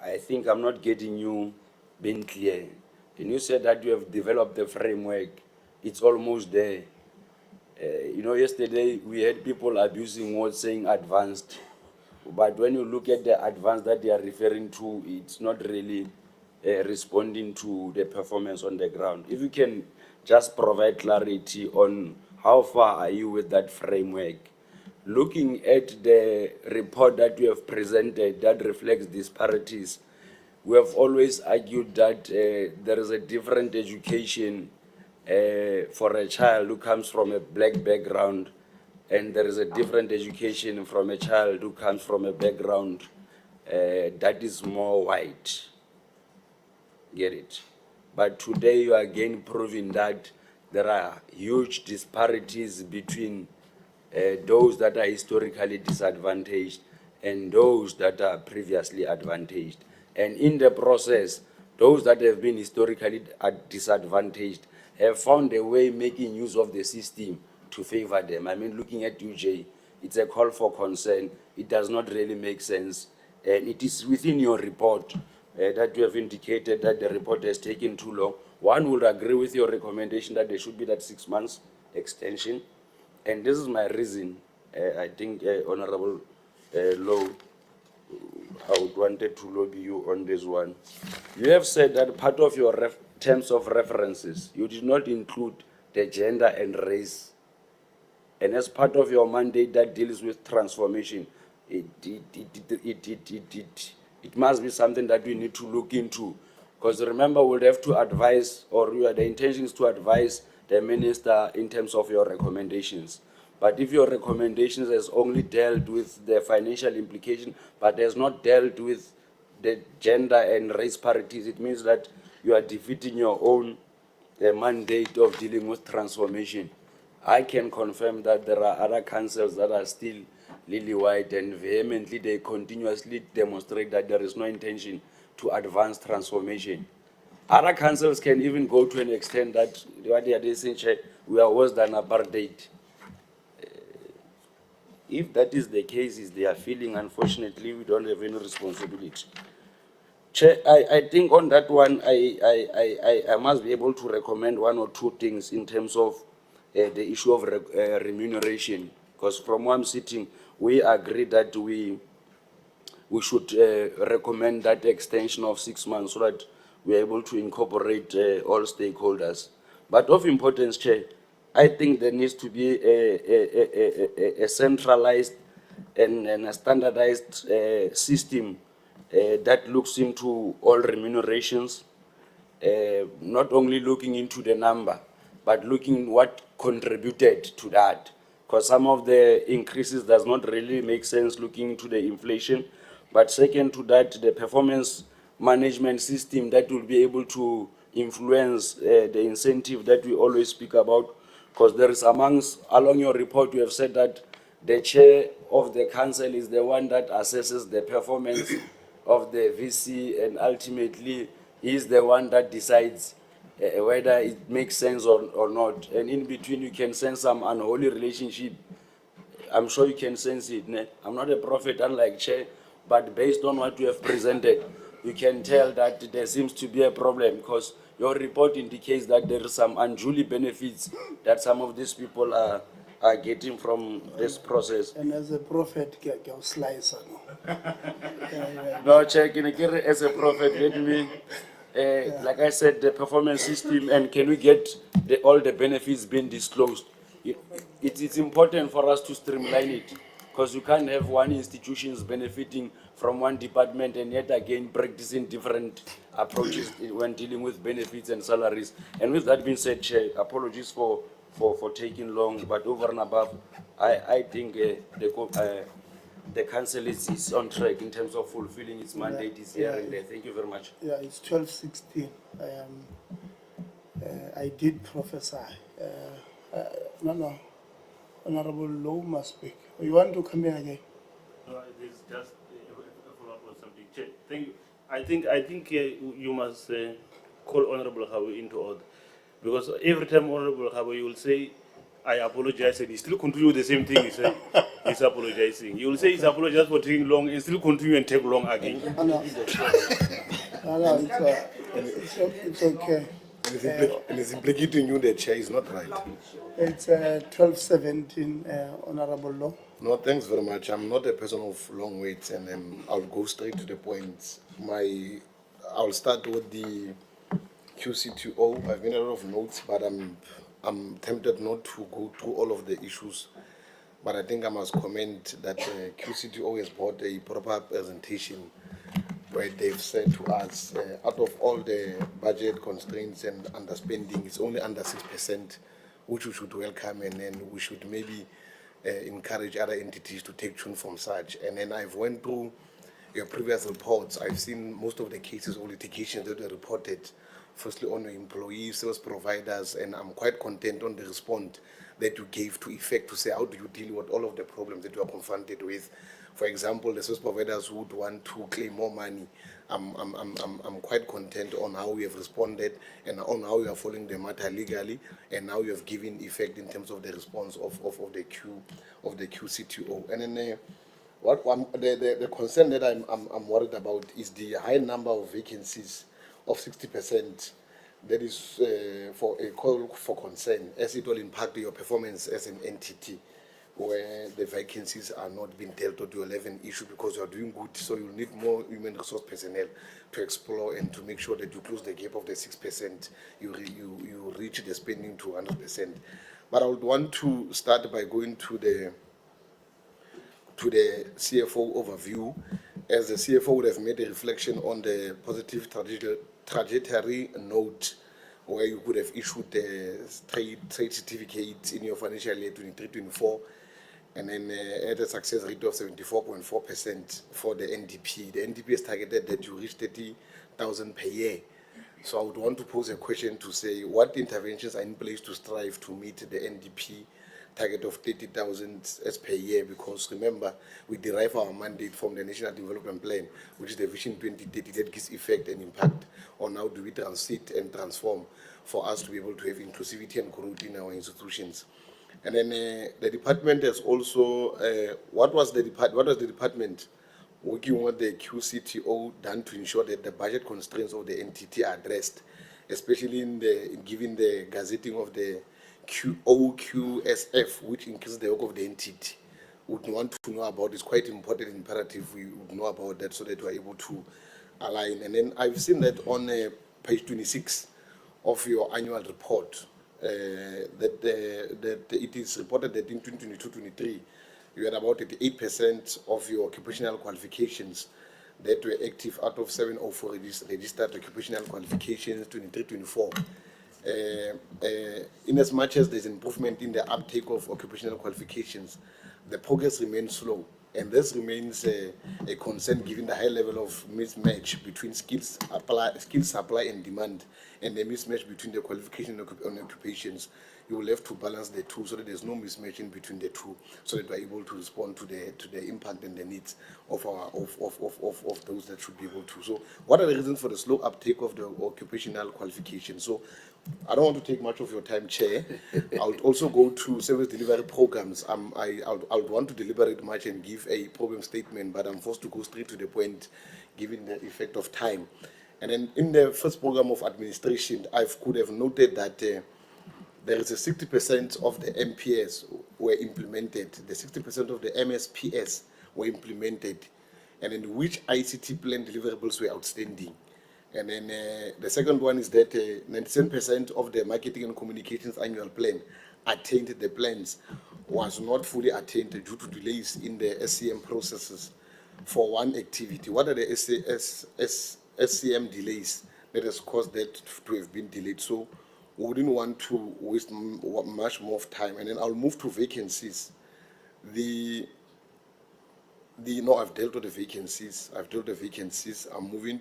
I think I'm not getting you being clear. And you said that you have developed the framework. It's almost there. Yesterday we had people abusing words saying advanced. But when you look at the advance that they are referring to, it's not really responding to the performance on the ground. If you can just provide clarity on how far are you with that framework. Looking at the report that you have presented that reflects disparities, we have always argued that there is a different education for a child who comes from a black background, and there is a different education from a child who comes from a background that is more white. Get it? But today you are again proving that there are huge disparities between those that are historically disadvantaged and those that are previously advantaged. And in the process, those that have been historically disadvantaged have found a way making use of the system to favor them. I mean, looking at UJ, it's a call for concern. It does not really make sense. And it is within your report that you have indicated that the report has taken too long. One would agree with your recommendation that there should be that 6 months extension. And this is my reason. I think, Honorable Low, I would wanted to lobby you on this one. You have said that part of your terms of references, you did not include the gender and race. And as part of your mandate that deals with transformation, it must be something that we need to look into. Because remember, we'll have to advise, or the intention is to advise the minister in terms of your recommendations. But if your recommendations has only dealt with the financial implication, but has not dealt with the gender and race parities, it means that you are defeating your own mandate of dealing with transformation. I can confirm that there are other councils that are still lily white and vehemently they continuously demonstrate that there is no intention to advance transformation. Other councils can even go to an extent that what they are saying, we are worse than apartheid. If that is the case, is their feeling, unfortunately, we don't have any responsibility. Chair, I think on that one, I must be able to recommend one or two things in terms of the issue of remuneration. Because from where I'm sitting, we agree that we should recommend that extension of 6 months so that we are able to incorporate all stakeholders. But of importance, Chair, I think there needs to be a centralized and a standardized system that looks into all remunerations, not only looking into the number, but looking what contributed to that. Because some of the increases does not really make sense looking into the inflation. But second to that, the performance management system that will be able to influence the incentive that we always speak about. Because there is along your report, you have said that the chair of the council is the one that assesses the performance of the VC, and ultimately he is the one that decides whether it makes sense or not. And in between, you can sense some unholy relationship. I'm sure you can sense it. Ne? I'm not a prophet, unlike Chair, but based on what you have presented, you can tell that there seems to be a problem, because your report indicates that there is some unduly benefits that some of these people are getting from this process. And as a prophet, get slice. No, Chair, as a prophet, let me, like I said, the performance system, and can we get all the benefits being disclosed? It's important for us to streamline it, because you can't have one institution benefiting from one department and yet again practicing different approaches when dealing with benefits and salaries. And with that being said, Chair, apologies for for taking long, but over and above, I think the council is on track in terms of fulfilling its mandate this year, and thank you very much. Yeah, it's 12:16. I did prophesy. No, Honorable Low must speak. You want to come in again? No, this is just a follow-up on something. Chair, thank you. I think you must call Honorable Hawi into order, because every time Honorable Hawi, you will say, "I apologize," and he still continue the same thing. He say he's apologizing. You will say he's apologizing for taking long, and still continue and take long again. No, it's okay. And it's implicating you, the chair is not right. It's 12:17, Honorable Law. No, thanks very much. I'm not a person of long waits, and I'll go straight to the point. I'll start with the QCTO. I've made a lot of notes, but I'm tempted not to go through all of the issues. But I think I must comment that QCTO has brought a proper presentation where they've said to us, out of all the budget constraints and underspending, it's only under 6%, which we should welcome, and then we should maybe encourage other entities to take tune from such. And then I've went through your previous reports. I've seen most of the cases or litigations that were reported, firstly on your employees, service providers, and I'm quite content on the response that you gave to effect to say, how do you deal with all of the problems that you are confronted with? For example, the service providers who would want to claim more money. I'm quite content on how we have responded and on how we are following the matter legally, and now you have given effect in terms of the response of the QCTO. And then the concern that I'm worried about is the high number of vacancies of 60%. That is for a call for concern, as it will impact your performance as an entity, where the vacancies are not being dealt with. You will have an issue because you are doing good, so you'll need more human resource personnel to explore and to make sure that you close the gap of the 6%, you reach the spending to 100%. But I would want to start by going to the CFO overview, as the CFO would have made a reflection on the positive trajectory note, where you could have issued the trade certificates in your financial year 23-24, and then at a success rate of 74.4% for the NDP. The NDP is targeted that you reach 30,000 per year. So I would want to pose a question to say, what interventions are in place to strive to meet the NDP target of 30,000 as per year? Because remember, we derive our mandate from the National Development Plan, which is the Vision 2030, that gives effect and impact on how do we transit and transform for us to be able to have inclusivity and growth in our institutions. And then the department has also, what was the department working with the QCTO done to ensure that the budget constraints of the entity are addressed, especially in given the gazetting of the OQSF, which increases the work of the entity? Would want to know about. It's quite important, imperative we would know about that so that we're able to align. And then I've seen that on page 26 of your annual report, that it is reported that in 2022-23, you had about 88% of your occupational qualifications that were active out of 704 registered occupational qualifications 23-24. In as much as there's improvement in the uptake of occupational qualifications, the progress remains slow, and this remains a concern given the high level of mismatch between skills supply and demand, and the mismatch between the qualification and occupations. You will have to balance the two so that there's no mismatch in between the two, so that we're able to respond to the impact and the needs of our of those that should be able to. So what are the reasons for the slow uptake of the occupational qualifications? So I don't want to take much of your time, Chair. I would also go to service delivery programs. I would want to deliberate much and give a problem statement, but I'm forced to go straight to the point given the effect of time. And then in the first program of administration, I could have noted that there is a 60% of the MPS were implemented, the 60% of the MSPS were implemented, and in which ICT plan deliverables were outstanding. And then the second one is that 97% of the marketing and communications annual plan attained the plans was not fully attained due to delays in the SCM processes for one activity. What are the SCM delays that has caused that to have been delayed? So we wouldn't want to waste much more of time. And then I'll move to vacancies. No, I've dealt with the vacancies. I'm moving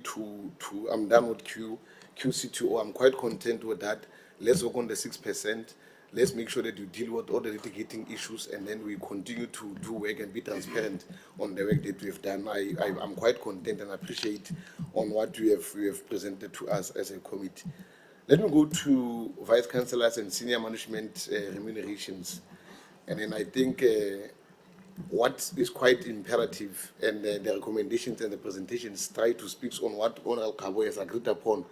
I'm done with QCTO. I'm quite content with that. Let's work on the 6%. Let's make sure that you deal with all the litigating issues, and then we continue to do work and be transparent on the work that we've done. I'm quite content and appreciate on what you have presented to us as a committee. Let me go to Vice-Chancellors and senior management remunerations. And then I think what is quite imperative, and the recommendations and the presentations try to speak on what Honorable Cabo has agreed upon.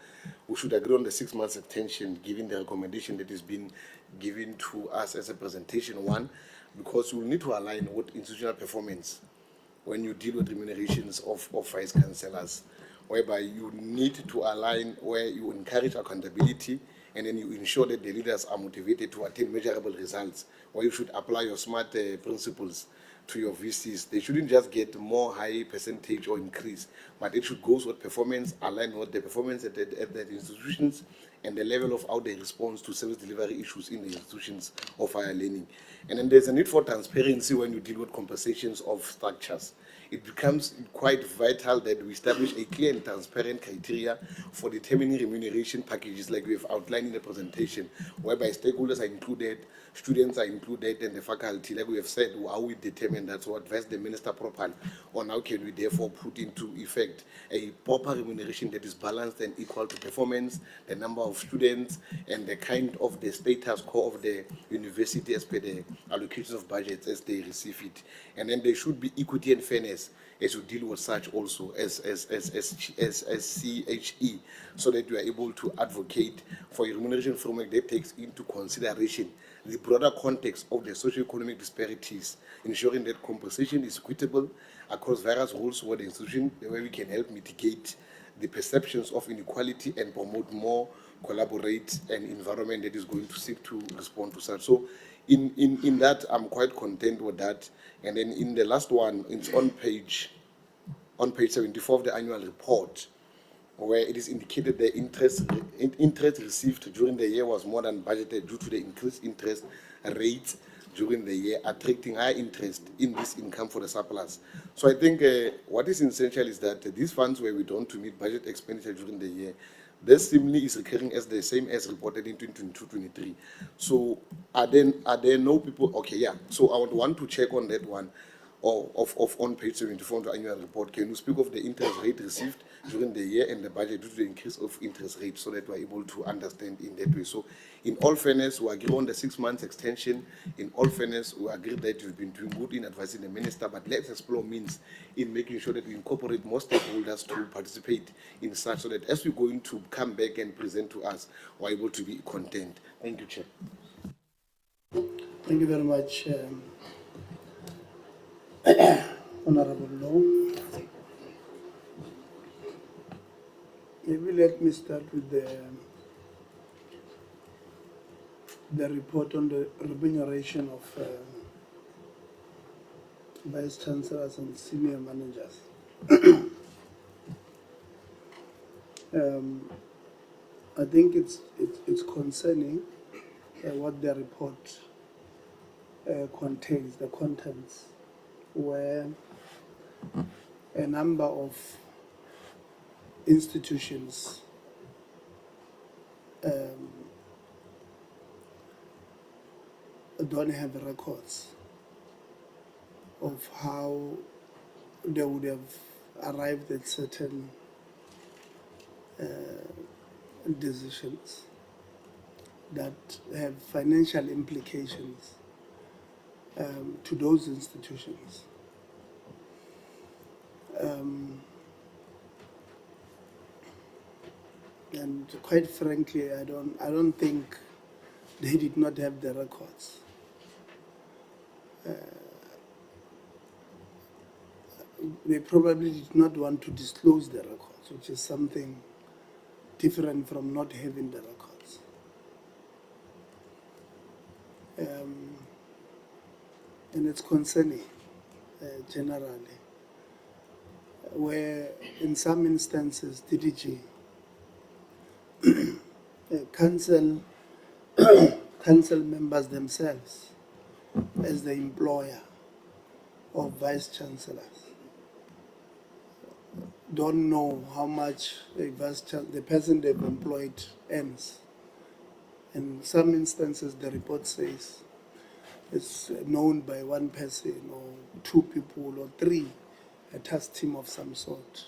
We should agree on the 6 months extension, given the recommendation that is being given to us as a presentation. One, because we will need to align with institutional performance when you deal with remunerations of vice chancellors, whereby you need to align where you encourage accountability, and then you ensure that the leaders are motivated to attain measurable results, where you should apply your SMART principles to your VCs. They shouldn't just get more high percentage or increase, but it should go with performance, align with the performance at the institutions and the level of how they respond to service delivery issues in the institutions of higher learning. And then there's a need for transparency when you deal with compensations of structures. It becomes quite vital that we establish a clear and transparent criteria for determining remuneration packages like we have outlined in the presentation, whereby stakeholders are included, students are included, and the faculty, like we have said, how we determine that, so advise the minister properly on how can we therefore put into effect a proper remuneration that is balanced and equal to performance, the number of students, and the kind of the status quo of the university as per the allocation of budgets as they receive it. And then there should be equity and fairness as you deal with such also as CHE, so that you are able to advocate for a remuneration framework that takes into consideration the broader context of the socio-economic disparities, ensuring that compensation is equitable across various roles where the institution, where we can help mitigate the perceptions of inequality and promote more collaborate an environment that is going to seek to respond to such. So in that, I'm quite content with that. And then in the last one, it's on page 74 of the annual report, where it is indicated the interest received during the year was more than budgeted due to the increased interest rates during the year, attracting high interest in this income for the surplus. So I think what is essential is that these funds were withdrawn to meet budget expenditure during the year. This simply is recurring as the same as reported in 2022-23. So are there no people? Okay, yeah. So I would want to check on that one. Of on page 74 of the annual report, can you speak of the interest rate received during the year and the budget due to the increase of interest rate, so that we're able to understand in that way? So in all fairness, we agree on the 6 months extension. In all fairness, we agree that you've been doing good in advising the minister, but let's explore means in making sure that we incorporate more stakeholders to participate in such, so that as we're going to come back and present to us, we're able to be content. Thank you, Chair. Thank you very much, Honorable Law. Maybe let me start with the report on the remuneration of vice chancellors and senior managers. I think it's concerning what the report contains, the contents, where a number of institutions don't have records of how they would have arrived at certain decisions that have financial implications to those institutions. And quite frankly, I don't think they did not have the records. They probably did not want to disclose the records, which is something different from not having the records. And it's concerning generally, where in some instances DDG cancel council members themselves as the employer of vice-chancellors don't know how much the person they've employed earns. In some instances, the report says it's known by one person or two people or three, a task team of some sort.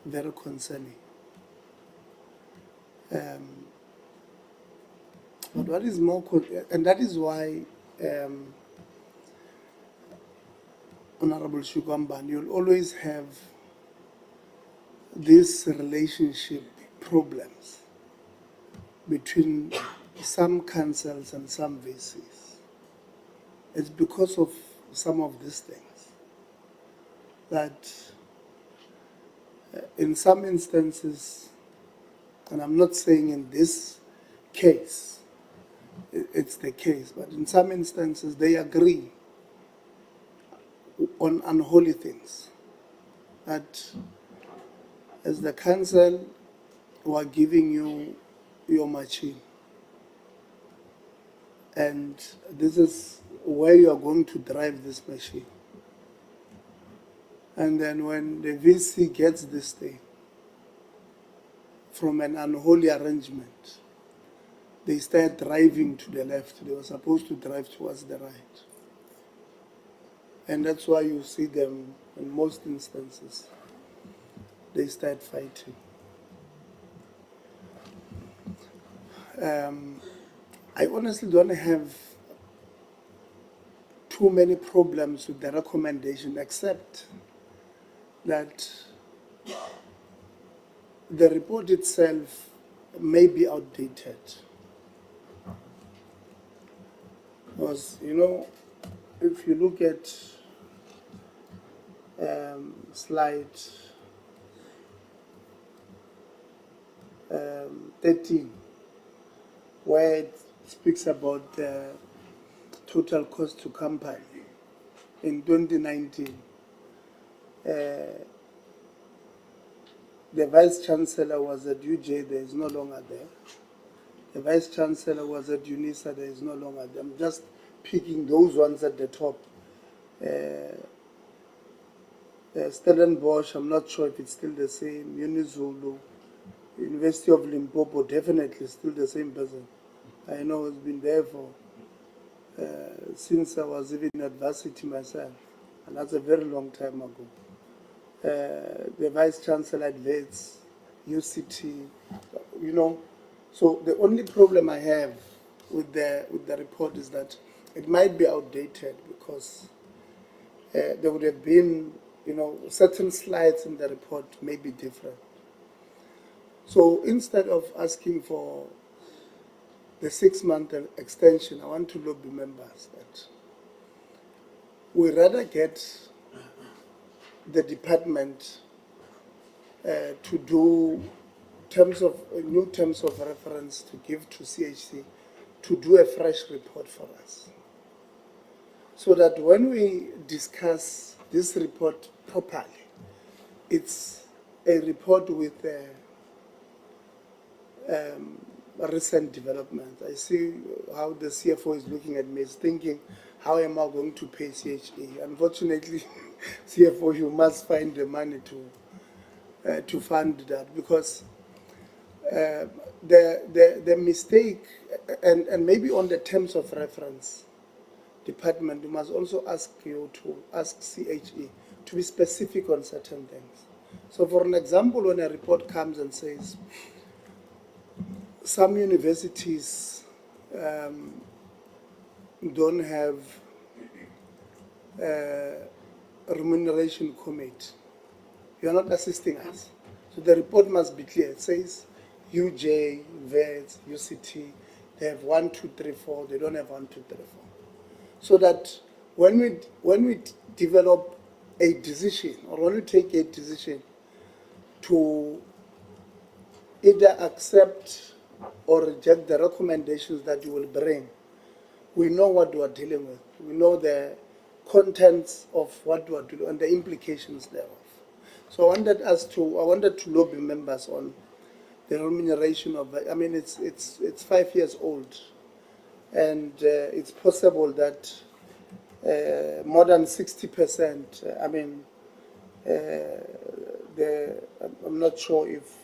Very concerning. But what is more, and that is why, Honorable Shukwamban, you'll always have these relationship problems between some councils and some VCs. It's because of some of these things that in some instances, and I'm not saying in this case, it's the case, but in some instances they agree on unholy things. That as the council, we are giving you your machine, and this is where you are going to drive this machine. And then when the VC gets this thing from an unholy arrangement, they start driving to the left. They were supposed to drive towards the right. And that's why you see them, in most instances, they start fighting. I honestly don't have too many problems with the recommendation, except that the report itself may be outdated. Because, you know, if you look at slide 13, where it speaks about the total cost to company in 2019, the Vice-Chancellor was at UJ, there is no longer there. The Vice-Chancellor was at UNISA, there is no longer there. I'm just picking those ones at the top. Stellenbosch, I'm not sure if it's still the same. Unizulu, University of Limpopo, definitely still the same person. I know it's been there for since I was even at varsity myself, and that's a very long time ago. The Vice-Chancellor at Wits, UCT, you know. So the only problem I have with the report is that it might be outdated because there would have been, you know, certain slides in the report may be different. So instead of asking for the 6-month extension, I want to lobby members that we rather get the department to do new terms of reference to give to CHC to do a fresh report for us, so that when we discuss this report properly, it's a report with recent development. I see how the CFO is looking at me, is thinking, how am I going to pay CHE? Unfortunately, CFO, you must find the money to fund that, because the mistake, and maybe on the terms of reference department, you must also ask CHE to be specific on certain things. So for an example, when a report comes and says some universities don't have a remuneration committee, you are not assisting us. So the report must be clear. It says UJ, VETS, UCT, they have 1, 2, 3, 4, they don't have 1, 2, 3, 4. So that when we develop a decision, or when we take a decision to either accept or reject the recommendations that you will bring, we know what we are dealing with. We know the contents of what we are doing and the implications thereof. So I wanted to lobby members on the remuneration of, I mean, it's 5 years old, and it's possible that more than 60%, I mean, I'm not sure if,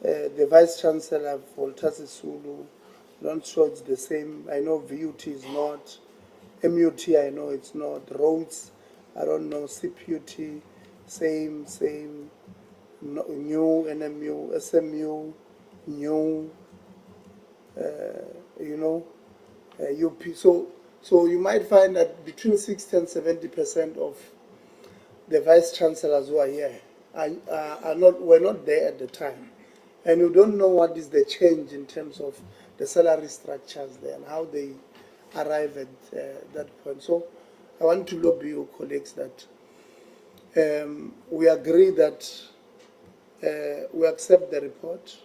the Vice-Chancellor for Sisulu, I'm not sure it's the same. I know VUT is not, MUT I know it's not, roads, I don't know, CPUT, same, new, NMU, SMU, new, UP. So you might find that between 60 and 70% of the Vice-Chancellors who are here were not there at the time. And you don't know what is the change in terms of the salary structures there and how they arrive at that point. So I want to lobby you colleagues that we agree that we accept the report,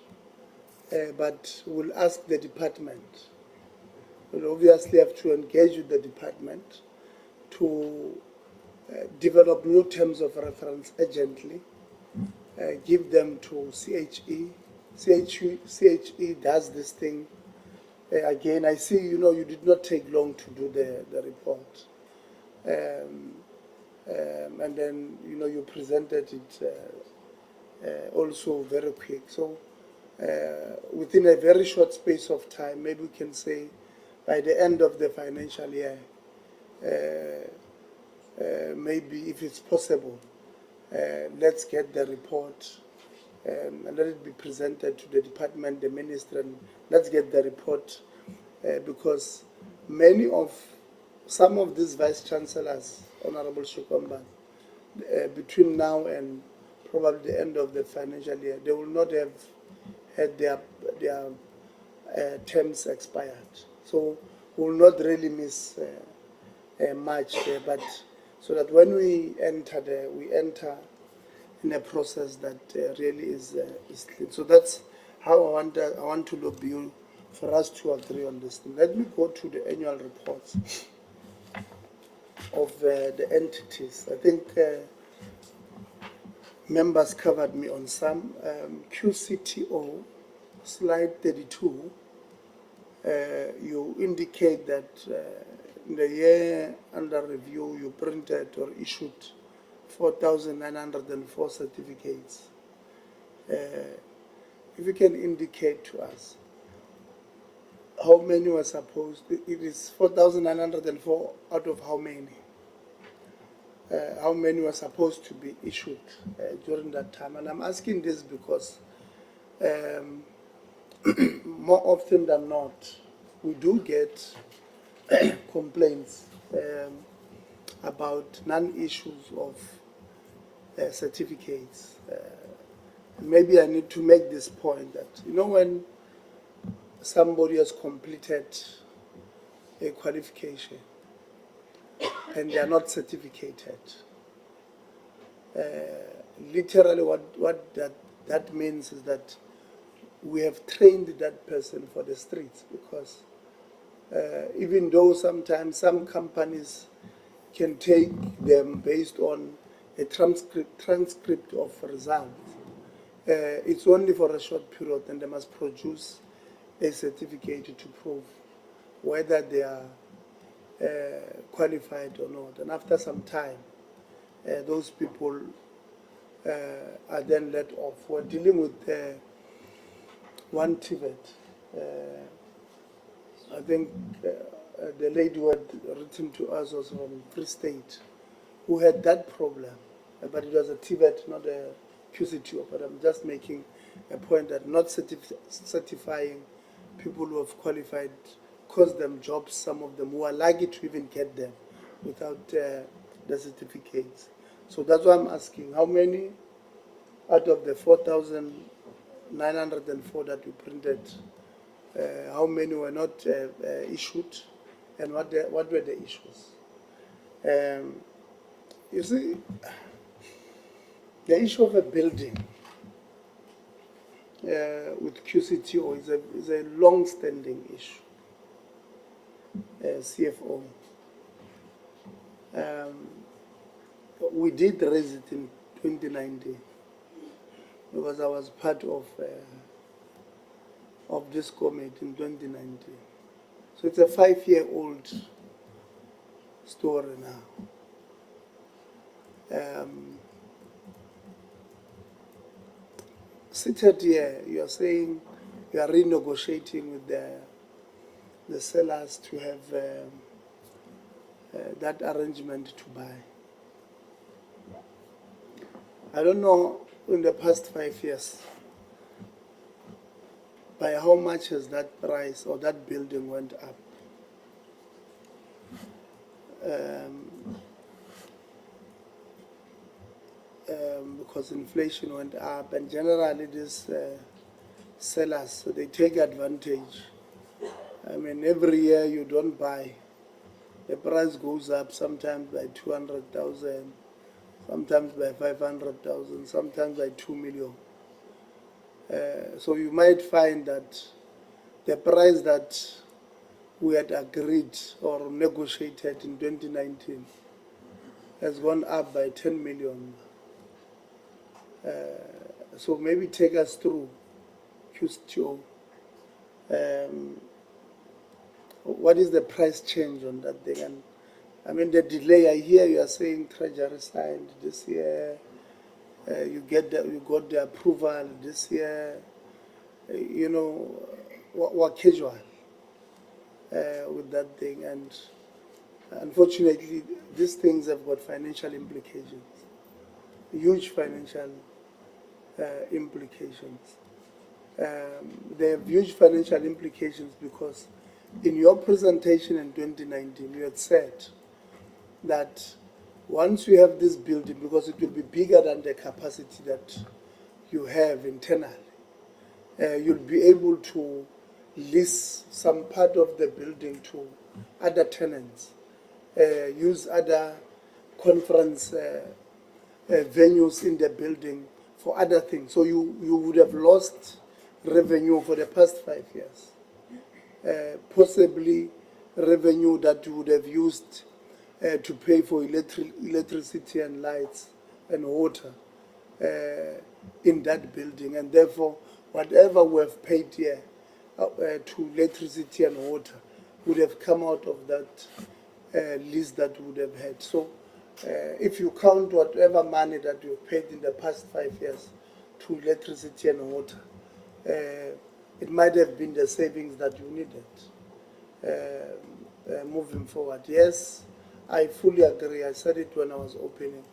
but we'll ask the department. We'll obviously have to engage with the department to develop new terms of reference urgently, give them to CHE. CHE does this thing. Again, I see, you did not take long to do the report. And then, you presented it also very quick. So within a very short space of time, maybe we can say by the end of the financial year, maybe if it's possible, let's get the report and let it be presented to the department, the minister, and let's get the report because some of these vice-chancellors, Honorable Shukomba, between now and probably the end of the financial year, they will not have had their terms expired. So we will not really miss much there, but so that when we enter there, we enter in a process that really is clean. So that's how I want to lobby you for us to agree on this thing. Let me go to the annual reports of the entities. I think members covered me on some. QCTO, slide 32, you indicate that in the year under review, you printed or issued 4,904 certificates. If you can indicate to us how many were supposed, it is 4,904 out of how many? How many were supposed to be issued during that time? And I'm asking this because more often than not, we do get complaints about non-issues of certificates. Maybe I need to make this point that, when somebody has completed a qualification and they are not certificated, literally what that means is that we have trained that person for the streets, because even though sometimes some companies can take them based on a transcript of results, it's only for a short period, and they must produce a certificate to prove whether they are qualified or not. And after some time, those people are then let off. We're dealing with one TVET. I think the lady who had written to us was from Free State, who had that problem, but it was a TVET, not a QCTO. But I'm just making a point that not certifying people who have qualified cost them jobs, some of them who are lucky to even get them without the certificates. So that's why I'm asking, how many out of the 4,904 that we printed, how many were not issued, and what were the issues? You see, the issue of a building with QCTO is a long-standing issue. CFO. We did raise it in 2019. because I was part of this committee in 2019. So it's a 5-year-old story now. Seated here, you are saying you are renegotiating with the sellers to have that arrangement to buy. I don't know in the past 5 years by how much has that price or that building went up. Because inflation went up, and generally these sellers, so they take advantage. I mean, every year you don't buy, the price goes up sometimes by 200,000, sometimes by 500,000, sometimes by 2 million. So you might find that the price that we had agreed or negotiated in 2019 has gone up by 10 million. So maybe take us through QCTO. What is the price change on that thing? And I mean, the delay, I hear you are saying Treasury signed this year, you got the approval this year, you know, what casual with that thing. And unfortunately, these things have got financial implications, huge financial implications. They have huge financial implications because in your presentation in 2019, you had said that once you have this building, because it will be bigger than the capacity that you have internally, you'll be able to lease some part of the building to other tenants, use other conference venues in the building for other things. So you would have lost revenue for the past 5 years, possibly revenue that you would have used to pay for electricity and lights and water in that building. And therefore, whatever we have paid here to electricity and water would have come out of that lease that we would have had. So if you count whatever money that you paid in the past 5 years to electricity and water, it might have been the savings that you needed moving forward. Yes, I fully agree. I said it when I was opening.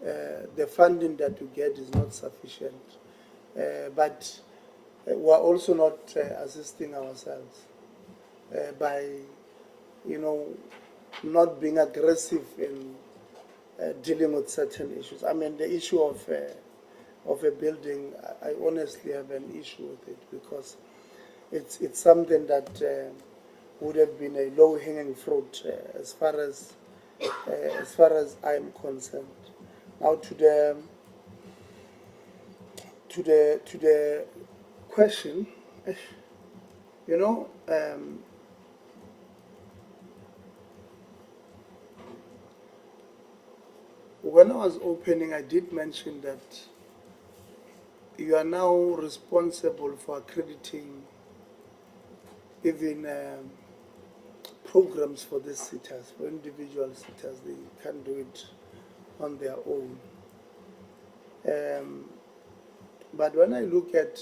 The funding that you get is not sufficient, but we're also not assisting ourselves by, not being aggressive in dealing with certain issues. I mean, the issue of a building, I honestly have an issue with it because it's something that would have been a low-hanging fruit as far as I'm concerned. Now to the question, when I was opening, I did mention that you are now responsible for accrediting even programs for the sitters, for individual sitters. They can't do it on their own. But when I look at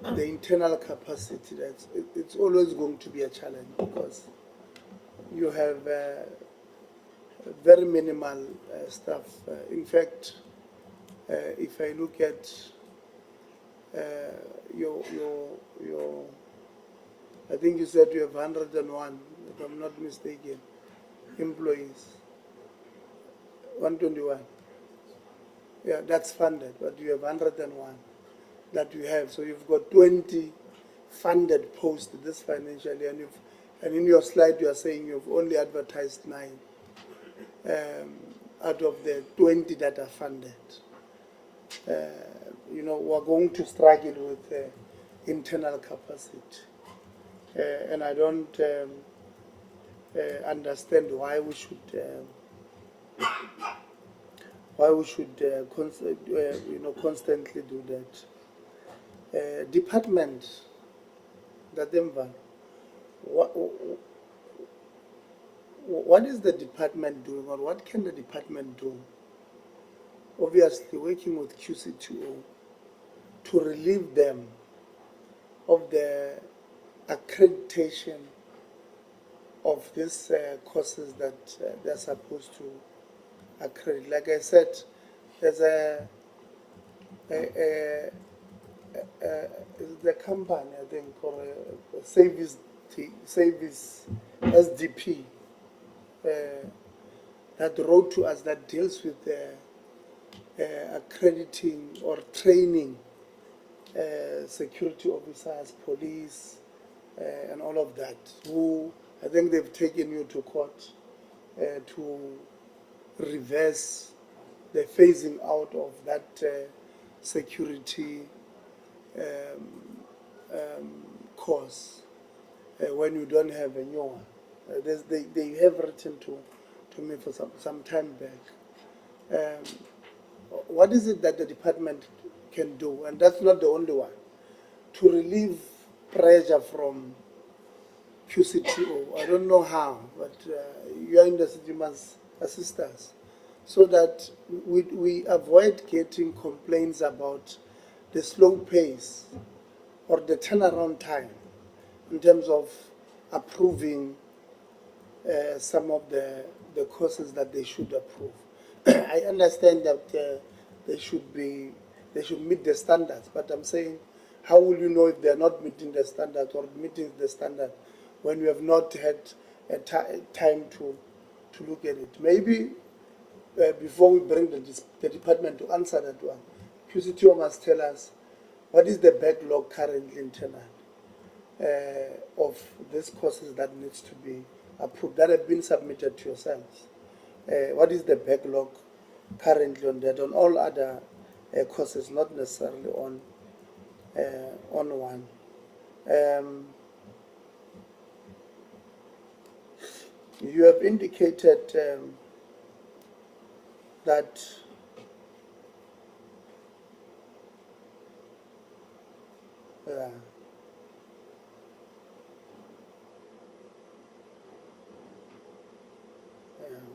the internal capacity, it's always going to be a challenge because you have very minimal staff. In fact, if I look at your I think you said you have 101, if I'm not mistaken, employees. 121. Yeah, that's funded, but you have 101 that you have. So you've got 20 funded posts this financial year, and in your slide you are saying you've only advertised 9 out of the 20 that are funded. We're going to struggle with internal capacity. And I don't understand why we should why we should constantly do that. Department, what is the department doing, or what can the department do? Obviously, working with QCTO to relieve them of the accreditation of these courses that they're supposed to accredit. Like I said, there's the company, I think, or a service SDP that wrote to us that deals with accrediting or training security officers, police, and all of that, who I think they've taken you to court to reverse the phasing out of that security course when you don't have a new one. They have written to me for some time back. What is it that the department can do? And that's not the only one. To relieve pressure from QCTO. I don't know how, but you are in the city, you must assist us so that we avoid getting complaints about the slow pace or the turnaround time in terms of approving some of the courses that they should approve. I understand that they should meet the standards, but I'm saying, how will you know if they're not meeting the standard or meeting the standard when you have not had a time to look at it? Maybe before we bring the department to answer that one, QCTO must tell us what is the backlog currently internal of these courses that needs to be approved, that have been submitted to yourselves. What is the backlog currently on that, on all other courses, not necessarily on one. You have indicated that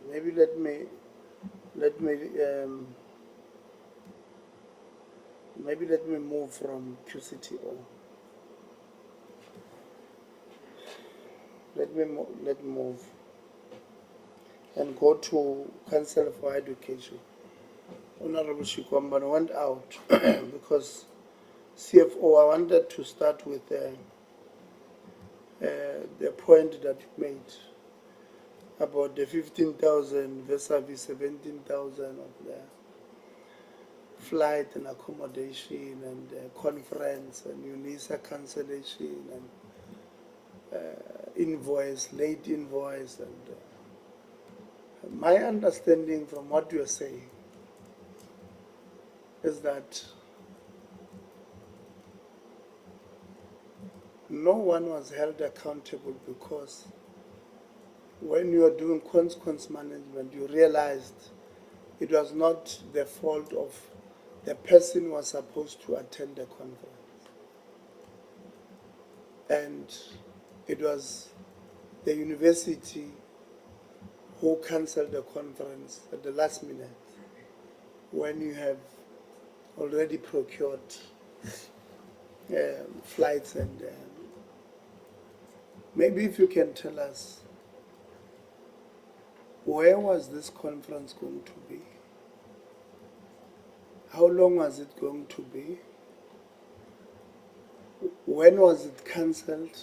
maybe let me move from QCTO. Let me move and go to Council for Education. Honorable Shikwambana went out because CFO, I wanted to start with the point that you made about the 15,000 vis-a-vis 17,000 of the flight and accommodation and conference and UNISA cancellation and late invoice. And my understanding from what you're saying is that no one was held accountable because when you are doing consequence management, you realized it was not the fault of the person who was supposed to attend the conference. And it was the university who cancelled the conference at the last minute when you have already procured flights. And maybe if you can tell us, where was this conference going to be? How long was it going to be? When was it cancelled?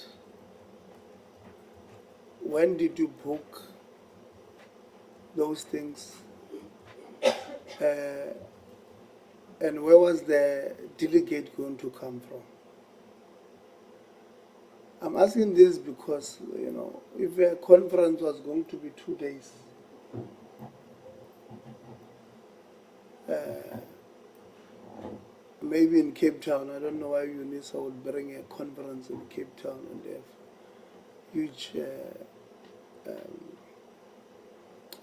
When did you book those things? And where was the delegate going to come from? I'm asking this because, if a conference was going to be 2 days, maybe in Cape Town, I don't know why UNISA would bring a conference in Cape Town and they have huge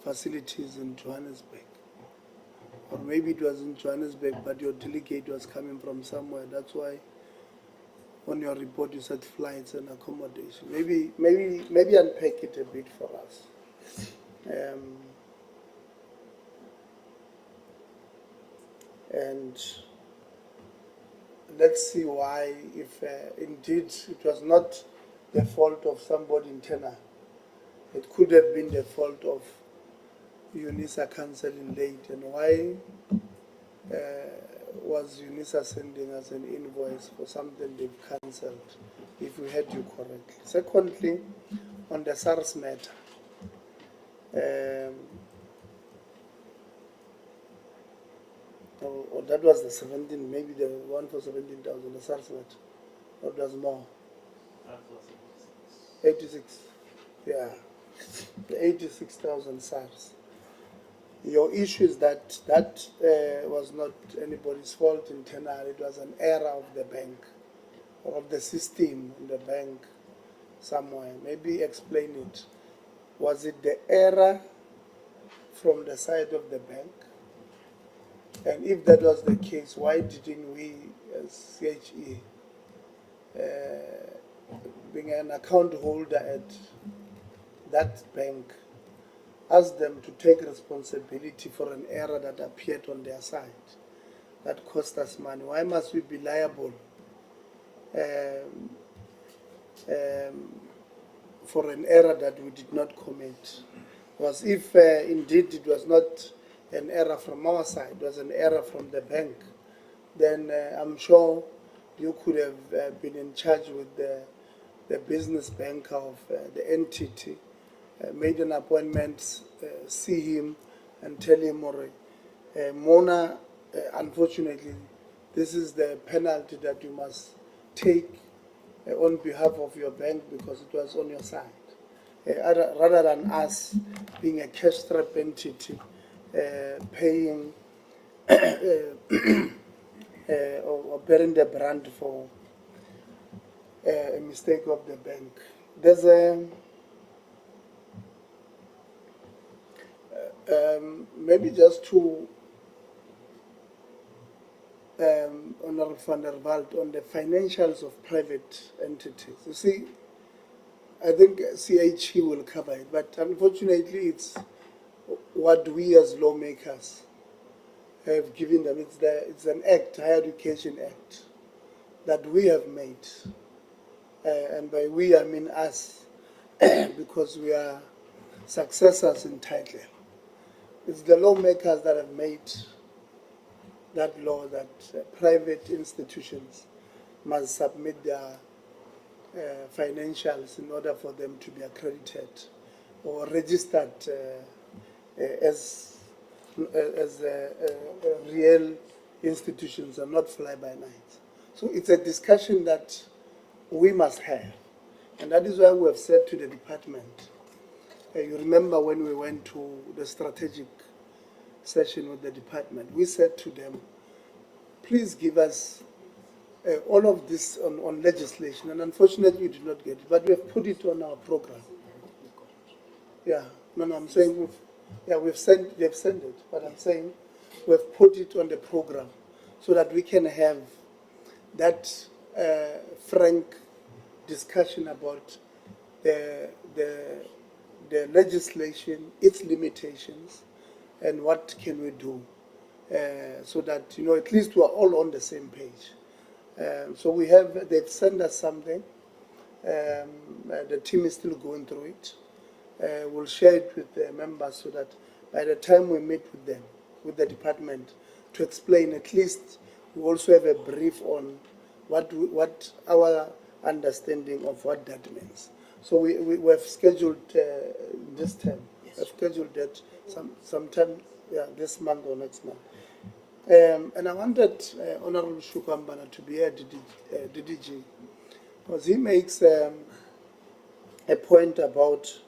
facilities in Johannesburg. or maybe it was in Johannesburg, but your delegate was coming from somewhere. That's why on your report you said flights and accommodation. Maybe unpack it a bit for us. And let's see why, if indeed it was not the fault of somebody internal. It could have been the fault of UNISA cancelling late, and why was UNISA sending us an invoice for something they've cancelled, if we heard you correctly. Secondly, on the SARS matter, or that was the 17, maybe the one for 17,000, the SARS matter, or does more? 86, yeah, the 86,000 SARS. Your issue is that was not anybody's fault internally. It was an error of the bank, or of the system in the bank somewhere. Maybe explain it. Was it the error from the side of the bank? And if that was the case, why didn't we, as CHE, being an account holder at that bank, ask them to take responsibility for an error that appeared on their side that cost us money? Why must we be liable for an error that we did not commit? Because if indeed it was not an error from our side, it was an error from the bank, then I'm sure you could have been in charge with the business banker of the entity, made an appointment, see him and tell him, Mona, unfortunately, this is the penalty that you must take on behalf of your bank because it was on your side. Rather than us being a cash-strapped entity, paying or bearing the brunt for a mistake of the bank. There's a maybe just to Honorable van der Walt on the financials of private entities. You see, I think CHE will cover it, but unfortunately it's what we as lawmakers have given them. It's an act, Higher Education Act, that we have made. And by we, I mean us, because we are successors in title. It's the lawmakers that have made that law that private institutions must submit their financials in order for them to be accredited or registered as real institutions and not fly-by-night. So it's a discussion that we must have. And that is why we have said to the department, you remember when we went to the strategic session with the department, we said to them, please give us all of this on legislation. And unfortunately, we did not get it, but we have put it on our program. Yeah, no, I'm saying, they've sent it, but I'm saying we've put it on the program so that we can have that frank discussion about the legislation, its limitations, and what can we do so that, at least we're all on the same page. So they've sent us something. The team is still going through it. We'll share it with the members so that by the time we meet with them, with the department, to explain, at least we also have a brief on what our understanding of what that means. So we have scheduled this term. Yes. We've scheduled that sometime, this month or next month. And I wanted Honorable Shukambana to be a DDG, because he makes a point about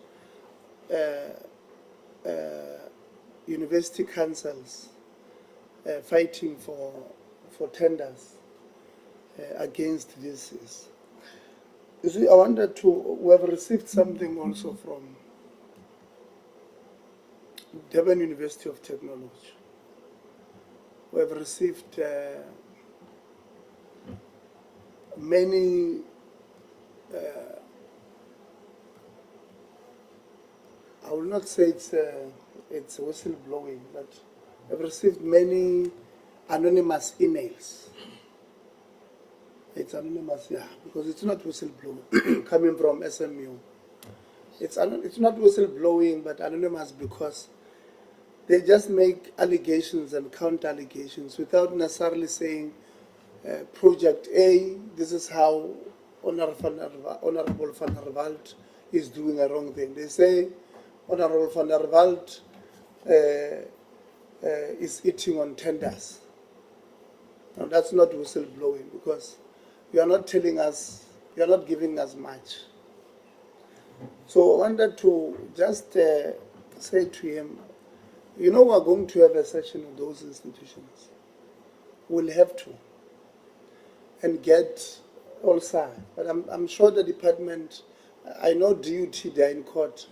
university councils fighting for tenders against VCs. You see, I wanted we have received something also from Durban University of Technology. we have received many I will not say it's whistleblowing, but I've received many anonymous emails. It's anonymous, yeah, because it's not whistleblowing coming from SMU. It's not whistleblowing, but anonymous because they just make allegations and counter allegations without necessarily saying, Project A, this is how Honorable Van der Walt is doing a wrong thing. They say Honorable Van der Walt is eating on tenders. Now that's not whistleblowing because you are not telling us, you are not giving us much. So I wanted to just say to him, you know, we're going to have a session with those institutions. We'll have to. And get all sides. But I'm sure the department, I know DUT, they're in court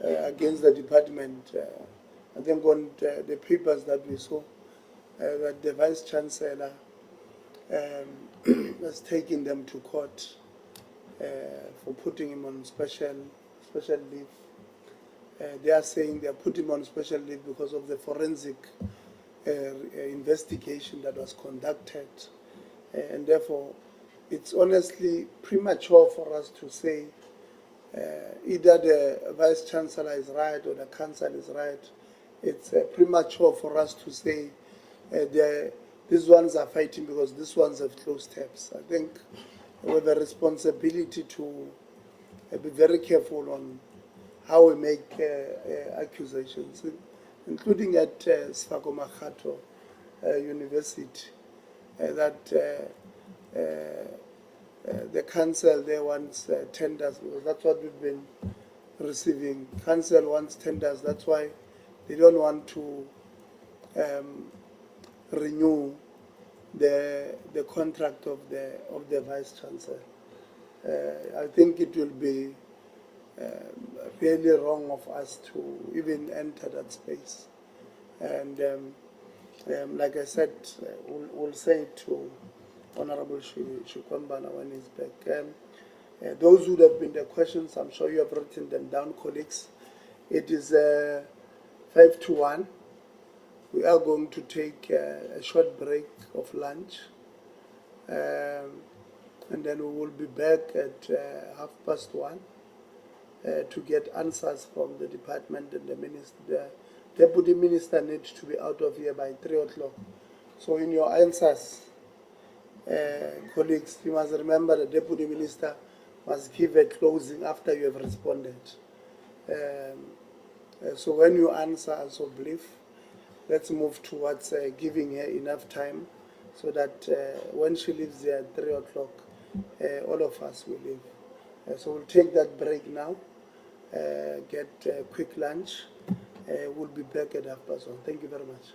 against the department. I think on the papers that we saw, that the Vice-Chancellor has taken them to court for putting him on special leave. They are saying they are putting him on special leave because of the forensic investigation that was conducted. And therefore, it's honestly premature for us to say either the Vice-Chancellor is right or the Council is right. It's premature for us to say these ones are fighting because these ones have closed tabs. I think we have a responsibility to be very careful on how we make accusations, including at Sfako Makhato University, that the council there wants tenders, because that's what we've been receiving. Council wants tenders, that's why they don't want to renew the contract of the Vice-Chancellor. I think it will be really wrong of us to even enter that space. And like I said, we'll say it to Honorable Shukwambana when he's back. Those would have been the questions. I'm sure you have written them down, colleagues. It is 5 to 1. We are going to take a short break of lunch. And then we will be back at 1:30 to get answers from the department and the minister. The deputy minister needs to be out of here by 3 o'clock. So in your answers, colleagues, you must remember the deputy minister must give a closing after you have responded. So when you answer as of brief, let's move towards giving her enough time so that when she leaves here at 3 o'clock, all of us will leave. So we'll take that break now, get a quick lunch. We'll be back at 1:30. Thank you very much.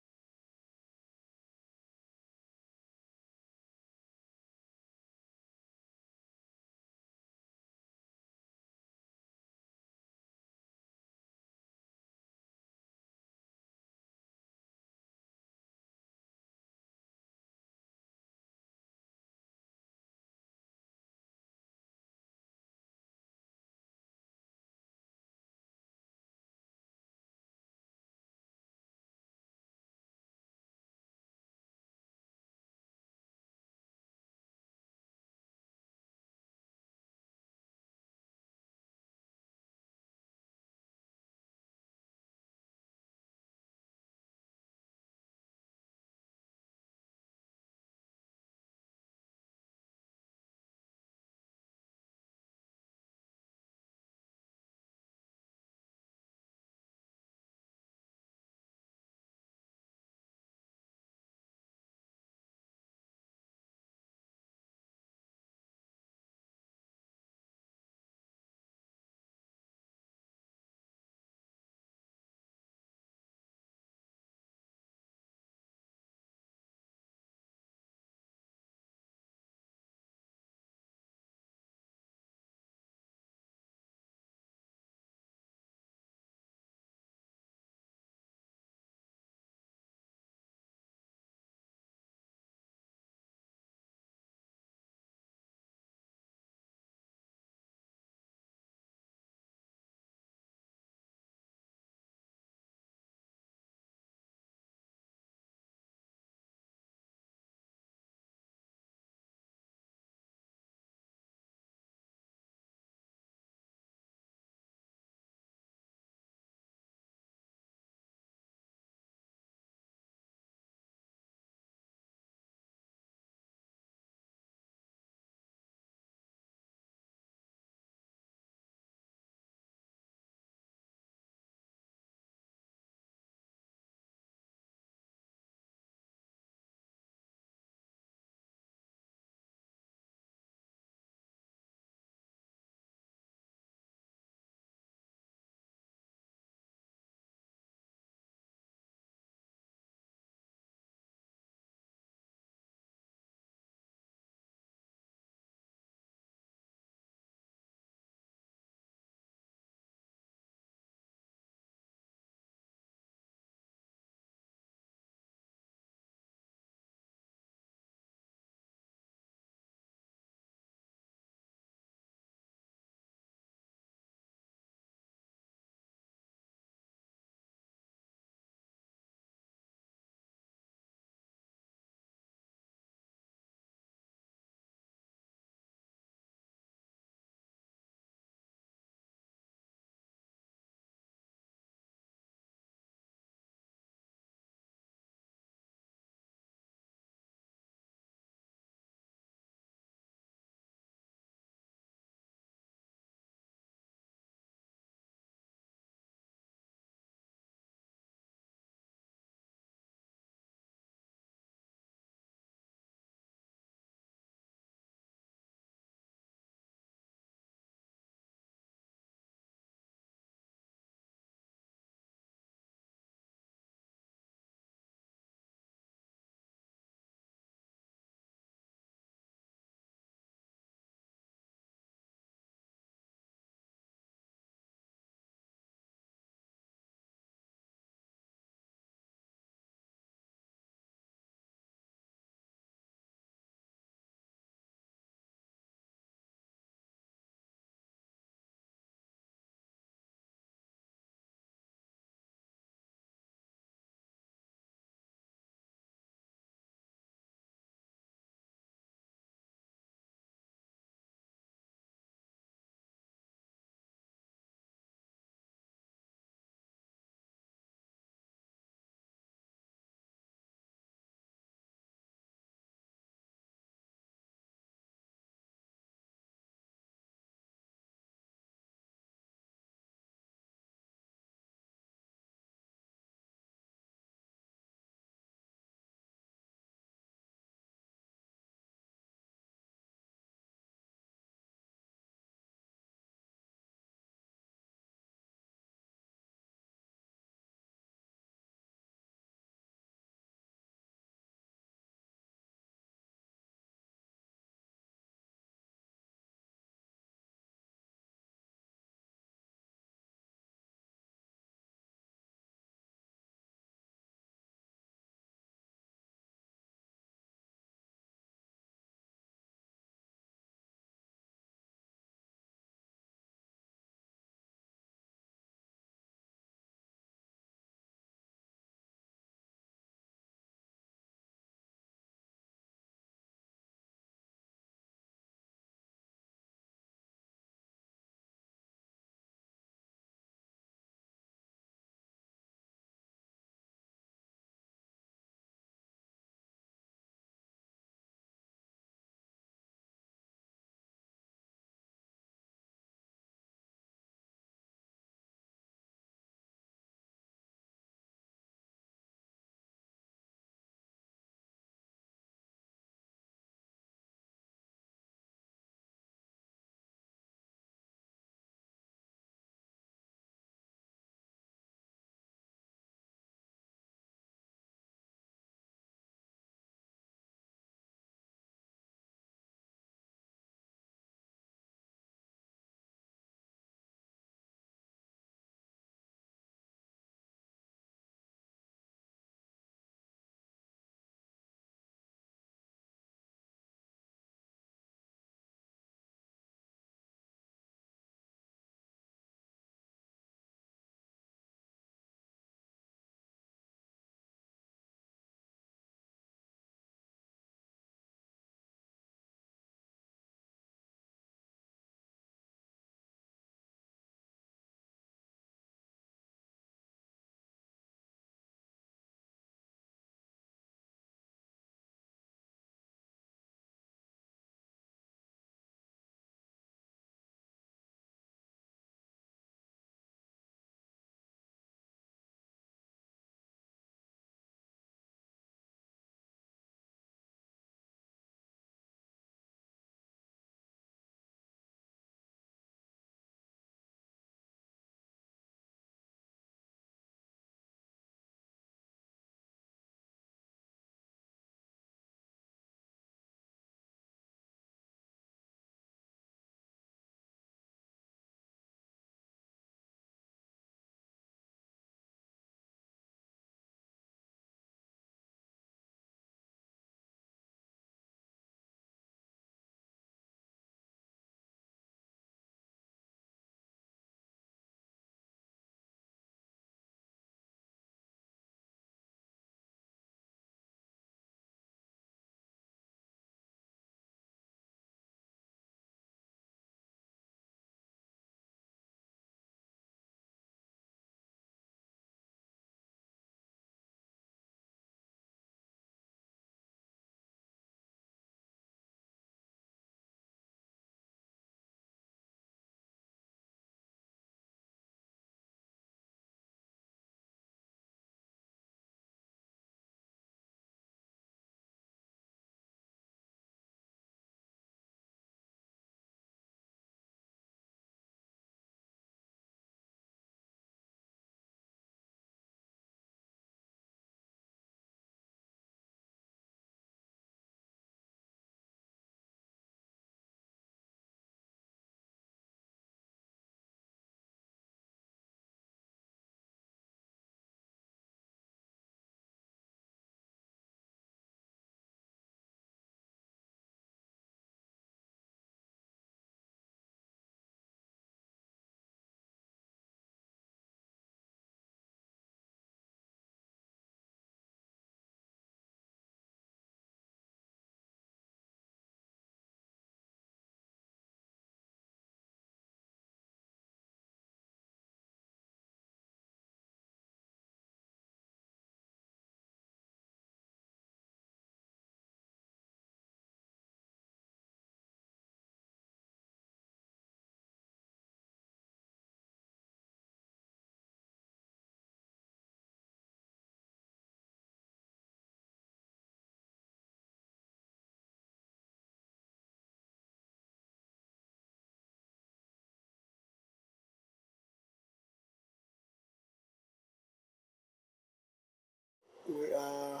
we are,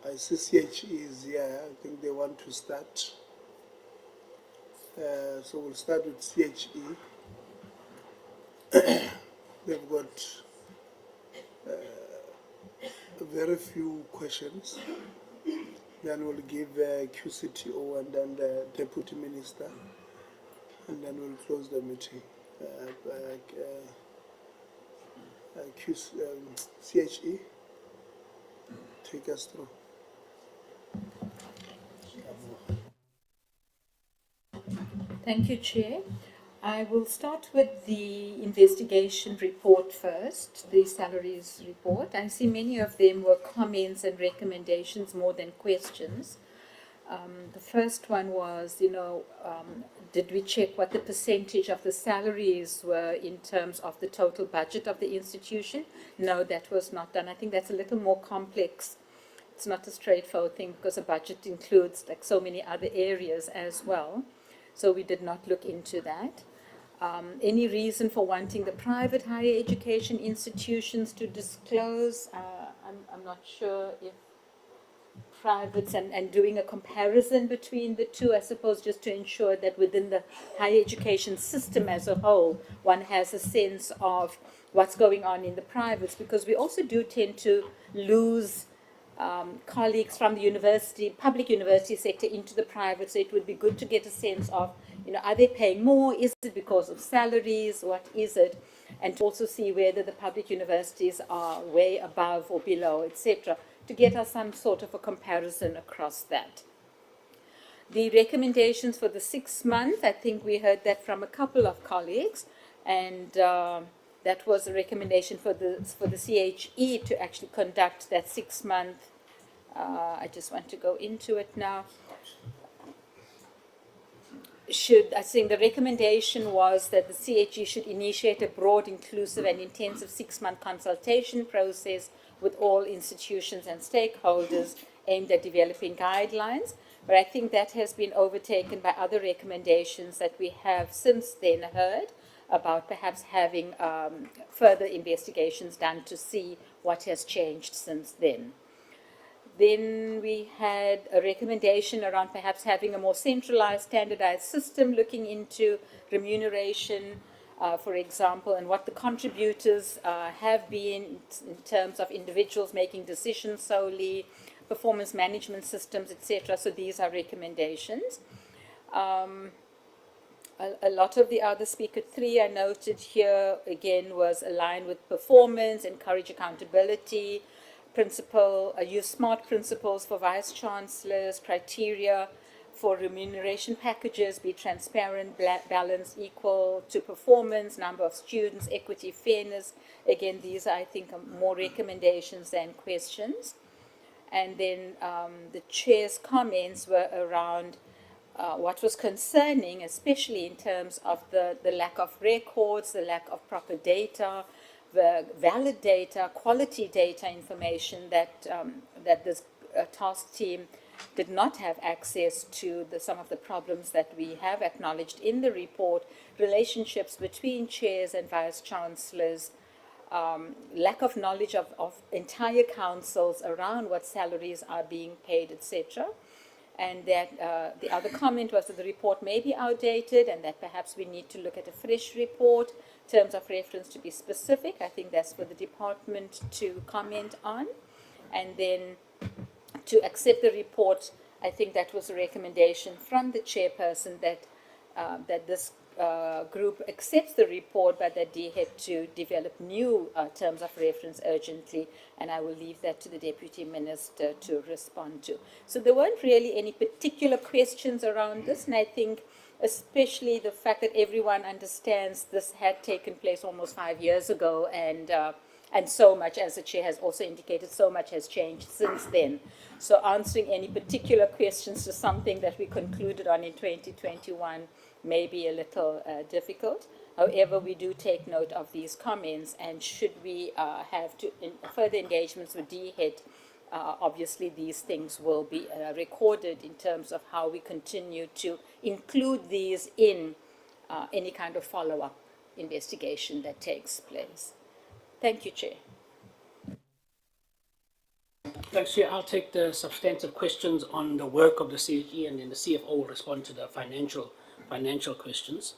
I see CHE is here. I think they want to start. So we'll start with CHE. They've got very few questions. Then we'll give QCTO and then the Deputy Minister, and then we'll close the meeting. CHE, take us through. Thank you, Chair. I will start with the investigation report first, the salaries report. I see many of them were comments and recommendations more than questions. The first one was, did we check what the percentage of the salaries were in terms of the total budget of the institution? No, that was not done. I think that's a little more complex. It's not a straightforward thing because a budget includes like so many other areas as well. So we did not look into that. Any reason for wanting the private higher education institutions to disclose? I'm not sure if privates and doing a comparison between the two, I suppose, just to ensure that within the higher education system as a whole, one has a sense of what's going on in the privates, because we also do tend to lose colleagues from the university, public university sector into the private, so it would be good to get a sense of, are they paying more? Is it because of salaries? What is it? And to also see whether the public universities are way above or below, etc., to get us some sort of a comparison across that. The recommendations for the 6 month, I think we heard that from a couple of colleagues, and that was a recommendation for the CHE to actually conduct that 6 month. I just want to go into it now. I think the recommendation was that the CHE should initiate a broad, inclusive and intensive 6 month consultation process with all institutions and stakeholders aimed at developing guidelines. But I think that has been overtaken by other recommendations that we have since then heard about perhaps having further investigations done to see what has changed since then. Then we had a recommendation around perhaps having a more centralized, standardized system looking into remuneration, for example, and what the contributors have been in terms of individuals making decisions solely, performance management systems, etc. So these are recommendations. A lot of the other speaker 3 I noted here, again, was aligned with performance, encourage accountability, use SMART principles for vice-chancellors, criteria for remuneration packages, be transparent, balanced, equal to performance, number of students, equity, fairness. Again, these I think are more recommendations than questions. And then the chair's comments were around what was concerning, especially in terms of the lack of records, the lack of proper data, the valid data, quality data information that this task team did not have access to, some of the problems that we have acknowledged in the report, relationships between chairs and vice-chancellors, lack of knowledge of entire councils around what salaries are being paid, etc. And that the other comment was that the report may be outdated and that perhaps we need to look at a fresh report, terms of reference to be specific. I think that's for the department to comment on. And then to accept the report, I think that was a recommendation from the chairperson that this group accepts the report, but that they had to develop new terms of reference urgently, and I will leave that to the Deputy Minister to respond to. So there weren't really any particular questions around this, and I think especially the fact that everyone understands this had taken place almost 5 years ago, and so much, as the Chair has also indicated, so much has changed since then. So answering any particular questions to something that we concluded on in 2021 may be a little difficult. However, we do take note of these comments, and should we have further engagements with DHET, obviously these things will be recorded in terms of how we continue to include these in any kind of follow-up investigation that takes place. Thank you, Chair. Thanks, Chair. I'll take the substantive questions on the work of the CHE, and then the CFO will respond to the financial questions.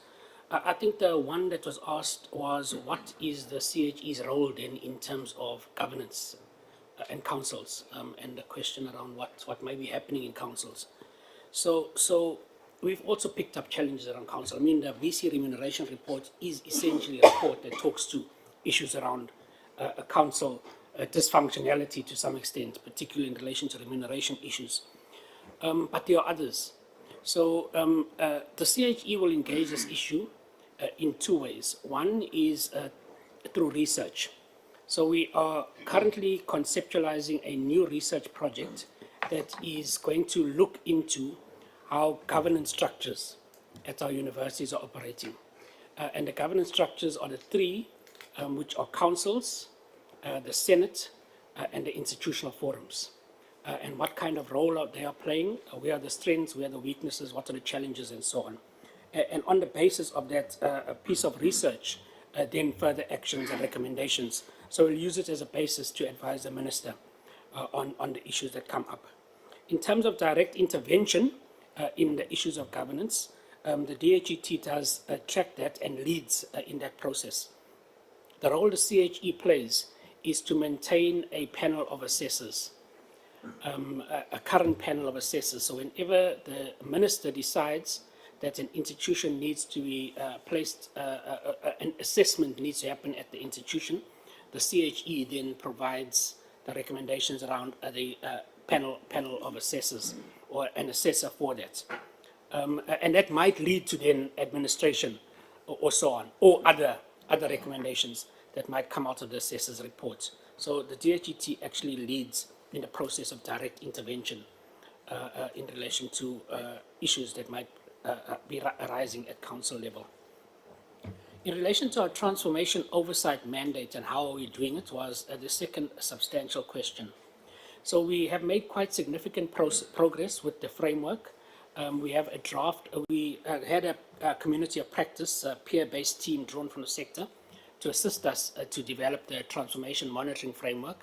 I think the one that was asked was, what is the CHE's role then in terms of governance and councils, and the question around what might be happening in councils. So we've also picked up challenges around council. I mean, the VC remuneration report is essentially a report that talks to issues around a council dysfunctionality to some extent, particularly in relation to remuneration issues. But there are others. So the CHE will engage this issue in two ways. One is through research. So we are currently conceptualizing a new research project that is going to look into how governance structures at our universities are operating. And the governance structures are the three, which are councils, the Senate, and the institutional forums. And what kind of role they are playing, where are the strengths, where are the weaknesses, what are the challenges, and so on. And on the basis of that piece of research, then further actions and recommendations. So we'll use it as a basis to advise the minister on the issues that come up. In terms of direct intervention in the issues of governance, the DHET does track that and leads in that process. The role the CHE plays is to maintain a panel of assessors, a current panel of assessors. So whenever the minister decides that an institution needs to be placed, an assessment needs to happen at the institution, the CHE then provides the recommendations around the panel of assessors or an assessor for that. And that might lead to then administration or so on, or other recommendations that might come out of the assessor's report. So the DHET actually leads in the process of direct intervention in relation to issues that might be arising at council level. In relation to our transformation oversight mandate and how are we doing it was the second substantial question. So we have made quite significant progress with the framework. We have a draft. We had a community of practice, a peer-based team drawn from the sector to assist us to develop the transformation monitoring framework.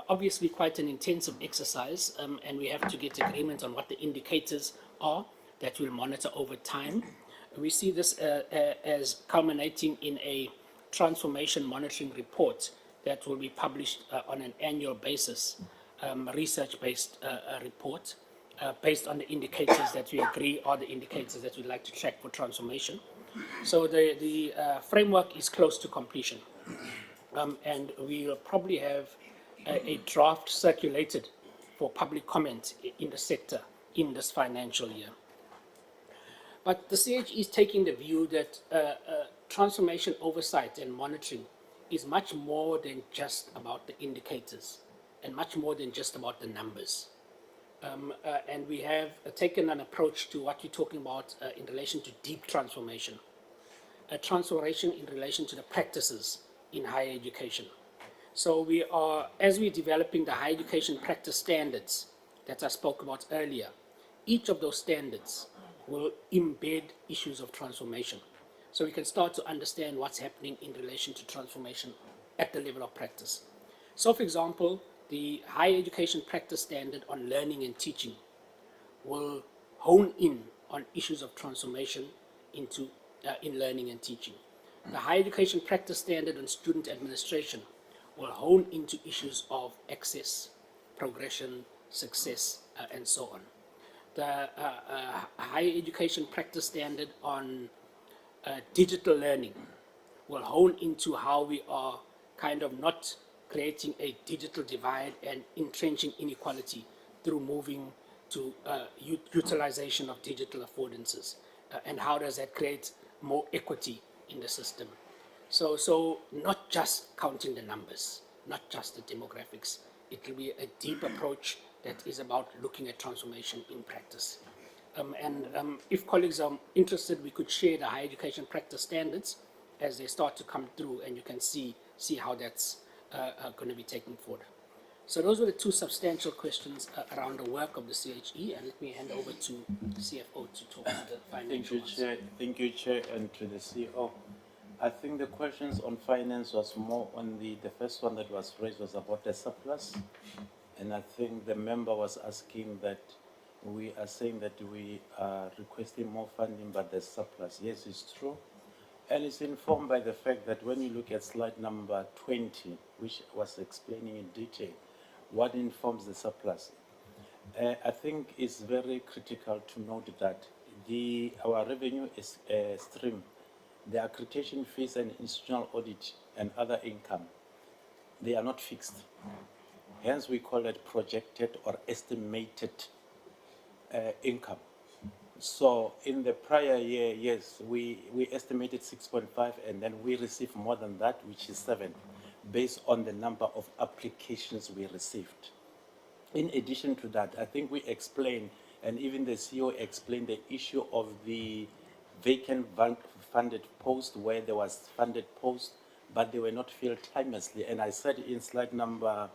Obviously quite an intensive exercise, and we have to get agreement on what the indicators are that we'll monitor over time. We see this as culminating in a transformation monitoring report that will be published on an annual basis, research-based report, based on the indicators that we agree are the indicators that we'd like to track for transformation. So the framework is close to completion, and we will probably have a draft circulated for public comment in the sector in this financial year. But the CHE is taking the view that transformation oversight and monitoring is much more than just about the indicators and much more than just about the numbers. And we have taken an approach to what you're talking about in relation to deep transformation, a transformation in relation to the practices in higher education. So we are, as we're developing the higher education practice standards that I spoke about earlier, each of those standards will embed issues of transformation. So we can start to understand what's happening in relation to transformation at the level of practice. So for example, the higher education practice standard on learning and teaching will hone in on issues of transformation into in learning and teaching. The higher education practice standard on student administration will hone into issues of access, progression, success, and so on. The higher education practice standard on digital learning will hone into how we are kind of not creating a digital divide and entrenching inequality through moving to utilization of digital affordances. And how does that create more equity in the system? So not just counting the numbers, not just the demographics. It will be a deep approach that is about looking at transformation in practice. If colleagues are interested, we could share the higher education practice standards as they start to come through, and you can see how that's going to be taken forward. So those were the two substantial questions around the work of the CHE, and let me hand over to the CFO to talk to the financial ones. Thank you, Chair, and to the CEO. I think the questions on finance was more on the first one that was raised was about the surplus. And I think the member was asking that we are saying that we are requesting more funding, but there's surplus. Yes, it's true. And it's informed by the fact that when you look at slide number 20, which was explaining in detail what informs the surplus, I think it's very critical to note that our revenue is stream, the accreditation fees and institutional audit and other income, they are not fixed. Hence, we call it projected or estimated income. So in the prior year, yes, we estimated 6.5 and then we received more than that, which is 7, based on the number of applications we received. In addition to that, I think we explained, and even the CEO explained the issue of the vacant funded post where there was funded post, but they were not filled timelessly. And I said in slide number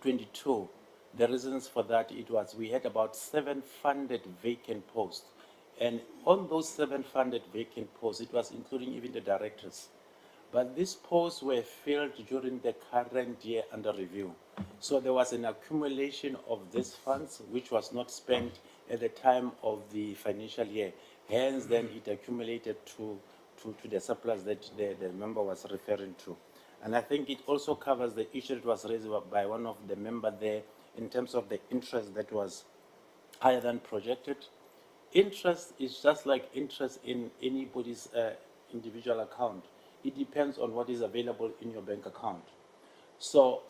22, the reasons for that, it was we had about 7 funded vacant posts. And on those 7 funded vacant posts, it was including even the directors. But these posts were filled during the current year under review. So there was an accumulation of these funds which was not spent at the time of the financial year. Hence, then it accumulated to the surplus that the member was referring to. And I think it also covers the issue that was raised by one of the members there in terms of the interest that was higher than projected. Interest is just like interest in anybody's individual account. It depends on what is available in your bank account. So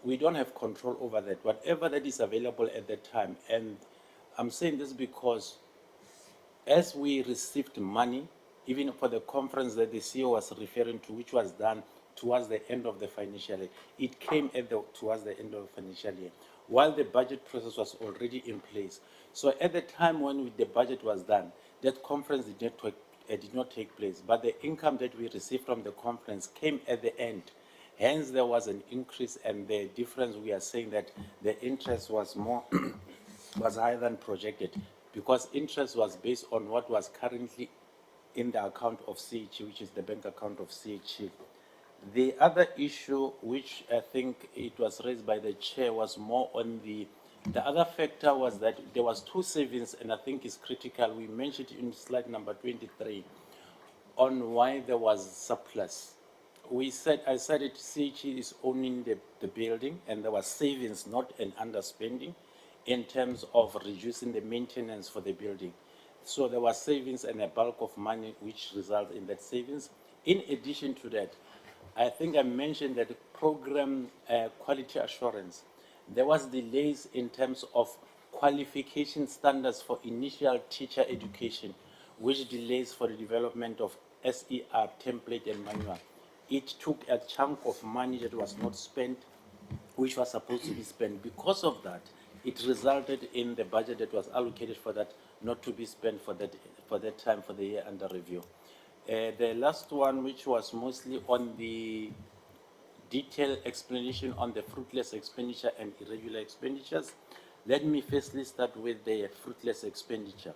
we don't have control over that, whatever that is available at that time. And I'm saying this because as we received money, even for the conference that the CEO was referring to, which was done towards the end of the financial year, it came towards the end of the financial year, while the budget process was already in place. So at the time when the budget was done, that conference did not take place, but the income that we received from the conference came at the end. Hence, there was an increase, and the difference, we are saying that the interest was more, was higher than projected, because interest was based on what was currently in the account of CHE, which is the bank account of CHE. The other issue, which I think it was raised by the chair, was more on the other factor was that there was 2 savings, and I think it's critical. We mentioned in slide number 23 on why there was surplus. I said it, CHE is owning the building, and there was savings, not an underspending, in terms of reducing the maintenance for the building. So there was savings and a bulk of money which resulted in that savings. In addition to that, I think I mentioned that program quality assurance, there was delays in terms of qualification standards for initial teacher education, which delays for the development of SER template and manual. It took a chunk of money that was not spent, which was supposed to be spent. Because of that, it resulted in the budget that was allocated for that not to be spent for that time for the year under review. The last one, which was mostly on the detailed explanation on the fruitless expenditure and irregular expenditures. Let me firstly start with the fruitless expenditure.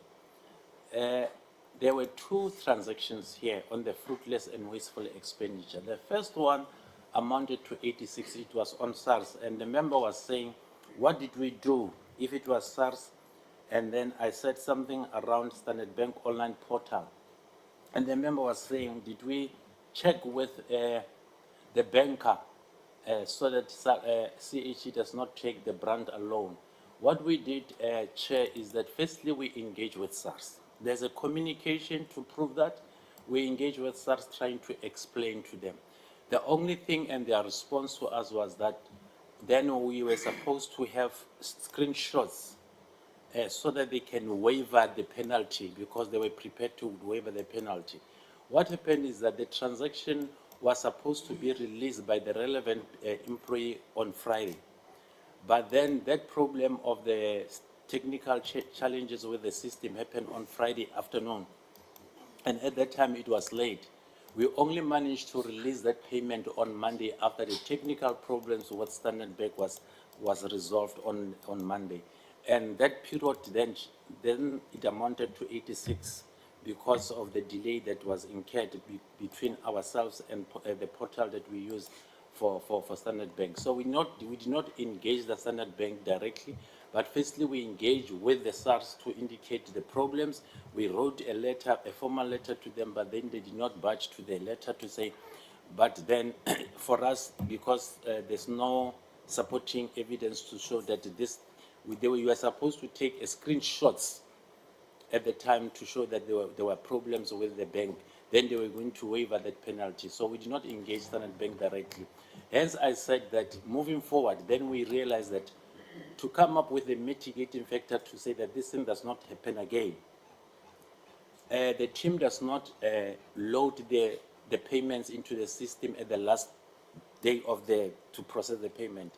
There were 2 transactions here on the fruitless and wasteful expenditure. The first one amounted to 86. It was on SARS, and the member was saying, what did we do if it was SARS? And then I said something around Standard Bank online portal. And the member was saying, did we check with the banker so that CHE does not take the brand alone? What we did, Chair, is that firstly we engage with SARS. There's a communication to prove that. We engage with SARS trying to explain to them. The only thing, and their response to us was that then we were supposed to have screenshots so that they can waiver the penalty, because they were prepared to waiver the penalty. What happened is that the transaction was supposed to be released by the relevant employee on Friday. But then that problem of the technical challenges with the system happened on Friday afternoon. And at that time it was late. We only managed to release that payment on Monday after the technical problems with Standard Bank was resolved on Monday. And that period then it amounted to 86 because of the delay that was incurred between ourselves and the portal that we used for Standard Bank. So we did not engage the Standard Bank directly, but firstly we engaged with the SARS to indicate the problems. We wrote a letter, a formal letter to them, but then they did not budge to the letter to say, but then for us, because there's no supporting evidence to show that you were supposed to take a screenshots at the time to show that there were problems with the bank, then they were going to waiver that penalty. So we did not engage Standard Bank directly. Hence, I said that moving forward, then we realized that to come up with a mitigating factor to say that this thing does not happen again, the team does not load the payments into the system at the last day to process the payment.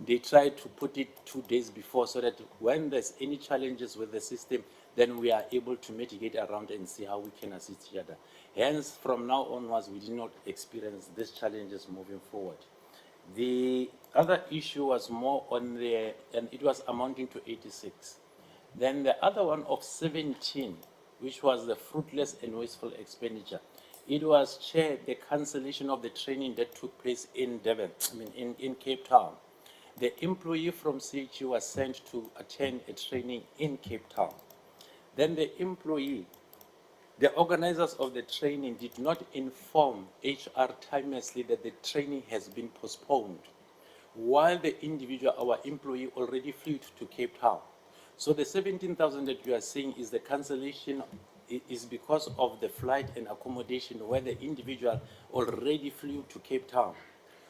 They try to put it 2 days before so that when there's any challenges with the system, then we are able to mitigate around and see how we can assist each other. Hence, from now onwards, we did not experience these challenges moving forward. The other issue was more on and it was amounting to 86. Then the other one of 17, which was the fruitless and wasteful expenditure. It was, Chair, the cancellation of the training that took place in Durban, in Cape Town. The employee from CHU was sent to attend a training in Cape Town. Then the organizers of the training did not inform HR timelessly that the training has been postponed, while the individual, our employee, already flew to Cape Town. So the 17,000 that you are seeing is the cancellation is because of the flight and accommodation where the individual already flew to Cape Town.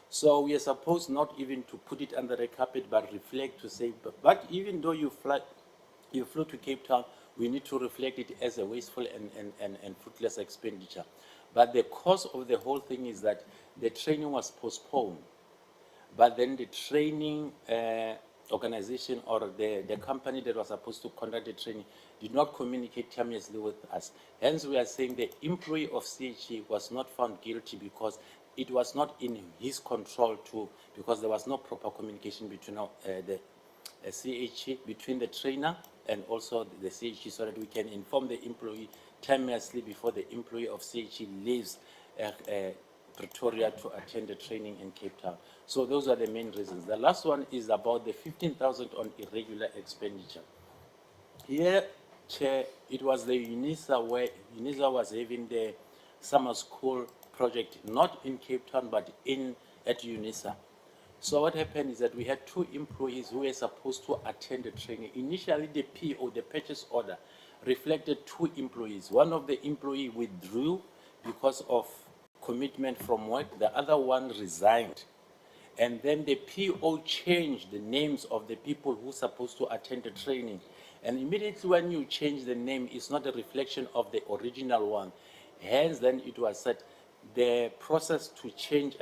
So we are supposed not even to put it under the carpet, but reflect to say, but even though you flew to Cape Town, we need to reflect it as a wasteful and fruitless expenditure. But the cause of the whole thing is that the training was postponed, but then the training organization or the company that was supposed to conduct the training did not communicate timelessly with us. Hence, we are saying the employee of CHE was not found guilty because it was not in his control because there was no proper communication between the CHE, between the trainer and also the CHE, so that we can inform the employee timelessly before the employee of CHE leaves Pretoria to attend the training in Cape Town. So those are the main reasons. The last one is about the 15,000 on irregular expenditure. Here, Chair, it was the UNISA where UNISA was having the summer school project, not in Cape Town, but at UNISA. So what happened is that we had 2 employees who were supposed to attend the training. Initially, the PO, the purchase order, reflected 2 employees. One of the employees withdrew because of commitment from work. The other one resigned. And then the PO changed the names of the people who were supposed to attend the training. And immediately when you change the name, it's not a reflection of the original one. Hence, then it was said the process to change,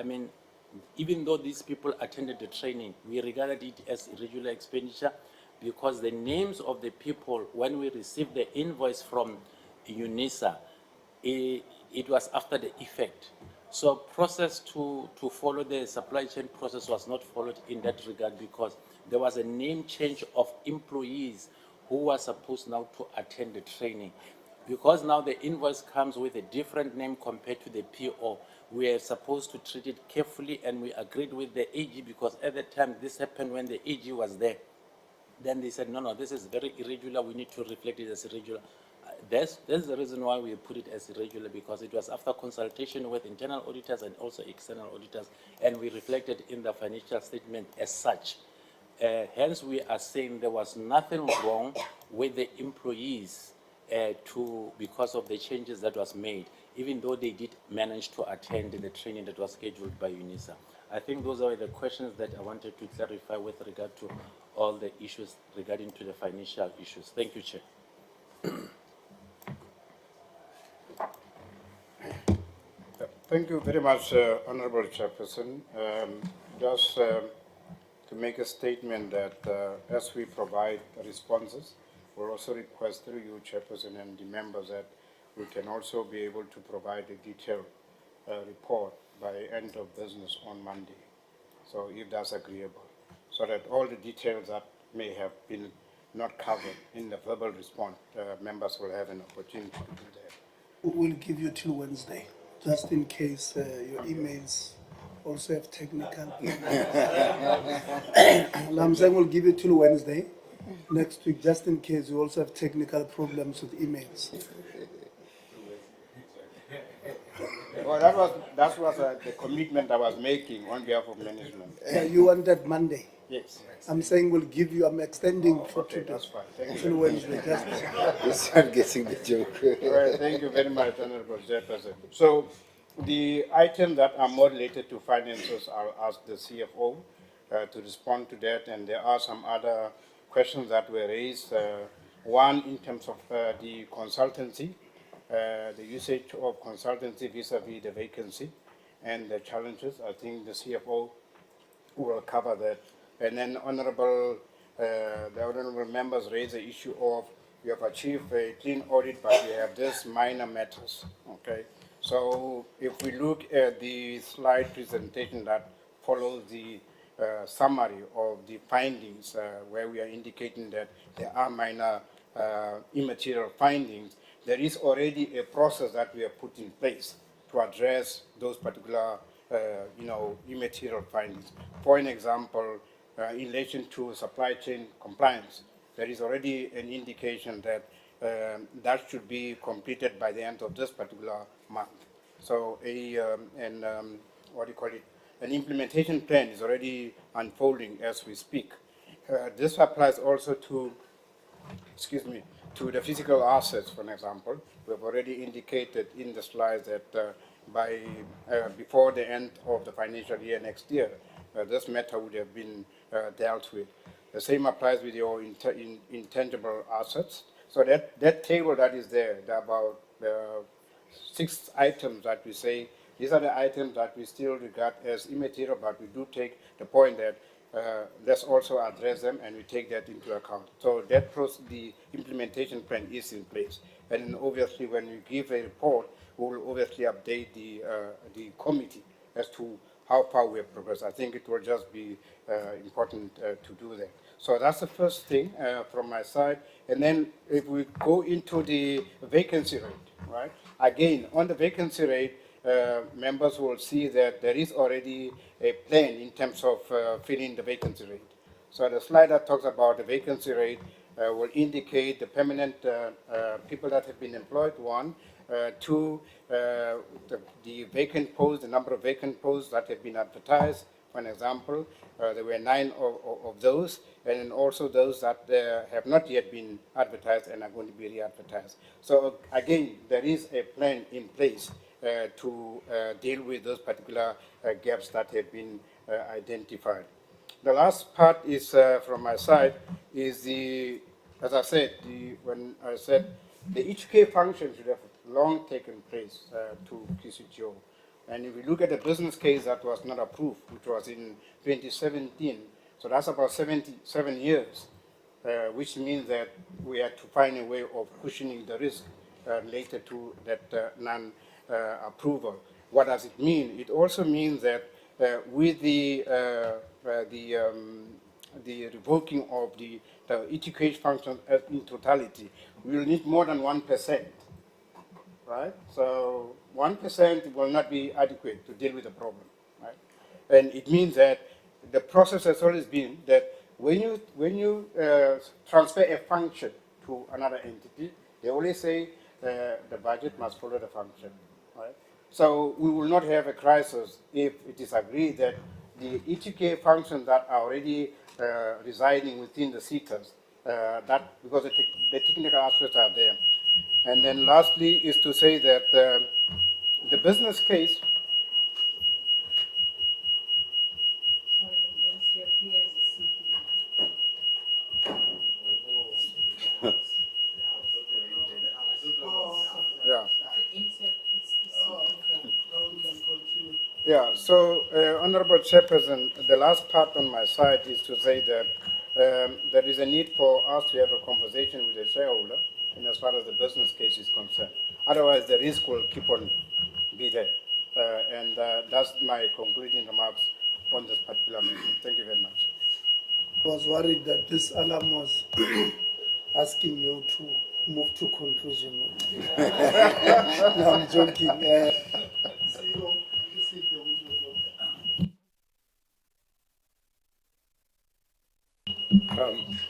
even though these people attended the training, we regarded it as irregular expenditure because the names of the people, when we received the invoice from UNISA, it was after the effect. So process to follow the supply chain process was not followed in that regard because there was a name change of employees who were supposed now to attend the training. Because now the invoice comes with a different name compared to the PO, we are supposed to treat it carefully, and we agreed with the AG because at the time this happened when the AG was there. Then they said, no, this is very irregular, we need to reflect it as irregular. That's the reason why we put it as irregular, because it was after consultation with internal auditors and also external auditors, and we reflected in the financial statement as such. Hence, we are saying there was nothing wrong with the employees because of the changes that was made, even though they did manage to attend the training that was scheduled by UNISA. I think those are the questions that I wanted to clarify with regard to all the issues regarding to the financial issues. Thank you, Chair. Thank you very much, Honorable Chairperson. Just to make a statement that as we provide responses, we'll also request through you, Chairperson, and the members that we can also be able to provide a detailed report by end of business on Monday. So if that's agreeable, so that all the details that may have been not covered in the verbal response, members will have an opportunity to do that. We'll give you till Wednesday, just in case your emails also have technical problems. I'm saying we'll give it till Wednesday next week, just in case we also have technical problems with emails. Well, that was the commitment I was making on behalf of management. You wanted Monday. Yes. I'm saying we'll give you, I'm extending for Okay, today. that's fine. Thank Till you. Wednesday, just He's not getting the joke. All right, thank you very much, Honorable Chairperson. So the items that are more related to finances, I'll ask the CFO to respond to that, and there are some other questions that were raised. One in terms of the consultancy, the usage of consultancy vis-a-vis the vacancy and the challenges. I think the CFO will cover that. And then the honorable members raised the issue of you have achieved a clean audit, but you have these minor matters, okay? So if we look at the slide presentation that follows the summary of the findings, where we are indicating that there are minor immaterial findings, there is already a process that we have put in place to address those particular immaterial findings. For an example, in relation to supply chain compliance, there is already an indication that that should be completed by the end of this particular month. So an implementation plan is already unfolding as we speak. This applies also to, to the physical assets, for example. We've already indicated in the slides that before the end of the financial year next year, this matter would have been dealt with. The same applies with your intangible assets. So that table that is there are about 6 items that we say, these are the items that we still regard as immaterial, but we do take the point that let's also address them, and we take that into account. So that the implementation plan is in place. And then obviously when we give a report, we will obviously update the committee as to how far we have progressed. I think it will just be important to do that. So that's the first thing from my side. And then if we go into the vacancy rate, right? Again, on the vacancy rate, members will see that there is already a plan in terms of filling the vacancy rate. So the slide that talks about the vacancy rate will indicate the permanent people that have been employed, 1. 2, the vacant posts, the number of vacant posts that have been advertised. For an example, there were 9 of those, and then also those that have not yet been advertised and are going to be re-advertised. So again, there is a plan in place to deal with those particular gaps that have been identified. The last part is, from my side, is as I said, when I said the HK function should have long taken place to QCTO. And if we look at the business case that was not approved, which was in 2017, so that's about 77 years, which means that we had to find a way of cushioning the risk related to that non-approval. What does it mean? It also means that with the revoking of the ETQH function in totality, we will need more than 1%, right? So 1% will not be adequate to deal with the problem, right? And it means that the process has always been that when you transfer a function to another entity, they always say the budget must follow the function, right? So we will not have a crisis if it is agreed that the ETK functions that are already residing within the sectors, because the technical aspects are there. And then lastly is to say that the business case. Yeah. Yeah, so Honorable Chairperson, the last part on my side is to say that there is a need for us to have a conversation with the shareholder in as far as the business case is concerned. Otherwise, the risk will keep on be there. And that's my concluding remarks on this particular meeting. Thank you very much. I was worried that this alarm was asking you to move to conclusion. No, I'm joking. Zero, you see the windows open.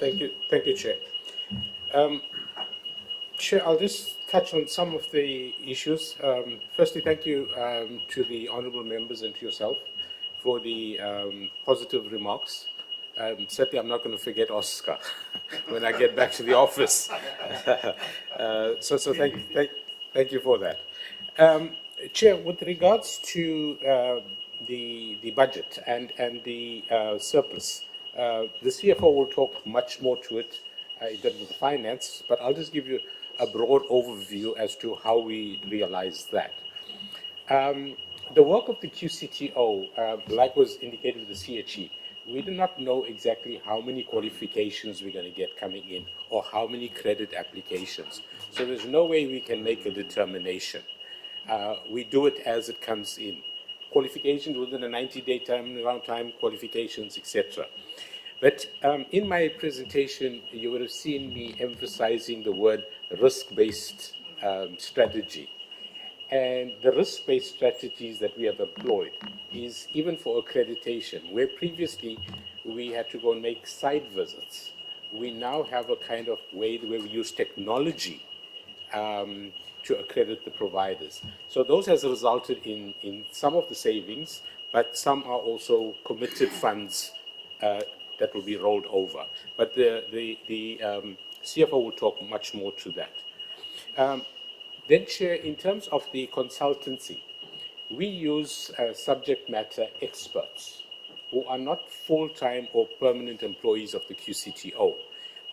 Thank you, Chair. Chair, I'll just touch on some of the issues. Firstly, thank you to the honourable members and to yourself for the positive remarks. Certainly, I'm not going to forget Oscar when I get back to the office. So thank you for that. Chair, with regards to the budget and the surplus, the CFO will talk much more to it in terms of the finance, but I'll just give you a broad overview as to how we realize that. The work of the QCTO, like was indicated with the CHE, we do not know exactly how many qualifications we're going to get coming in or how many credit applications. So there's no way we can make a determination. We do it as it comes in. Qualifications within a 90-day turnaround time, qualifications, etc. But in my presentation, you would have seen me emphasizing the word risk-based strategy. And the risk-based strategies that we have employed is even for accreditation, where previously we had to go and make site visits. We now have a kind of way where we use technology to accredit the providers. So those has resulted in some of the savings, but some are also committed funds that will be rolled over. But the CFO will talk much more to that. Then, Chair, in terms of the consultancy, we use subject matter experts who are not full-time or permanent employees of the QCTO.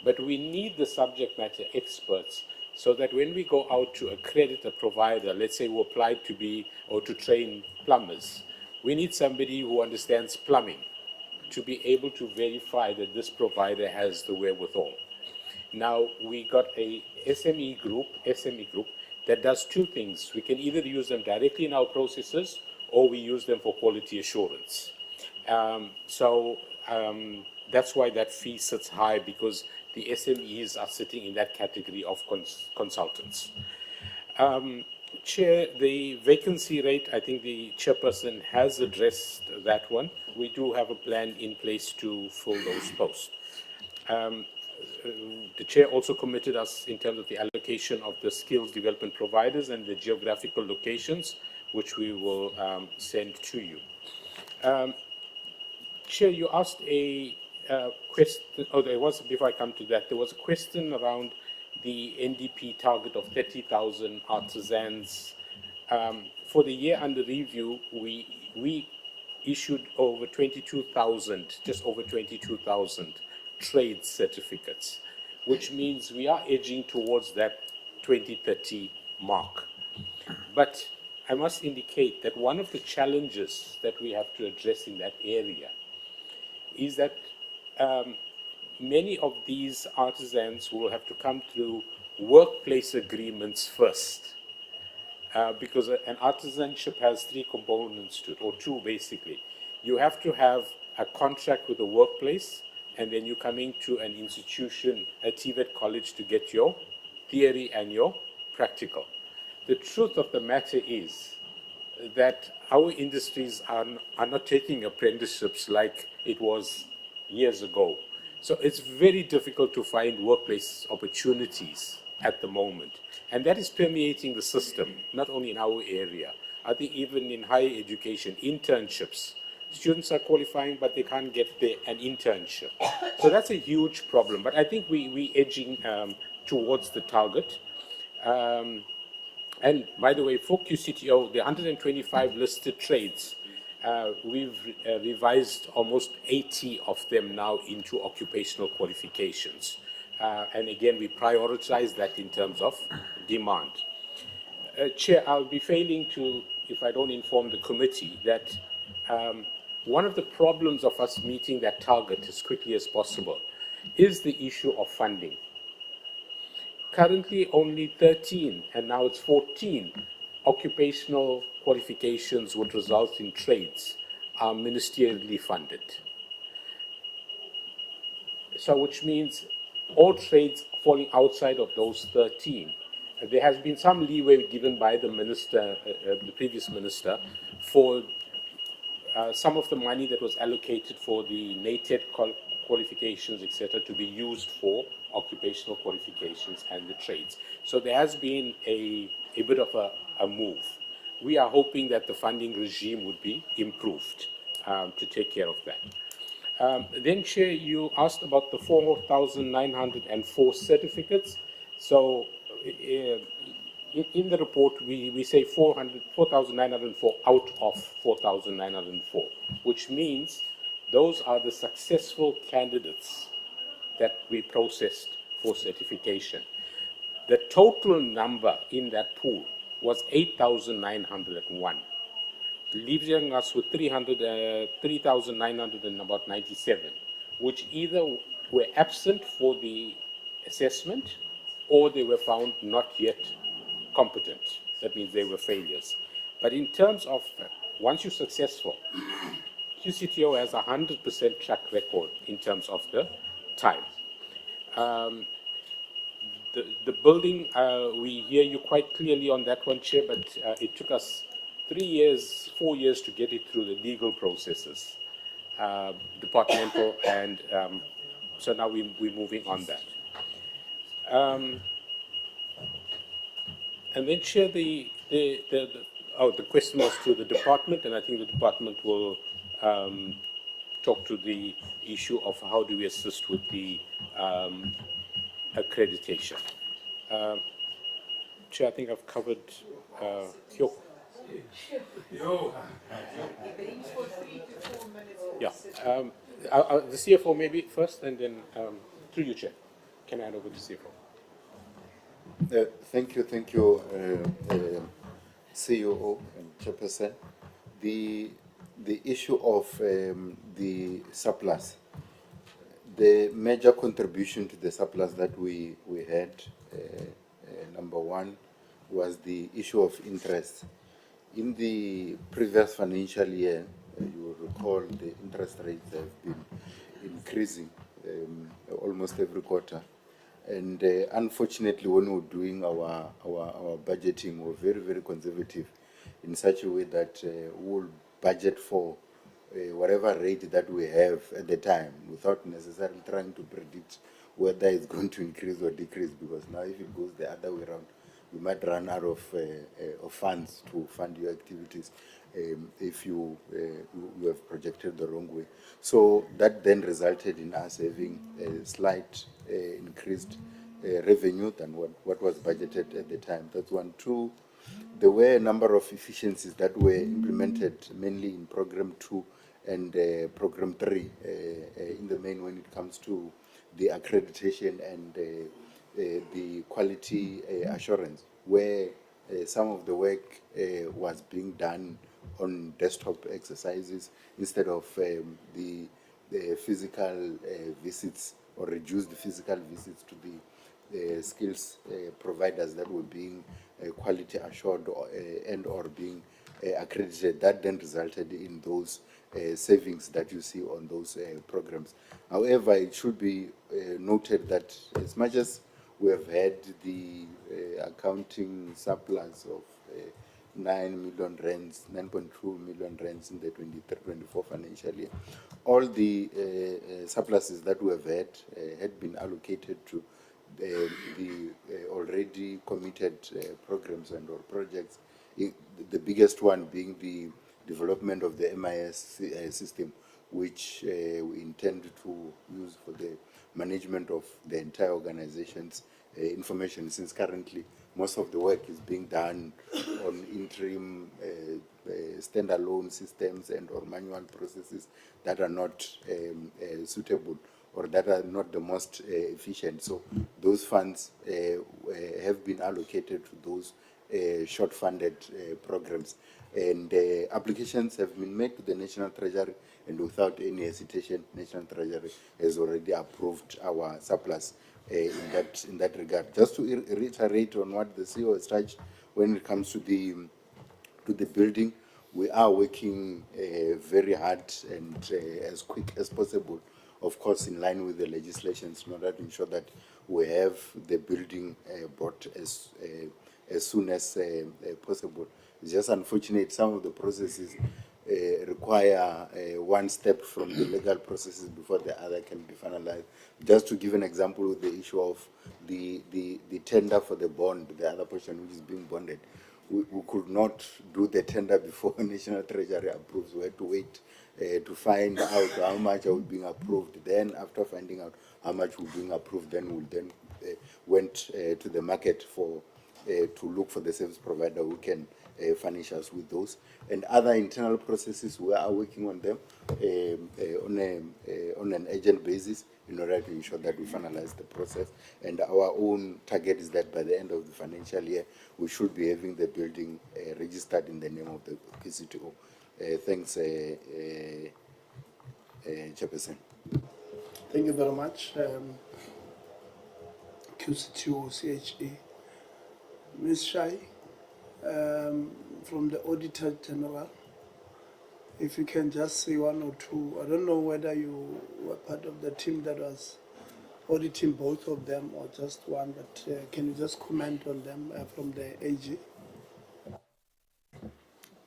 But we need the subject matter experts so that when we go out to accredit a provider, let's say who applied to be or to train plumbers, we need somebody who understands plumbing to be able to verify that this provider has the wherewithal. Now, we got a SME group that does two things. We can either use them directly in our processes or we use them for quality assurance. That's why that fee sits high, because the SMEs are sitting in that category of consultants. Chair, the vacancy rate, I think the chairperson has addressed that one. We do have a plan in place to fill those posts. The chair also committed us in terms of the allocation of the skills development providers and the geographical locations, which we will send to you. Chair, you asked a question, before I come to that, there was a question around the NDP target of 30,000 artisans. For the year under review, we issued over 22,000, just over 22,000 trade certificates, which means we are edging towards that 2030 mark. But I must indicate that one of the challenges that we have to address in that area is that many of these artisans will have to come through workplace agreements first, because an artisanship has three components to it, or two basically. You have to have a contract with the workplace, and then you're coming to an institution, a TVET college, to get your theory and your practical. The truth of the matter is that our industries are not taking apprenticeships like it was years ago. So it's very difficult to find workplace opportunities at the moment. And that is permeating the system, not only in our area. I think even in higher education, internships. Students are qualifying, but they can't get an internship. So that's a huge problem. But I think we're edging towards the target. And by the way, for QCTO, the 125 listed trades, we've revised almost 80 of them now into occupational qualifications. And again, we prioritize that in terms of demand. Chair, I'll be failing to, if I don't inform the committee, that one of the problems of us meeting that target as quickly as possible is the issue of funding. Currently, only 13, and now it's 14, occupational qualifications would result in trades are ministerially funded. So which means all trades falling outside of those 13. There has been some leeway given by the minister, the previous minister, for some of the money that was allocated for the NATED qualifications, etc., to be used for occupational qualifications and the trades. So there has been a bit of a move. We are hoping that the funding regime would be improved to take care of that. Then, Chair, you asked about the 4,904 certificates. So, in the report, we say 4,904 out of 4,904, which means those are the successful candidates that we processed for certification. The total number in that pool was 8,901, leaving us with 3,997, which either were absent for the assessment or they were found not yet competent. That means they were failures. But in terms of once you're successful, QCTO has a 100% track record in terms of the time. The building, we hear you quite clearly on that one, Chair, but it took us 3 years, 4 years to get it through the legal processes, departmental, and so now we're moving on that. And then, Chair, the question was to the department, and I think the department will talk to the issue of how do we assist with the accreditation. Chair, I think I've covered your. Yeah. The CFO maybe first, and then through you, Chair. Can I hand over to CFO? Thank you, COO and Chairperson. The issue of the surplus, the major contribution to the surplus that we had, number one, was the issue of interest. In the previous financial year, you will recall the interest rates have been increasing almost every quarter. And unfortunately, when we were doing our budgeting, we were very, very conservative in such a way that we'll budget for whatever rate that we have at the time without necessarily trying to predict whether it's going to increase or decrease, because now if it goes the other way around, you might run out of funds to fund your activities if you have projected the wrong way. So that then resulted in us having a slight increased revenue than what was budgeted at the time. That's one. Two, there were a number of efficiencies that were implemented mainly in Program 2 and Program 3 in the main when it comes to the accreditation and the quality assurance, where some of the work was being done on desktop exercises instead of the physical visits or reduced physical visits to the skills providers that were being quality assured and or being accredited. That then resulted in those savings that you see on those programs. However, it should be noted that as much as we have had the accounting surplus of 9 million rands, 9.2 million rands in the 23-24 financial year, all the surpluses that we have had been allocated to the already committed programs and or projects, the biggest one being the development of the MIS system, which we intend to use for the management of the entire organization's information, since currently most of the work is being done on interim standalone systems and or manual processes that are not suitable or that are not the most efficient. So those funds have been allocated to those short-funded programs. And applications have been made to the National Treasury, and without any hesitation, National Treasury has already approved our surplus in that regard. Just to reiterate on what the CEO has touched, when it comes to the building, we are working very hard and as quick as possible, of course, in line with the legislations, in order to ensure that we have the building brought as soon as possible. It's just unfortunate some of the processes require one step from the legal processes before the other can be finalized. Just to give an example with the issue of the tender for the bond, the other portion which is being bonded, we could not do the tender before National Treasury approves. We had to wait to find out how much are being approved. Then after finding out how much was being approved, then we went to the market for to look for the service provider who can furnish us with those. And other internal processes, we are working on them on an urgent basis in order to ensure that we finalize the process. And our own target is that by the end of the financial year, we should be having the building registered in the name of the QCTO. Thanks, Chairperson. Thank you very much. QCTO, CHE. Ms. Shai, from the Auditor General, if you can just say one or two. I don't know whether you were part of the team that was auditing both of them or just one, but can you just comment on them from the AG?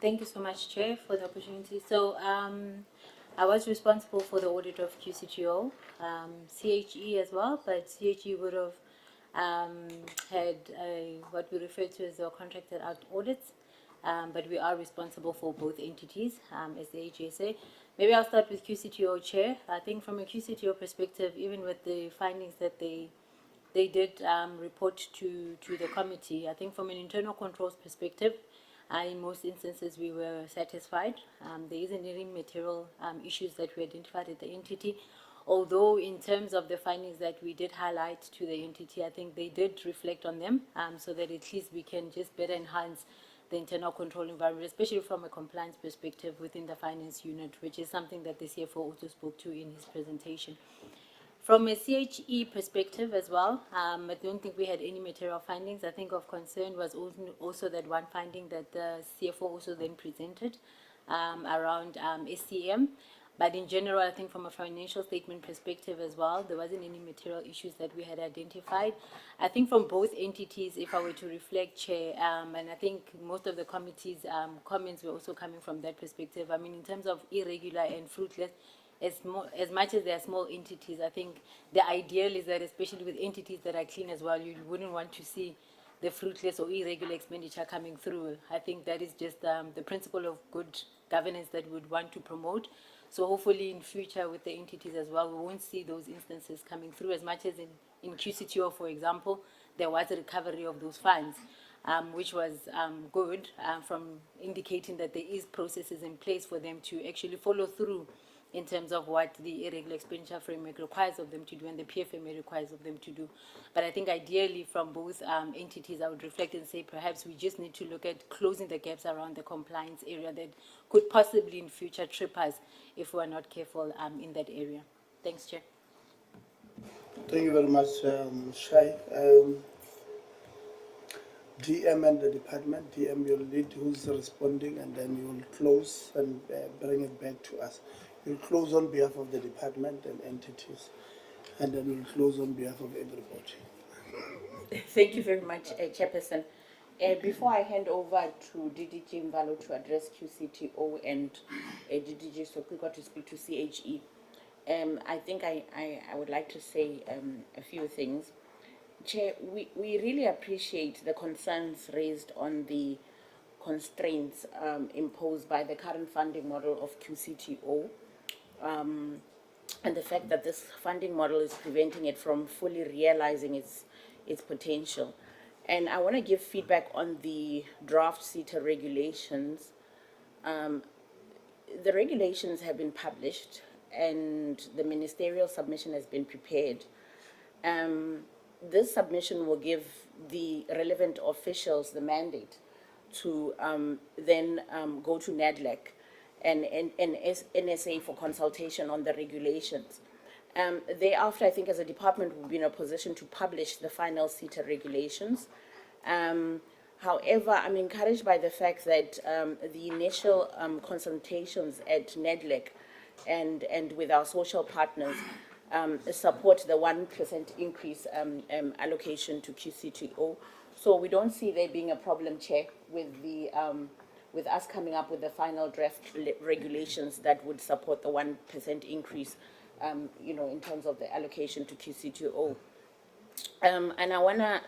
Thank you so much, Chair, for the opportunity. So I was responsible for the audit of QCTO, CHE as well, but CHE would have had what we refer to as our contracted out audits, but we are responsible for both entities as the AGSA. Maybe I'll start with QCTO, Chair. I think from a QCTO perspective, even with the findings that they did report to the committee, I think from an internal controls perspective, in most instances, we were satisfied. There isn't any material issues that we identified at the entity. Although in terms of the findings that we did highlight to the entity, I think they did reflect on them so that at least we can just better enhance the internal control environment, especially from a compliance perspective within the finance unit, which is something that the CFO also spoke to in his presentation. From a CHE perspective as well, I don't think we had any material findings. I think of concern was also that one finding that the CFO also then presented around SCM. But in general, I think from a financial statement perspective as well, there wasn't any material issues that we had identified. I think from both entities, if I were to reflect, Chair, and I think most of the committee's comments were also coming from that perspective. I mean, in terms of irregular and fruitless, as much as they are small entities, I think the ideal is that, especially with entities that are clean as well, you wouldn't want to see the fruitless or irregular expenditure coming through. I think that is just the principle of good governance that we would want to promote. So hopefully in future with the entities as well, we won't see those instances coming through as much as in QCTO, for example, there was a recovery of those funds, which was good from indicating that there is processes in place for them to actually follow through in terms of what the irregular expenditure framework requires of them to do and the PFMA requires of them to do. But I think ideally from both entities, I would reflect and say perhaps we just need to look at closing the gaps around the compliance area that could possibly in future trip us if we are not careful in that area. Thanks, Chair. Thank you very much, Shai. DM and the department, DM you'll lead who's responding and then you'll close and bring it back to us. You'll close on behalf of the department and entities, and then we'll close on behalf of everybody. Thank you very much, Chairperson. Before I hand over to DDG Mbalo to address QCTO and DDG Sopikwa to speak to CHE, I think I would like to say a few things. Chair, we really appreciate the concerns raised on the constraints imposed by the current funding model of QCTO, and the fact that this funding model is preventing it from fully realizing its potential. And I want to give feedback on the draft CETA regulations. The regulations have been published and the ministerial submission has been prepared. This submission will give the relevant officials the mandate to then go to NADLEC and NSA for consultation on the regulations. Thereafter, I think as a department, we'll be in a position to publish the final CETA regulations. However, I'm encouraged by the fact that the initial consultations at NADLEC and with our social partners support the 1% increase allocation to QCTO. So we don't see there being a problem, Chair, with the with us coming up with the final draft regulations that would support the 1% increase, in terms of the allocation to QCTO. And I want to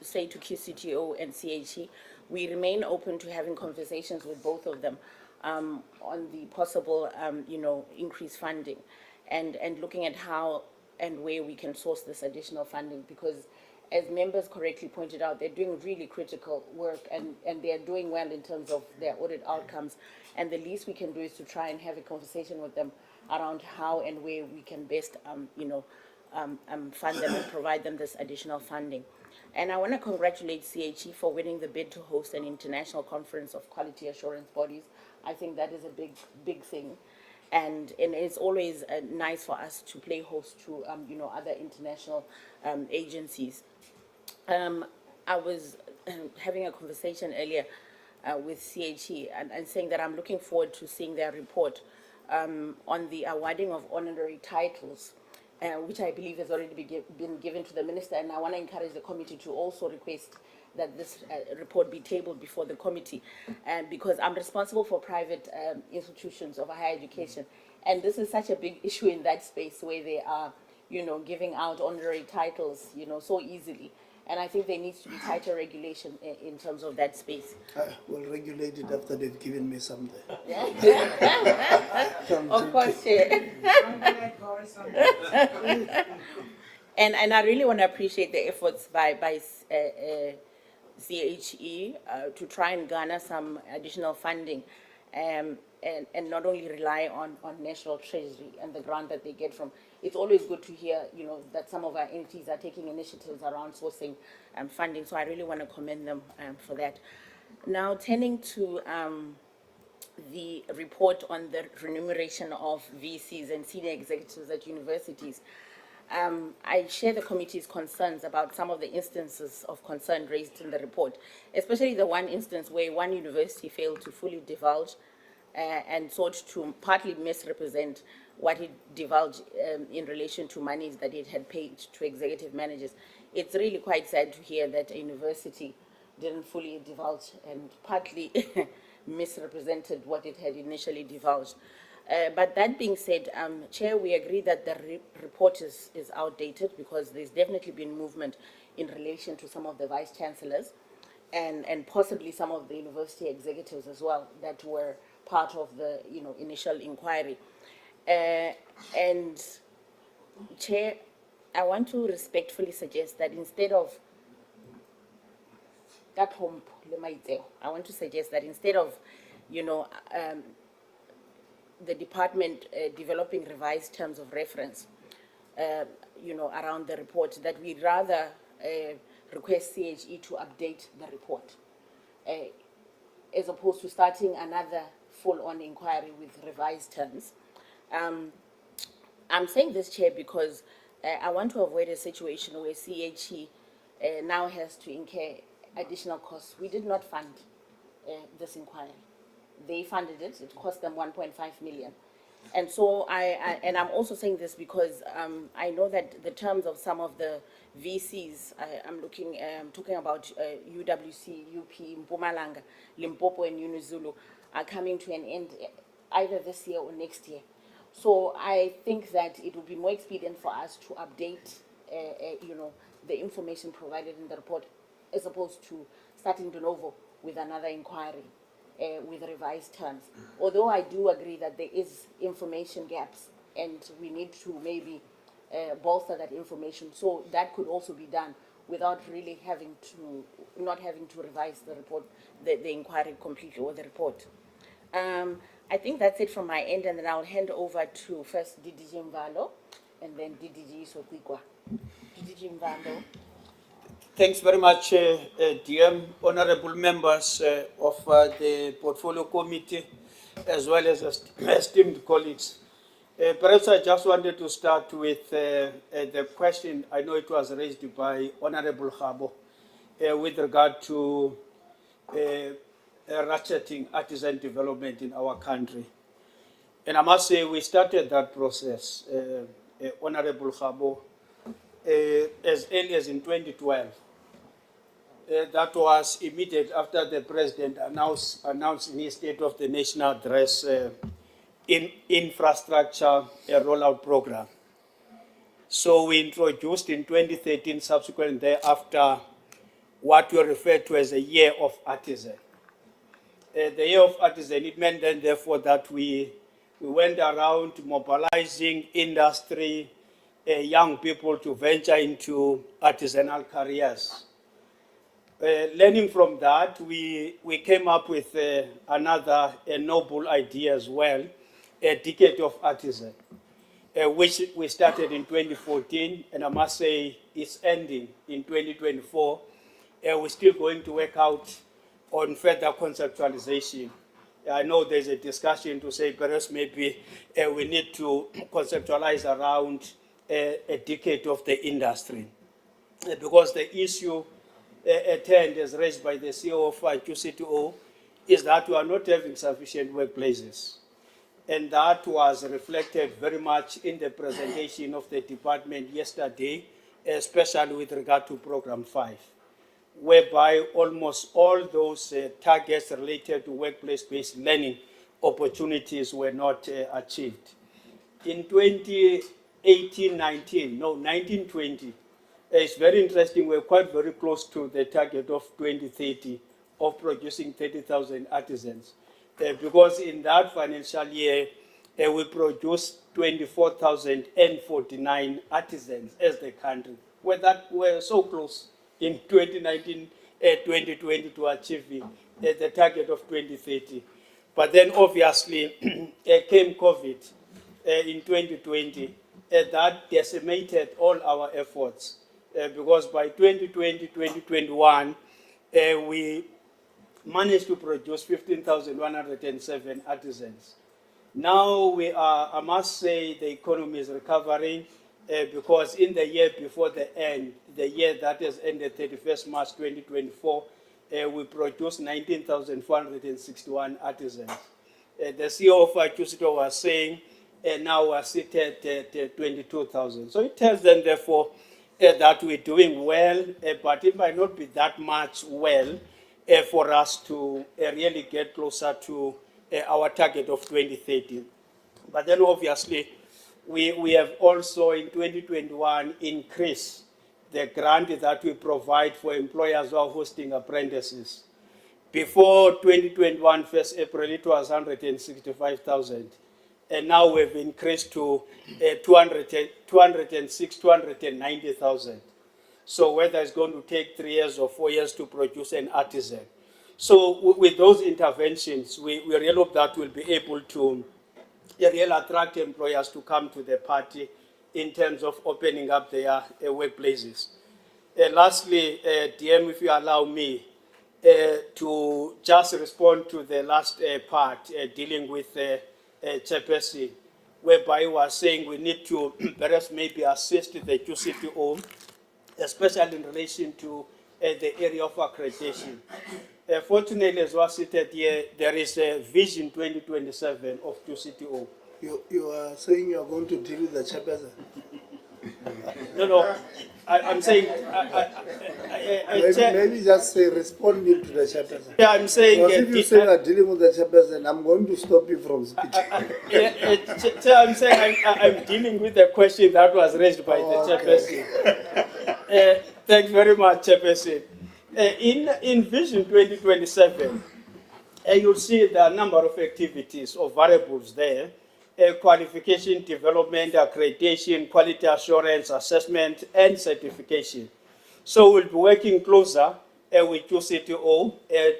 say to QCTO and CHE, we remain open to having conversations with both of them on the possible, increased funding and looking at how and where we can source this additional funding, because as members correctly pointed out, they're doing really critical work and they're doing well in terms of their audit outcomes. And the least we can do is to try and have a conversation with them around how and where we can best, fund them and provide them this additional funding. And I want to congratulate CHE for winning the bid to host an international conference of quality assurance bodies. I think that is a big thing. And it's always nice for us to play host to, other international agencies. I was having a conversation earlier with CHE and saying that I'm looking forward to seeing their report on the awarding of honorary titles, which I believe has already been given to the minister. And I want to encourage the committee to also request that this report be tabled before the committee, because I'm responsible for private institutions of higher education. And this is such a big issue in that space where they are, giving out honorary titles, so easily. And I think there needs to be tighter regulation in terms of that space. We'll regulate it after they've given me something. Of course, Chair. And I really want to appreciate the efforts by CHE to try and garner some additional funding, and not only rely on National Treasury and the grant that they get from. It's always good to hear, that some of our entities are taking initiatives around sourcing funding. So I really want to commend them for that. Now, turning to the report on the remuneration of VCs and senior executives at universities. I share the committee's concerns about some of the instances of concern raised in the report, especially the one instance where one university failed to fully divulge and sought to partly misrepresent what it divulged in relation to monies that it had paid to executive managers. It's really quite sad to hear that a university didn't fully divulge and partly misrepresented what it had initially divulged. But that being said, Chair, we agree that the report is outdated because there's definitely been movement in relation to some of the Vice-Chancellors and possibly some of the university executives as well that were part of the initial inquiry. And Chair, I want to respectfully suggest that instead of I want to suggest that instead of the department developing revised terms of reference, around the report, that we rather request CHE to update the report, as opposed to starting another full-on inquiry with revised terms. I'm saying this, Chair, because I want to avoid a situation where CHE now has to incur additional costs. We did not fund this inquiry. They funded it. It cost them 1.5 million. And so I'm also saying this because I know that the terms of some of the VCs, I'm talking about UWC, UP, Mpumalanga, Limpopo, and Unizulu, are coming to an end either this year or next year. So I think that it would be more expedient for us to update, the information provided in the report, as opposed to starting de novo with another inquiry with revised terms. Although I do agree that there is information gaps and we need to maybe bolster that information. So that could also be done without really not having to revise the report, the inquiry completely or the report. I think that's it from my end, and then I'll hand over to first DDG Mvalo and then DDG Sokwikwa. DDG Mvalo. Thanks very much, DM, honorable members of the Portfolio Committee, as well as esteemed colleagues. Perhaps I just wanted to start with the question, I know it was raised by Honorable Khabo, with regard to ratcheting artisan development in our country. And I must say, we started that process, Honorable Khabo, as early as in 2012. that was immediate after the president announced in his State of the Nation address in infrastructure rollout program. So we introduced in 2013, subsequent thereafter, what we refer to as a year of artisan. The year of artisan, it meant then therefore that we went around mobilizing industry, young people to venture into artisanal careers. Learning from that, we came up with another noble idea as well, a decade of artisan, which we started in 2014, and I must say it's ending in 2024. We're still going to work out on further conceptualization. I know there's a discussion to say perhaps maybe we need to conceptualize around a decade of the industry, because the issue at hand, as raised by the CEO of QCTO, is that we are not having sufficient workplaces. And that was reflected very much in the presentation of the department yesterday, especially with regard to Program 5, whereby almost all those targets related to workplace-based learning opportunities were not achieved. In 1920, it's very interesting, we're quite very close to the target of 2030 of producing 30,000 artisans. Because in that financial year, we produced 24,049 artisans as the country. We're so close in 2019, 2020 to achieving the target of 2030. But then obviously came COVID in 2020, that decimated all our efforts. Because by 2020, 2021, we managed to produce 15,107 artisans. Now we are, I must say, the economy is recovering because in the year before the end, the year that has ended 31st March 2024, we produced 19,461 artisans. The CEO of QCTO was saying now we're seated at 22,000. So it tells them, therefore, that we're doing well, but it might not be that much well for us to really get closer to our target of 2030. But then obviously, we have also in 2021 increased the grant that we provide for employers who are hosting apprentices. Before 2021, 1st April, it was 165,000. And now we've increased to 290,000. So whether it's going to take 3 years or 4 years to produce an artisan. So with those interventions, we really hope that we'll be able to really attract employers to come to the party in terms of opening up their workplaces. Lastly, DM, if you allow me to just respond to the last part dealing with Chairperson, whereby he was saying we need to perhaps maybe assist the QCTO, especially in relation to the area of accreditation. Fortunately, as was stated here, there is a Vision 2027 of QCTO. You are saying you are going to deal with the chairperson? No, I'm saying... maybe just say responding to the chairperson. Yeah, I'm saying... Because if you say you are dealing with the chairperson, I'm going to stop you from speaking. I'm saying I'm dealing with the question that was raised by the chairperson. Thanks very much, Chairperson. In Vision 2027, you'll see there are a number of activities or variables there. Qualification, development, accreditation, quality assurance, assessment, and certification. So we'll be working closer with QCTO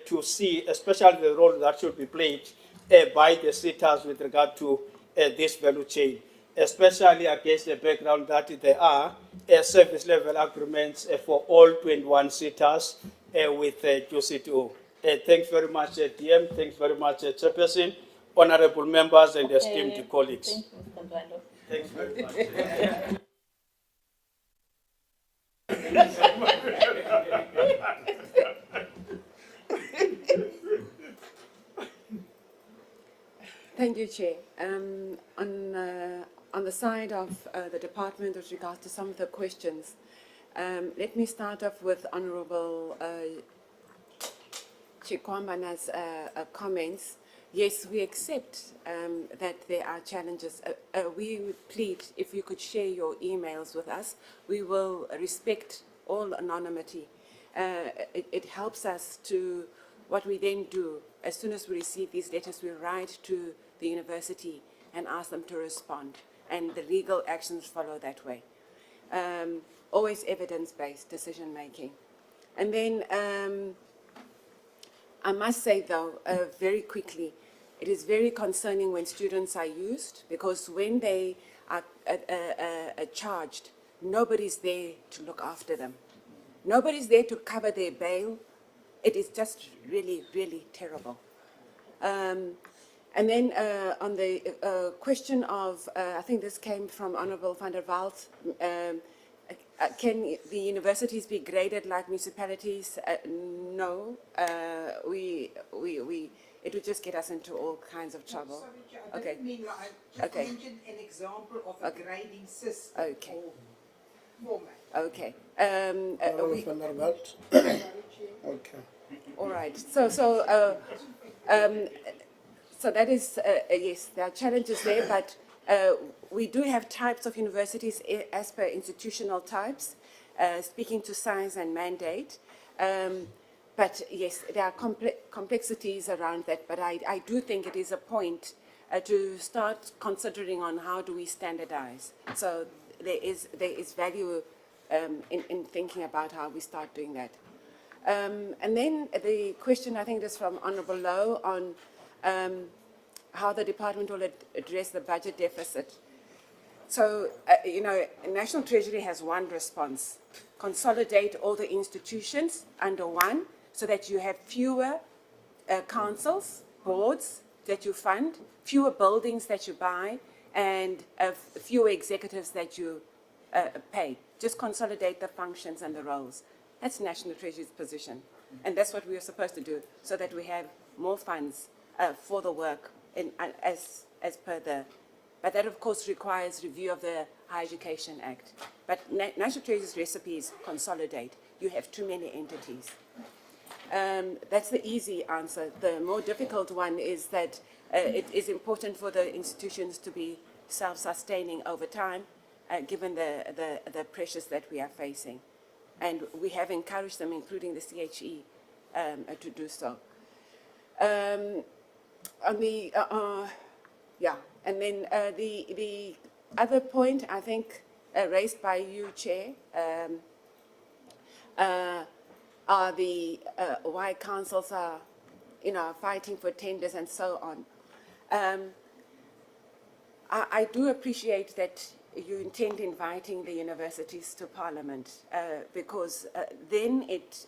to see, especially the role that should be played by the sitters with regard to this value chain, especially against the background that there are service level agreements for all 21 sitters with QCTO. Thanks very much, DM. Thanks very much, Chairperson, honorable members, and esteemed colleagues. Thank you, Mr. Ndwando. Thanks very much. Thank you, Chair. On the side of the department with regards to some of the questions, Let me start off with Honourable Chikwambana's comments. Yes, we accept that there are challenges. We would plead if you could share your emails with us. We will respect all anonymity. It helps us to, what we then do, as soon as we receive these letters, we write to the university and ask them to respond. And the legal actions follow that way. Always evidence-based decision-making. And then I must say, though, very quickly, it is very concerning when students are used, because when they are charged, nobody's there to look after them. Nobody's there to cover their bail. It is just really, really terrible. And then on the question of, I think this came from Honourable van der Walt, can the universities be graded like municipalities? No. It would just get us into all kinds of trouble. Sorry, Chair, I didn't mean like, I just mentioned an example of a grading system Okay. or format. Okay. Honourable van der Walt. Okay. All right. So that is, yes, there are challenges there, but we do have types of universities as per institutional types, speaking to size and mandate. But yes, there are complexities around that, but I do think it is a point to start considering on how do we standardize. So there is value in thinking about how we start doing that. And then the question, I think, is from Honourable Lowe on how the department will address the budget deficit. So, National Treasury has one response: consolidate all the institutions under one, so that you have fewer councils, boards that you fund, fewer buildings that you buy, and fewer executives that you pay. Just consolidate the functions and the roles. That's National Treasury's position. And that's what we are supposed to do, so that we have more funds for the work as per the... But that, of course, requires review of the Higher Education Act. But National Treasury's recipe is consolidate. You have too many entities. That's the easy answer. The more difficult one is that it is important for the institutions to be self-sustaining over time, given the pressures that we are facing. And we have encouraged them, including the CHE, to do so. On the, and then the other point, I think, raised by you, Chair, are the why councils are, fighting for tenders and so on. I do appreciate that you intend inviting the universities to Parliament, because then it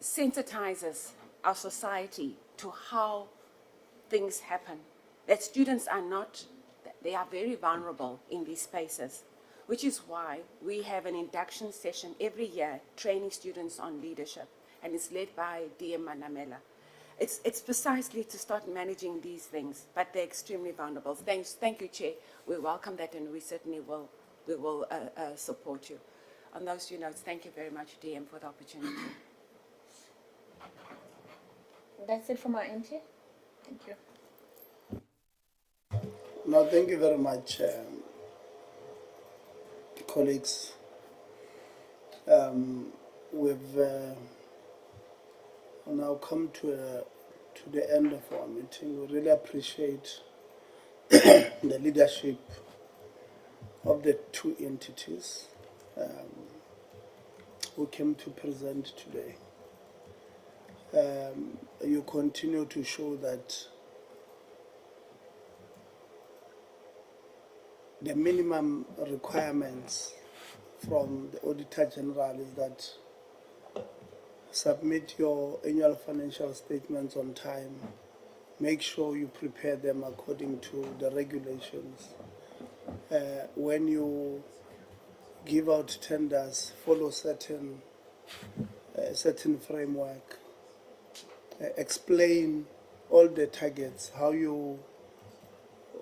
sensitizes our society to how things happen. That students are not, they are very vulnerable in these spaces, which is why we have an induction session every year training students on leadership, and it's led by DM Manamela. It's precisely to start managing these things, but they're extremely vulnerable. Thank you, Chair. We welcome that, and we certainly will support you. On those few notes, thank you very much, DM, for the opportunity. That's it from our end, Chair. Thank you. No, thank you very much, colleagues. We've now come to the end of our meeting. We really appreciate the leadership of the two entities who came to present today. You continue to show that the minimum requirements from the Auditor General is that submit your annual financial statements on time. Make sure you prepare them according to the regulations. When you give out tenders, follow certain framework. Explain all the targets,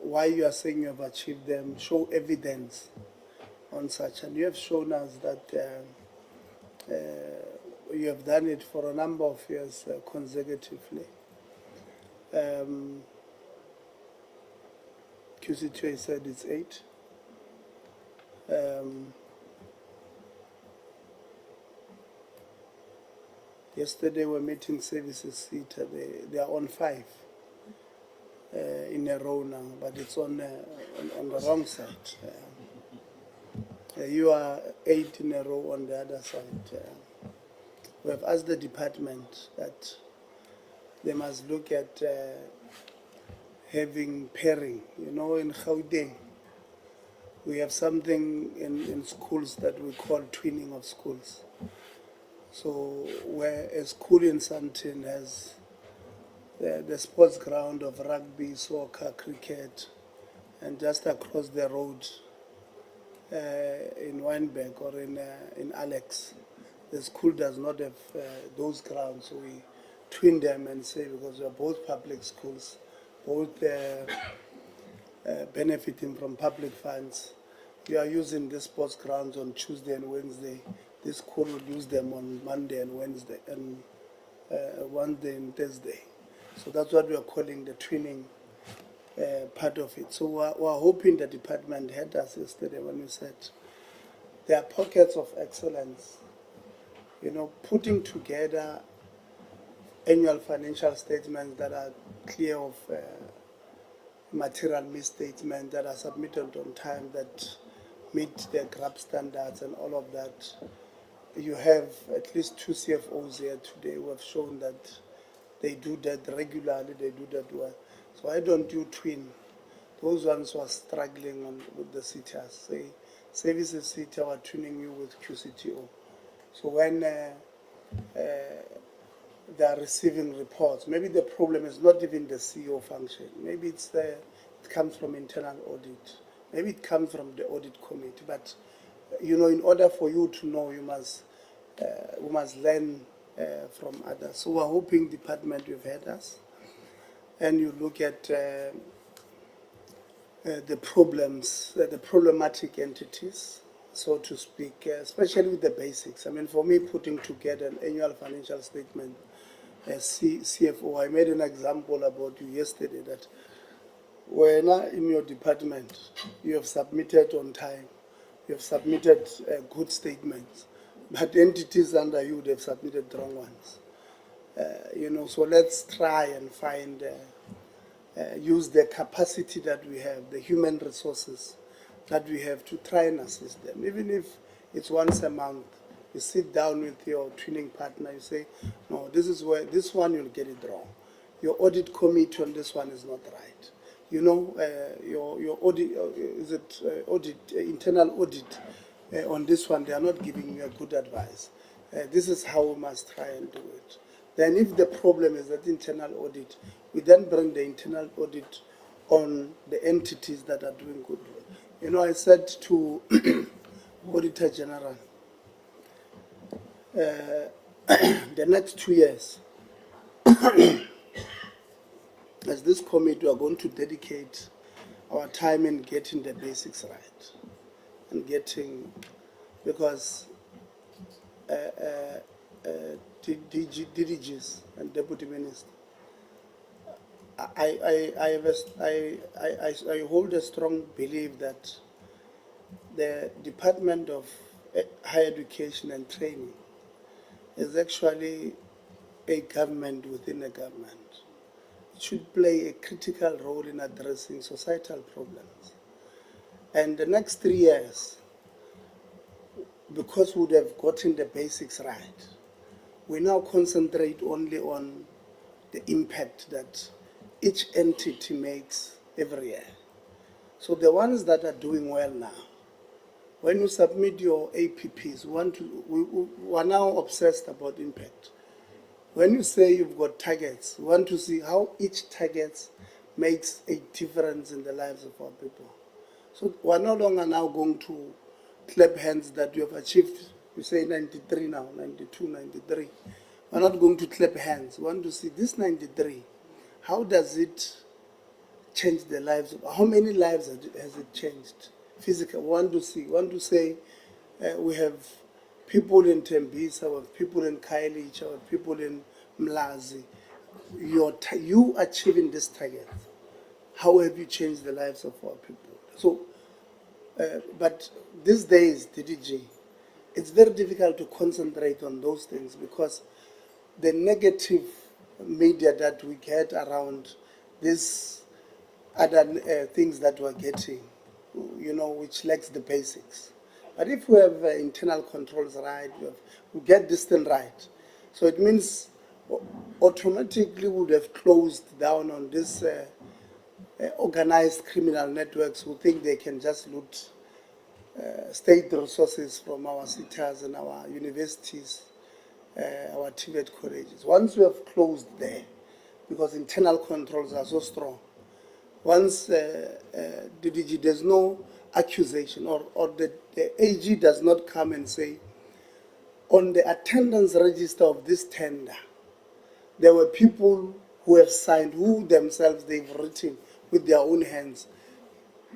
why you are saying you have achieved them. Show evidence on such, and you have shown us that you have done it for a number of years consecutively. QCTO said it's 8. Yesterday we're meeting services SETA. They are on 5 in a row now, but it's on the wrong side. You are 8 in a row on the other side. We have asked the department that they must look at having pairing. You know, in Gauteng, we have something in schools that we call twinning of schools. So where a school in Sandton has the sports ground of rugby, soccer, cricket, and just across the road in Weinberg or in Alex, the school does not have those grounds. So we twin them and say, because we are both public schools, both benefiting from public funds, we are using the sports grounds on Tuesday and Wednesday. This school will use them on Monday and Wednesday, and Wednesday and Thursday. So that's what we are calling the twinning part of it. So we're hoping the department had us yesterday when we said there are pockets of excellence. You know, putting together annual financial statements that are clear of material misstatements, that are submitted on time, that meet the GRAP standards and all of that. You have at least 2 CFOs here today who have shown that they do that regularly, they do that well. So why don't you twin those ones who are struggling with the CTAs? Say, services CTA are twinning you with QCTO. So when they are receiving reports, maybe the problem is not even the CEO function. Maybe it comes from internal audit. Maybe it comes from the audit committee. But you know, in order for you to know, we must learn from others. So we're hoping department you've had us, and you look at the problems, the problematic entities, so to speak, especially with the basics. I mean, for me, putting together an annual financial statement as CFO, I made an example about you yesterday that when in your department you have submitted on time, you have submitted good statements, but entities under you, they've submitted wrong ones. You know, so let's try and find, use the capacity that we have, the human resources that we have to try and assist them. Even if it's once a month, you sit down with your twinning partner, you say, no, this is where, this one you'll get it wrong. Your audit committee on this one is not right. You know, your audit, internal audit on this one, they are not giving you a good advice. This is how we must try and do it. Then if the problem is that internal audit, we then bring the internal audit on the entities that are doing good work. You know, I said to Auditor General, the next 2 years, as this committee, we are going to dedicate our time in getting the basics right and getting, because DDGs and Deputy Minister, I hold a strong belief that the Department of Higher Education and Training is actually a government within a government. It should play a critical role in addressing societal problems. And the next 3 years, because we would have gotten the basics right, we now concentrate only on the impact that each entity makes every year. So the ones that are doing well now, when you submit your APPs, we are now obsessed about impact. When you say you've got targets, we want to see how each target makes a difference in the lives of our people. So we're no longer now going to clap hands that you have achieved. You say 93 now, 92, 93. We're not going to clap hands. We want to see this 93. How does it change the lives of, how many lives has it changed physical. We want to say we have people in Tembisa, we have people in Khayelitsha, we have people in Mlazi. You achieving this target. How have you changed the lives of our people? So, but these days, DDG, it's very difficult to concentrate on those things because the negative media that we get around these other things that we're getting, which lacks the basics. But if we have internal controls right, we get this thing right. So it means automatically we would have closed down on this organized criminal networks who think they can just loot state resources from our cities and our universities, our TVET colleges. Once we have closed there, because internal controls are so strong, once DDG, there's no accusation or the AG does not come and say, on the attendance register of this tender, there were people who have signed, who themselves they've written with their own hands,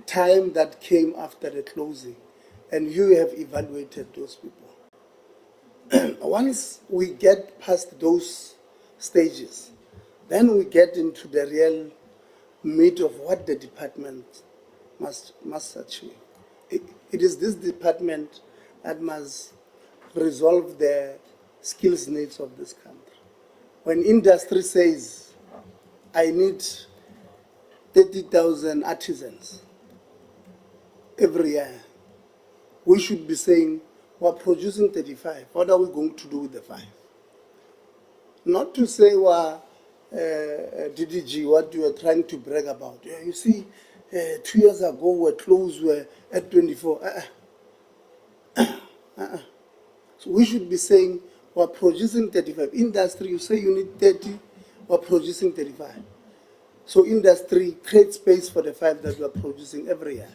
time that came after the closing, and you have evaluated those people. Once we get past those stages, then we get into the real meat of what the department must achieve. It is this department that must resolve the skills needs of this country. When industry says, I need 30,000 artisans every year, we should be saying, we're producing 35. What are we going to do with the 5? Not to say, well, DDG, what you are trying to brag about. Yeah, you see, 2 years ago, we're close, we're at 24. So we should be saying, we're producing 35. Industry, you say you need 30, we're producing 35. So industry creates space for the 5 that we're producing every year.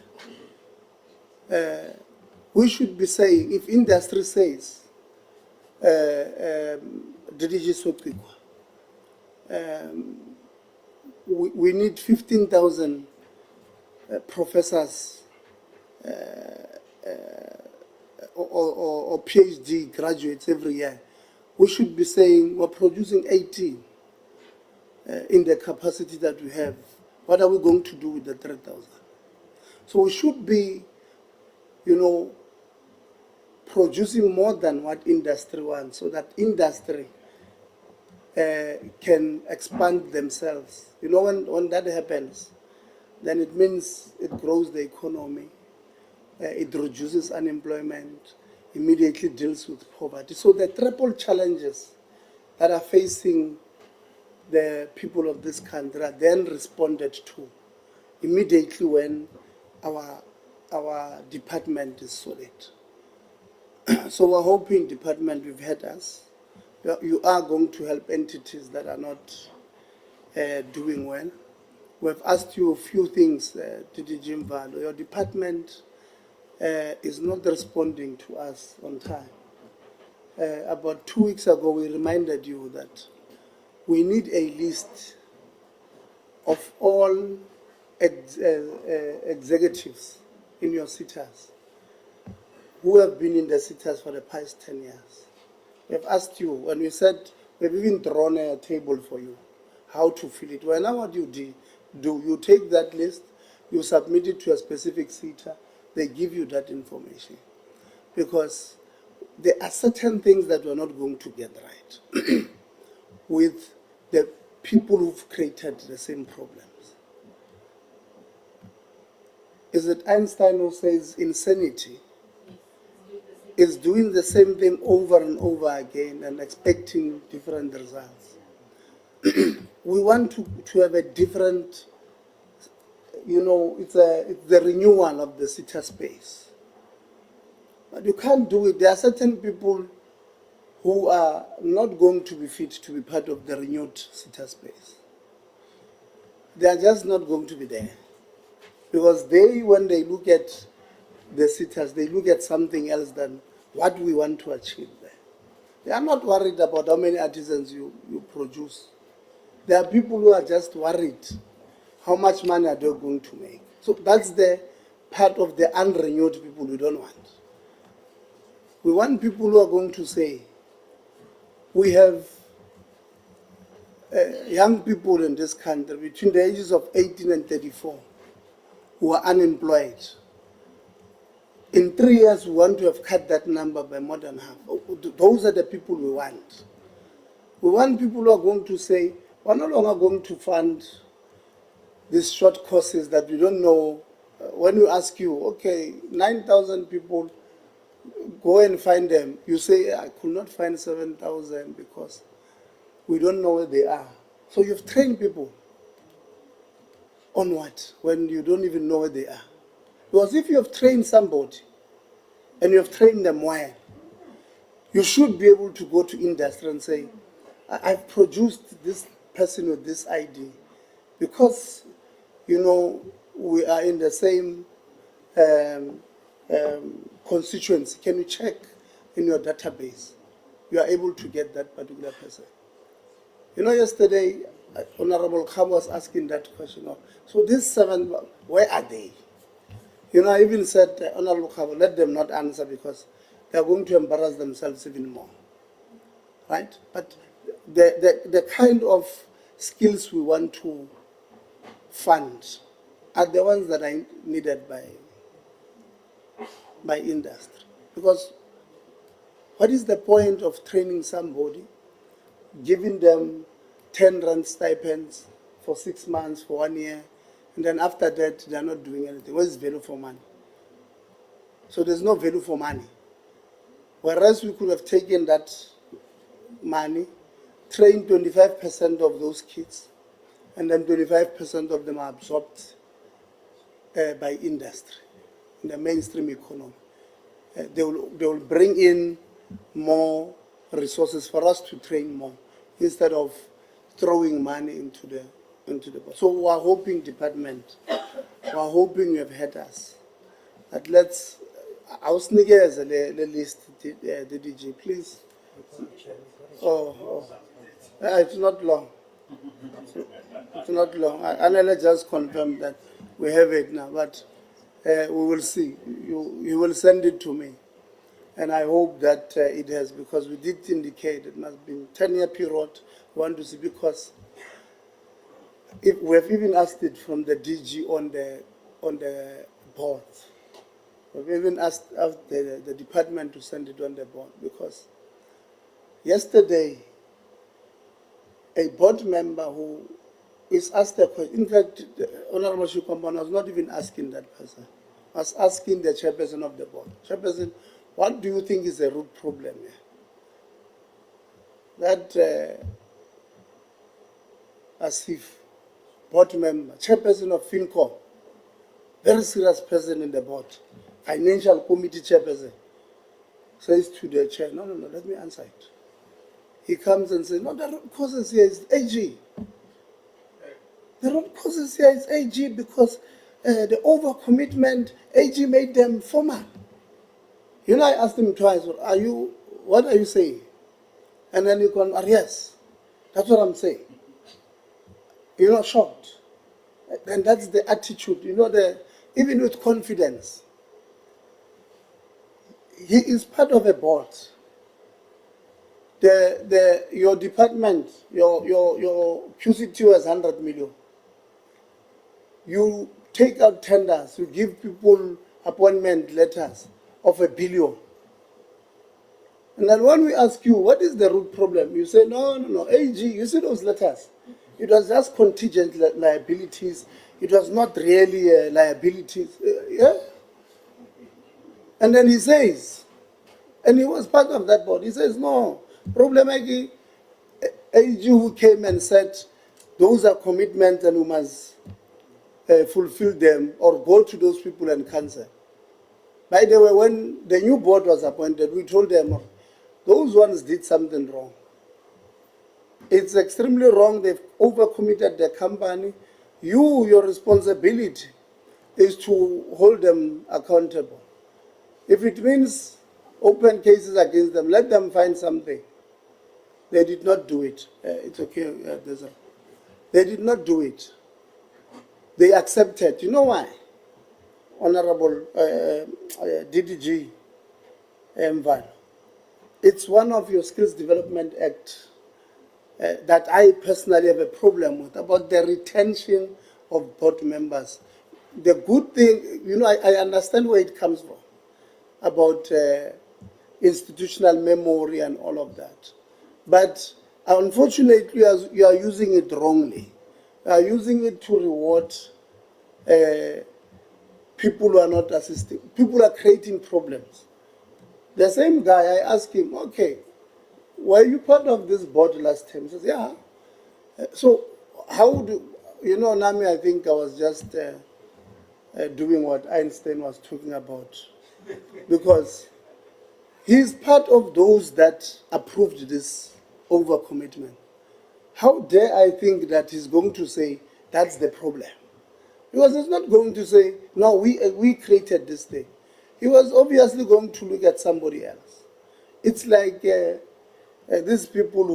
We should be saying, if industry says, DDG Sopikwa, we need 15,000 professors or PhD graduates every year. We should be saying we're producing 18 in the capacity that we have. What are we going to do with the 3,000? So we should be, producing more than what industry wants, so that industry can expand themselves. When that happens, then it means it grows the economy, it reduces unemployment, immediately deals with poverty. So the triple challenges that are facing the people of this country are then responded to immediately when our department is solid. So we're hoping, department, you've heard us. You are going to help entities that are not doing well. We've asked you a few things, DDG Mvalo. Your department is not responding to us on time. About 2 weeks ago, we reminded you that we need a list of all executives in your cities who have been in the cities for the past 10 years. We've asked you, when we said, we've even drawn a table for you, how to fill it. Well, now what you do, you take that list, you submit it to a specific city, they give you that information. Because there are certain things that we're not going to get right with the people who've created the same problems. Is it Einstein who says insanity is doing the same thing over and over again and expecting different results? We want to have a different, it's the renewal of the city space. But you can't do it. There are certain people who are not going to be fit to be part of the renewed city space. They are just not going to be there. Because when they look at the cities, they look at something else than what we want to achieve there. They are not worried about how many artisans you produce. There are people who are just worried how much money are they going to make. So that's the part of the unrenewed people we don't want. We want people who are going to say, we have young people in this country between the ages of 18 and 34 who are unemployed. In 3 years, we want to have cut that number by more than half. Those are the people we want. We want people who are going to say, we're no longer going to fund these short courses that we don't know. When we ask you, okay, 9,000 people, go and find them. You say, I could not find 7,000 because we don't know where they are. So you've trained people on what when you don't even know where they are? Because if you have trained somebody and you have trained them well, you should be able to go to industry and say, I've produced this person with this ID because, you know, we are in the same constituency. Can you check in your database? You are able to get that particular person. You know, yesterday, Honorable Kham was asking that question. So these 7, where are they? You know, I even said, Honorable Kham, let them not answer because they are going to embarrass themselves even more. Right? But the kind of skills we want to fund are the ones that are needed by industry. Because what is the point of training somebody, giving them 10 rand stipends for 6 months, for 1 year, and then after that, they're not doing anything? What is value for money? So there's no value for money. Whereas we could have taken that money, trained 25% of those kids, and then 25% of them are absorbed by industry in the mainstream economy. They will bring in more resources for us to train more instead of throwing money into the So we are hoping, department, we are hoping you have heard us. That let's, awusinikeze le list, the DG, please. It's not long. It's not long. Anela just confirmed that we have it now, but we will see. You will send it to me. And I hope that it has, because we did indicate it must be 10-year period. We want to see, because if we have even asked it from the DG on the board. We've even asked the department to send it on the board, because yesterday a board member who is asked a question, in fact, Honorable Shukwambana was not even asking that person, was asking the chairperson of the board. Chairperson, what do you think is the root problem here? That Asif, board member, chairperson of FinCom, very serious person in the board, financial committee chairperson, says to the chair, no, let me answer it. He comes and says, no, the root causes here is AG. The root causes here is AG because the overcommitment, AG made them formal. You know, I asked him twice, what are you saying? And then he gone, yes, that's what I'm saying. You know, shocked. And that's the attitude, you know, even with confidence. He is part of a board. Your department, your QCTO has 100 million. You take out tenders, you give people appointment letters of 1 billion. And then when we ask you, what is the root problem? You say, no, AG, you see those letters? It was just contingent liabilities. It was not really liabilities. Yeah? And then he says, and he was part of that board, he says, no, problem AG who came and said, those are commitments and we must fulfill them, or go to those people and cancel. By the way, when the new board was appointed, we told them, those ones did something wrong. It's extremely wrong. They've overcommitted the company. Your responsibility is to hold them accountable. If it means open cases against them, let them find something. They did not do it. It's okay. They did not do it. They accepted. You know why? Honorable DDG Mval, it's one of your Skills Development Act that I personally have a problem with, about the retention of board members. The good thing, I understand where it comes from, about institutional memory and all of that. But unfortunately, you are using it wrongly. You are using it to reward people who are not assisting. People are creating problems. The same guy, I asked him, okay, were you part of this board last time? He says, yeah. So how do, Nami, I think I was just doing what Einstein was talking about. Because he's part of those that approved this overcommitment. How dare I think that he's going to say that's the problem? Because he's not going to say, no, we created this thing. He was obviously going to look at somebody else. It's like these people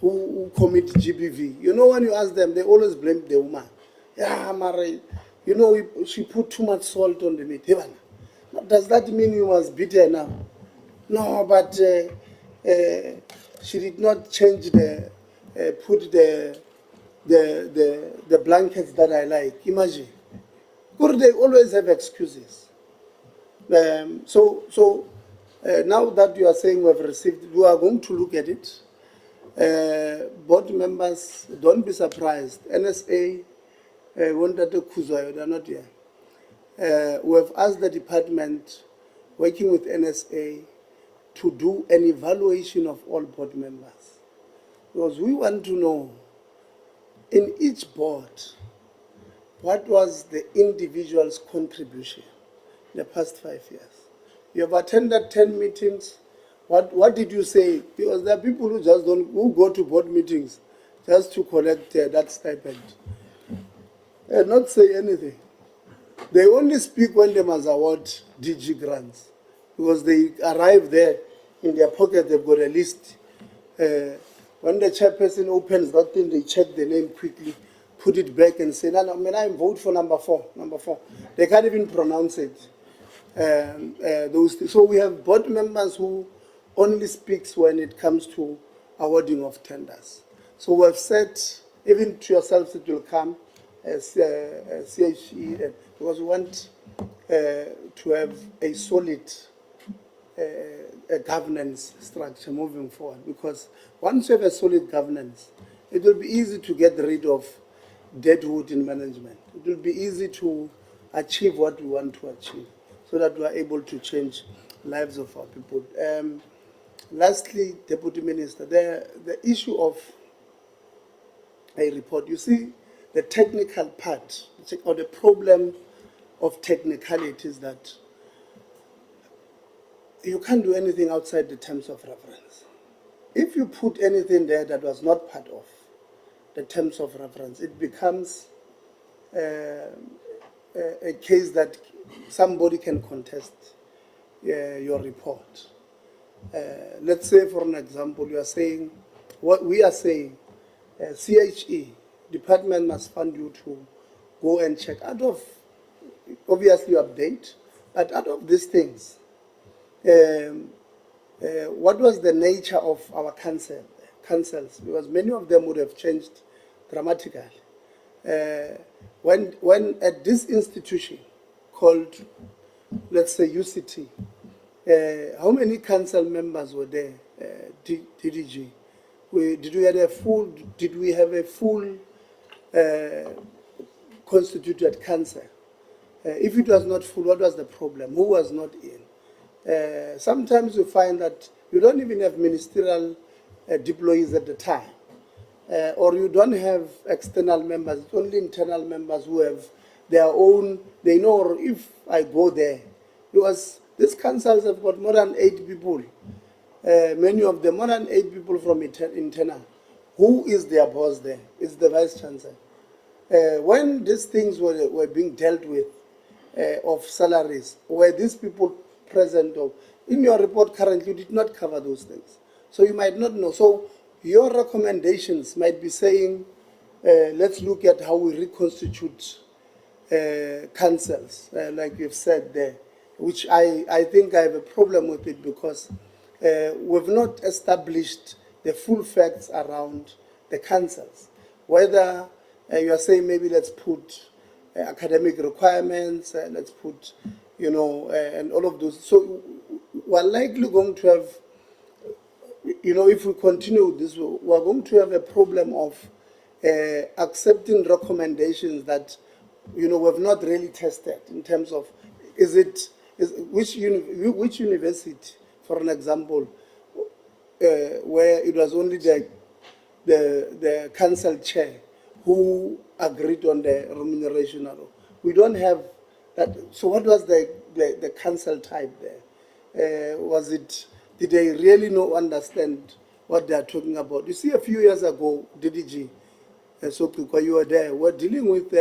who commit GBV. When you ask them, they always blame the woman. Yeah, Mary, she put too much salt on the meat. Does that mean you must beat her now? No, but she did not change put the blankets that I like. Imagine. They always have excuses. So now that you are saying we have received, we are going to look at it. Board members, don't be surprised. NSA, they're not here. We have asked the department, working with NSA, to do an evaluation of all board members. Because we want to know, in each board, what was the individual's contribution in the past 5 years? You have attended 10 meetings. What did you say? Because there are people who just who go to board meetings just to collect that stipend and not say anything. They only speak when they must award DG grants, because they arrive there, in their pocket they've got a list. When the chairperson opens that thing, they check the name quickly, put it back and say, no, I vote for number four. They can't even pronounce it. Those things. So we have board members who only speaks when it comes to awarding of tenders. So we have said, even to yourselves, it will come as CHE, because we want to have a solid governance structure moving forward. Because once you have a solid governance, it will be easy to get rid of deadwood in management. It will be easy to achieve what we want to achieve, so that we are able to change lives of our people. Lastly, Deputy Minister, the issue of a report. You see, the technical part, or the problem of technicality is that you can't do anything outside the terms of reference. If you put anything there that was not part of the terms of reference, it becomes a case that somebody can contest your report. Let's say, for an example, you are saying, what we are saying, CHE, department must fund you to go and check. Out of, obviously you update, but out of these things, what was the nature of our councils? Because many of them would have changed dramatically. When at this institution called, let's say, UCT, how many council members were there, DDG? Did we have a full constituted council? If it was not full, what was the problem? Who was not in? Sometimes you find that you don't even have ministerial deployees at the time, or you don't have external members, it's only internal members who have their own, they know if I go there, because these councils have got more than 8 people, many of them, more than 8 people from internal. Who is their boss there? It's the Vice-Chancellor. When these things were being dealt with, of salaries, were these people present? In your report currently, you did not cover those things. So you might not know. So your recommendations might be saying, let's look at how we reconstitute councils, like you've said there, which I think I have a problem with it because we've not established the full facts around the councils. Whether you are saying maybe let's put academic requirements, let's put, and all of those. So we're likely going to have, if we continue this, we're going to have a problem of accepting recommendations that, we've not really tested in terms of, which university, for an example, where it was only the council chair who agreed on the remuneration. We don't have that. So what was the council type there? Did they really not understand what they are talking about? You see, a few years ago, DDG, so you were there, we're dealing with,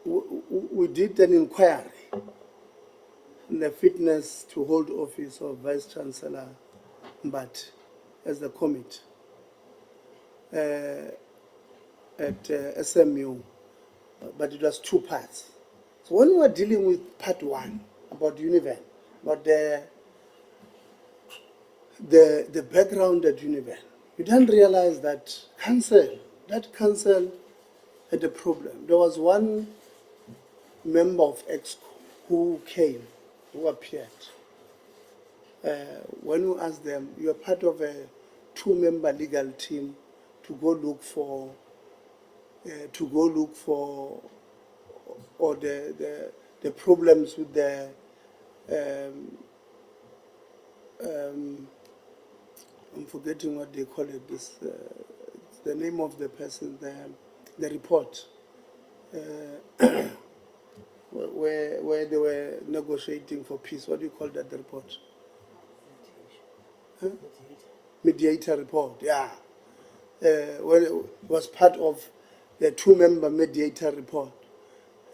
we did an inquiry on the fitness to hold office of Vice-Chancellor Mbati as the committee at SMU, but it was 2 parts. So when we were dealing with part 1 about Univen, about the background at Univen, you don't realize that council had a problem. There was one member of EXCO who appeared. When we asked them, you are part of a 2-member legal team to go look for or the problems with the I'm forgetting what they call it. This the name of the person, the report, where they were negotiating for peace. What do you call that report? Huh? Mediator report. Yeah. Well, it was part of the 2-member mediator report,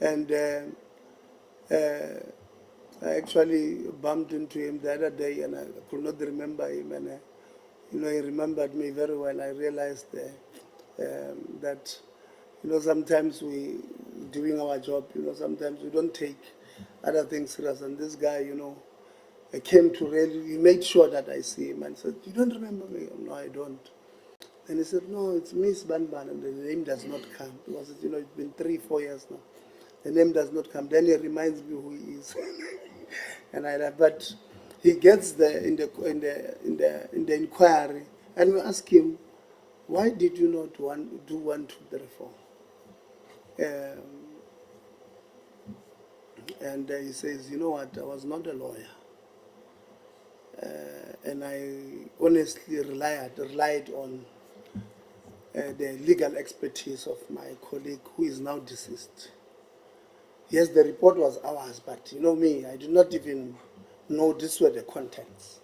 and I actually bumped into him the other day, and I could not remember him, and he remembered me very well. I realized that sometimes we doing our job, sometimes we don't take other things serious, and this guy, I came to really, he made sure that I see him and said, you don't remember me? No, I don't. And he said, no, it's Miss Banban, and the name does not come, because it's been 3-4 years now. The name does not come. Then he reminds me who he is. But he gets there in the inquiry, and we ask him, why did you not do 1, 2, 3, 4? And he says, you know what, I was not a lawyer. And I honestly relied on the legal expertise of my colleague who is now deceased. Yes, the report was ours, but me, I did not even know these were the contents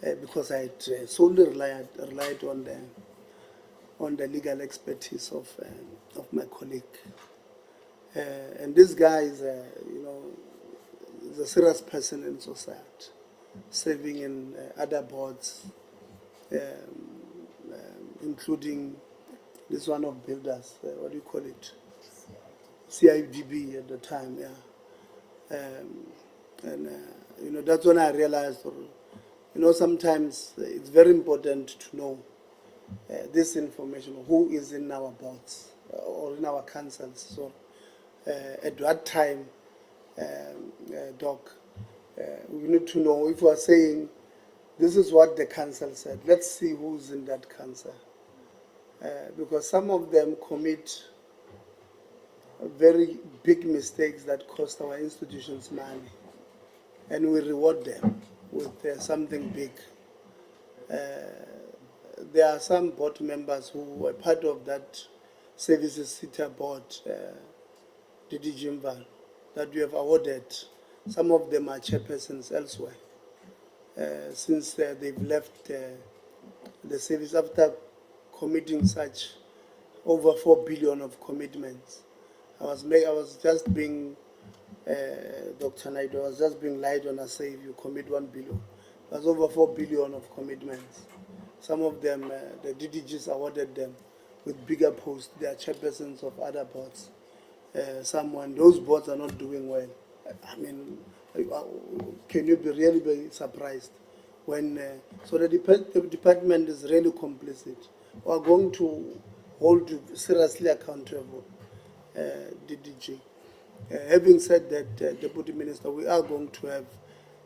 because I had solely relied on the legal expertise of my colleague. And this guy is is a serious person in society, serving in other boards, including this one of builders, what do you call it? CIDB at the time, yeah. And that's when I realized, sometimes it's very important to know this information, who is in our boards or in our councils. So at that time, Doc, we need to know if we are saying this is what the council said. Let's see who's in that council. Because some of them commit very big mistakes that cost our institutions money, and we reward them with something big. There are some board members who were part of that services sitter board, DDG that we have awarded. Some of them are chairpersons elsewhere, since they've left the service after committing such over 4 billion of commitments. I was just being, Dr. Naidu, I was just being lied on and say if you commit 1 billion. It was over 4 billion of commitments. Some of them, the DDGs awarded them with bigger posts. They are chairpersons of other boards. Those boards are not doing well. I mean, can you really be surprised when? So the department is really complicit. We are going to hold you seriously accountable, DDG. Having said that, Deputy Minister, we are going to have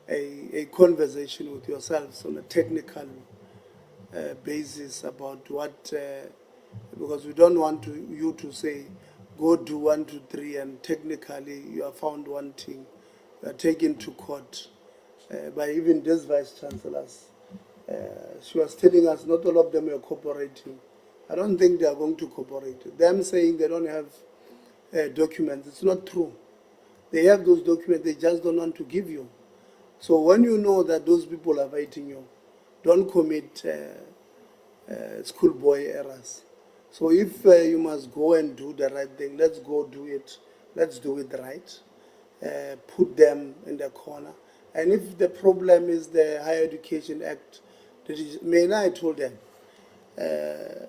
a conversation with yourselves on a technical basis about what, because we don't want you to say, go do 1, 2, 3, and technically you are found wanting, you are taken to court by even these vice-chancellors. She was telling us not all of them are cooperating. I don't think they are going to cooperate. Them saying they don't have documents, it's not true. They have those documents, they just don't want to give you. So when you know that those people are fighting you, don't commit schoolboy errors. So if you must go and do the right thing, let's go do it. Let's do it right. Put them in the corner. And if the problem is the Higher Education Act, I told them,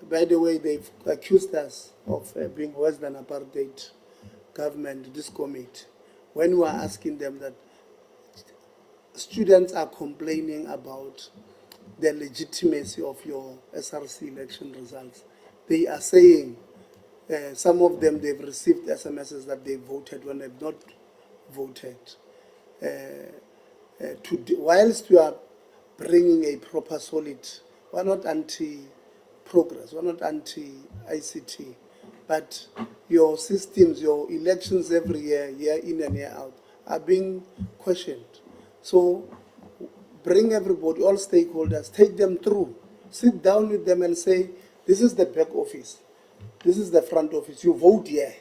by the way, they've accused us of being worse than apartheid government, this committee, when we were asking them that students are complaining about the legitimacy of your SRC election results. They are saying, some of them, they've received SMSs that they voted when they've not voted. Whilst you are bringing a proper solid, we're not anti-progress, we're not anti-ICT, but your systems, your elections every year, year in and year out, are being questioned. So bring everybody, all stakeholders, take them through, sit down with them and say, this is the back office, this is the front office, you vote here.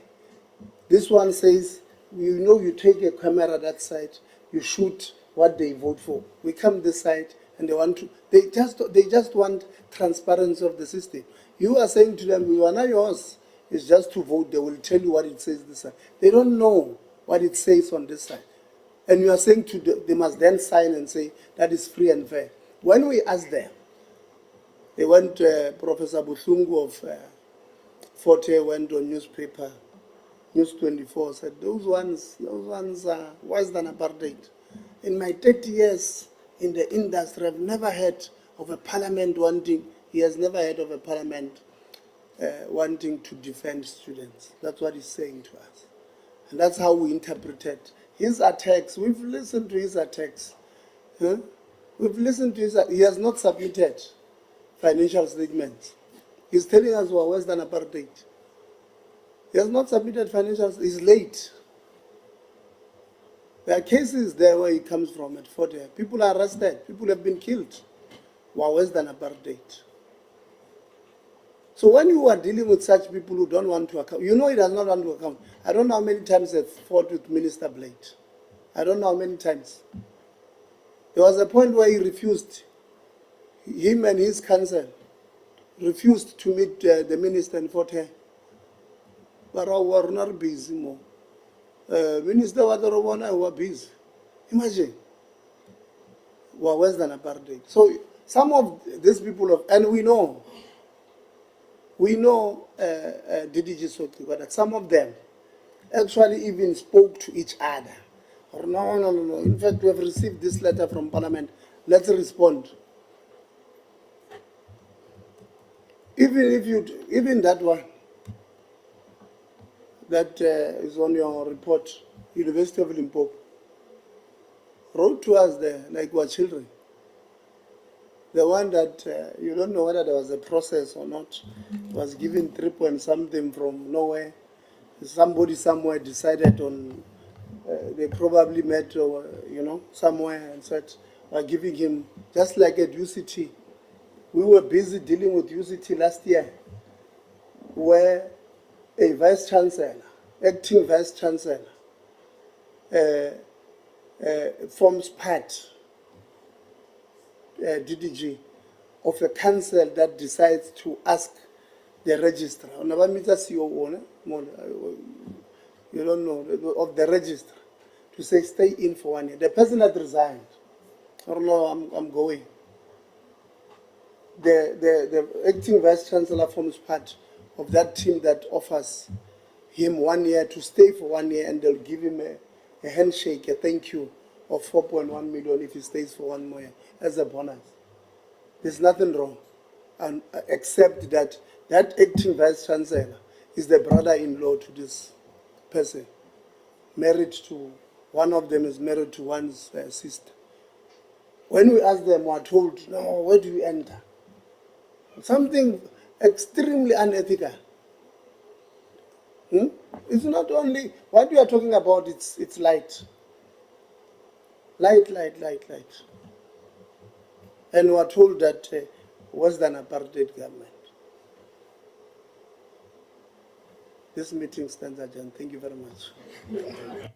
This one says, you know, you take a camera that side, you shoot what they vote for. We come this side and they just want transparency of the system. You are saying to them, you are not yours, it's just to vote. They will tell you what it says this side. They don't know what it says on this side. And you are saying to them, they must then sign and say that is free and fair. When we asked them, they went, Professor Busungu of Forte went on newspaper, News 24, said those ones are worse than apartheid. In my 30 years in the industry, I've never heard of a parliament wanting, he has never heard of a parliament wanting to defend students. That's what he's saying to us. And that's how we interpreted his attacks. We've listened to his attacks. Huh? We've listened to he has not submitted financial statements. He's telling us we're worse than apartheid. He has not submitted financials, he's late. There are cases there where he comes from at Fort Hare. People are arrested, people have been killed. We're worse than apartheid. So when you are dealing with such people who don't want to account, you know he does not want to account. I don't know how many times they've fought with Minister Blade. I don't know how many times. There was a point where he refused, him and his council refused to meet the minister in Fort Hare. But we were not busy more. Minister Wadarobona were busy. Imagine. We are worse than apartheid. So some of these people, and we know DDG Sotli, that some of them actually even spoke to each other. Or no. In fact, we have received this letter from Parliament. Let's respond. Even that one, that is on your report, University of Limpopo, wrote to us there like we're children. The one that you don't know whether there was a process or not, was given 3 point something from nowhere. Somebody somewhere decided on, they probably met, somewhere and said, we're giving him, just like at UCT. We were busy dealing with UCT last year, where a vice-chancellor, acting vice-chancellor, forms part, DDG, of a council that decides to ask the registrar, you don't know, of the registrar, to say stay in for 1 year. The person had resigned. Or no, I'm going. The acting vice-chancellor forms part of that team that offers him 1 year to stay for 1 year, and they'll give him a handshake, a thank you of 4.1 million if he stays for 1 more year as a bonus. There's nothing wrong, and except that that acting vice chancellor is the brother-in-law to this person, married to, one of them is married to one's sister. When we asked them, we were told, no, where do you enter? Something extremely unethical. It's not only, what we are talking about, it's light. Light. And we are told that was an apartheid government. This meeting stands adjourned. Thank you very much.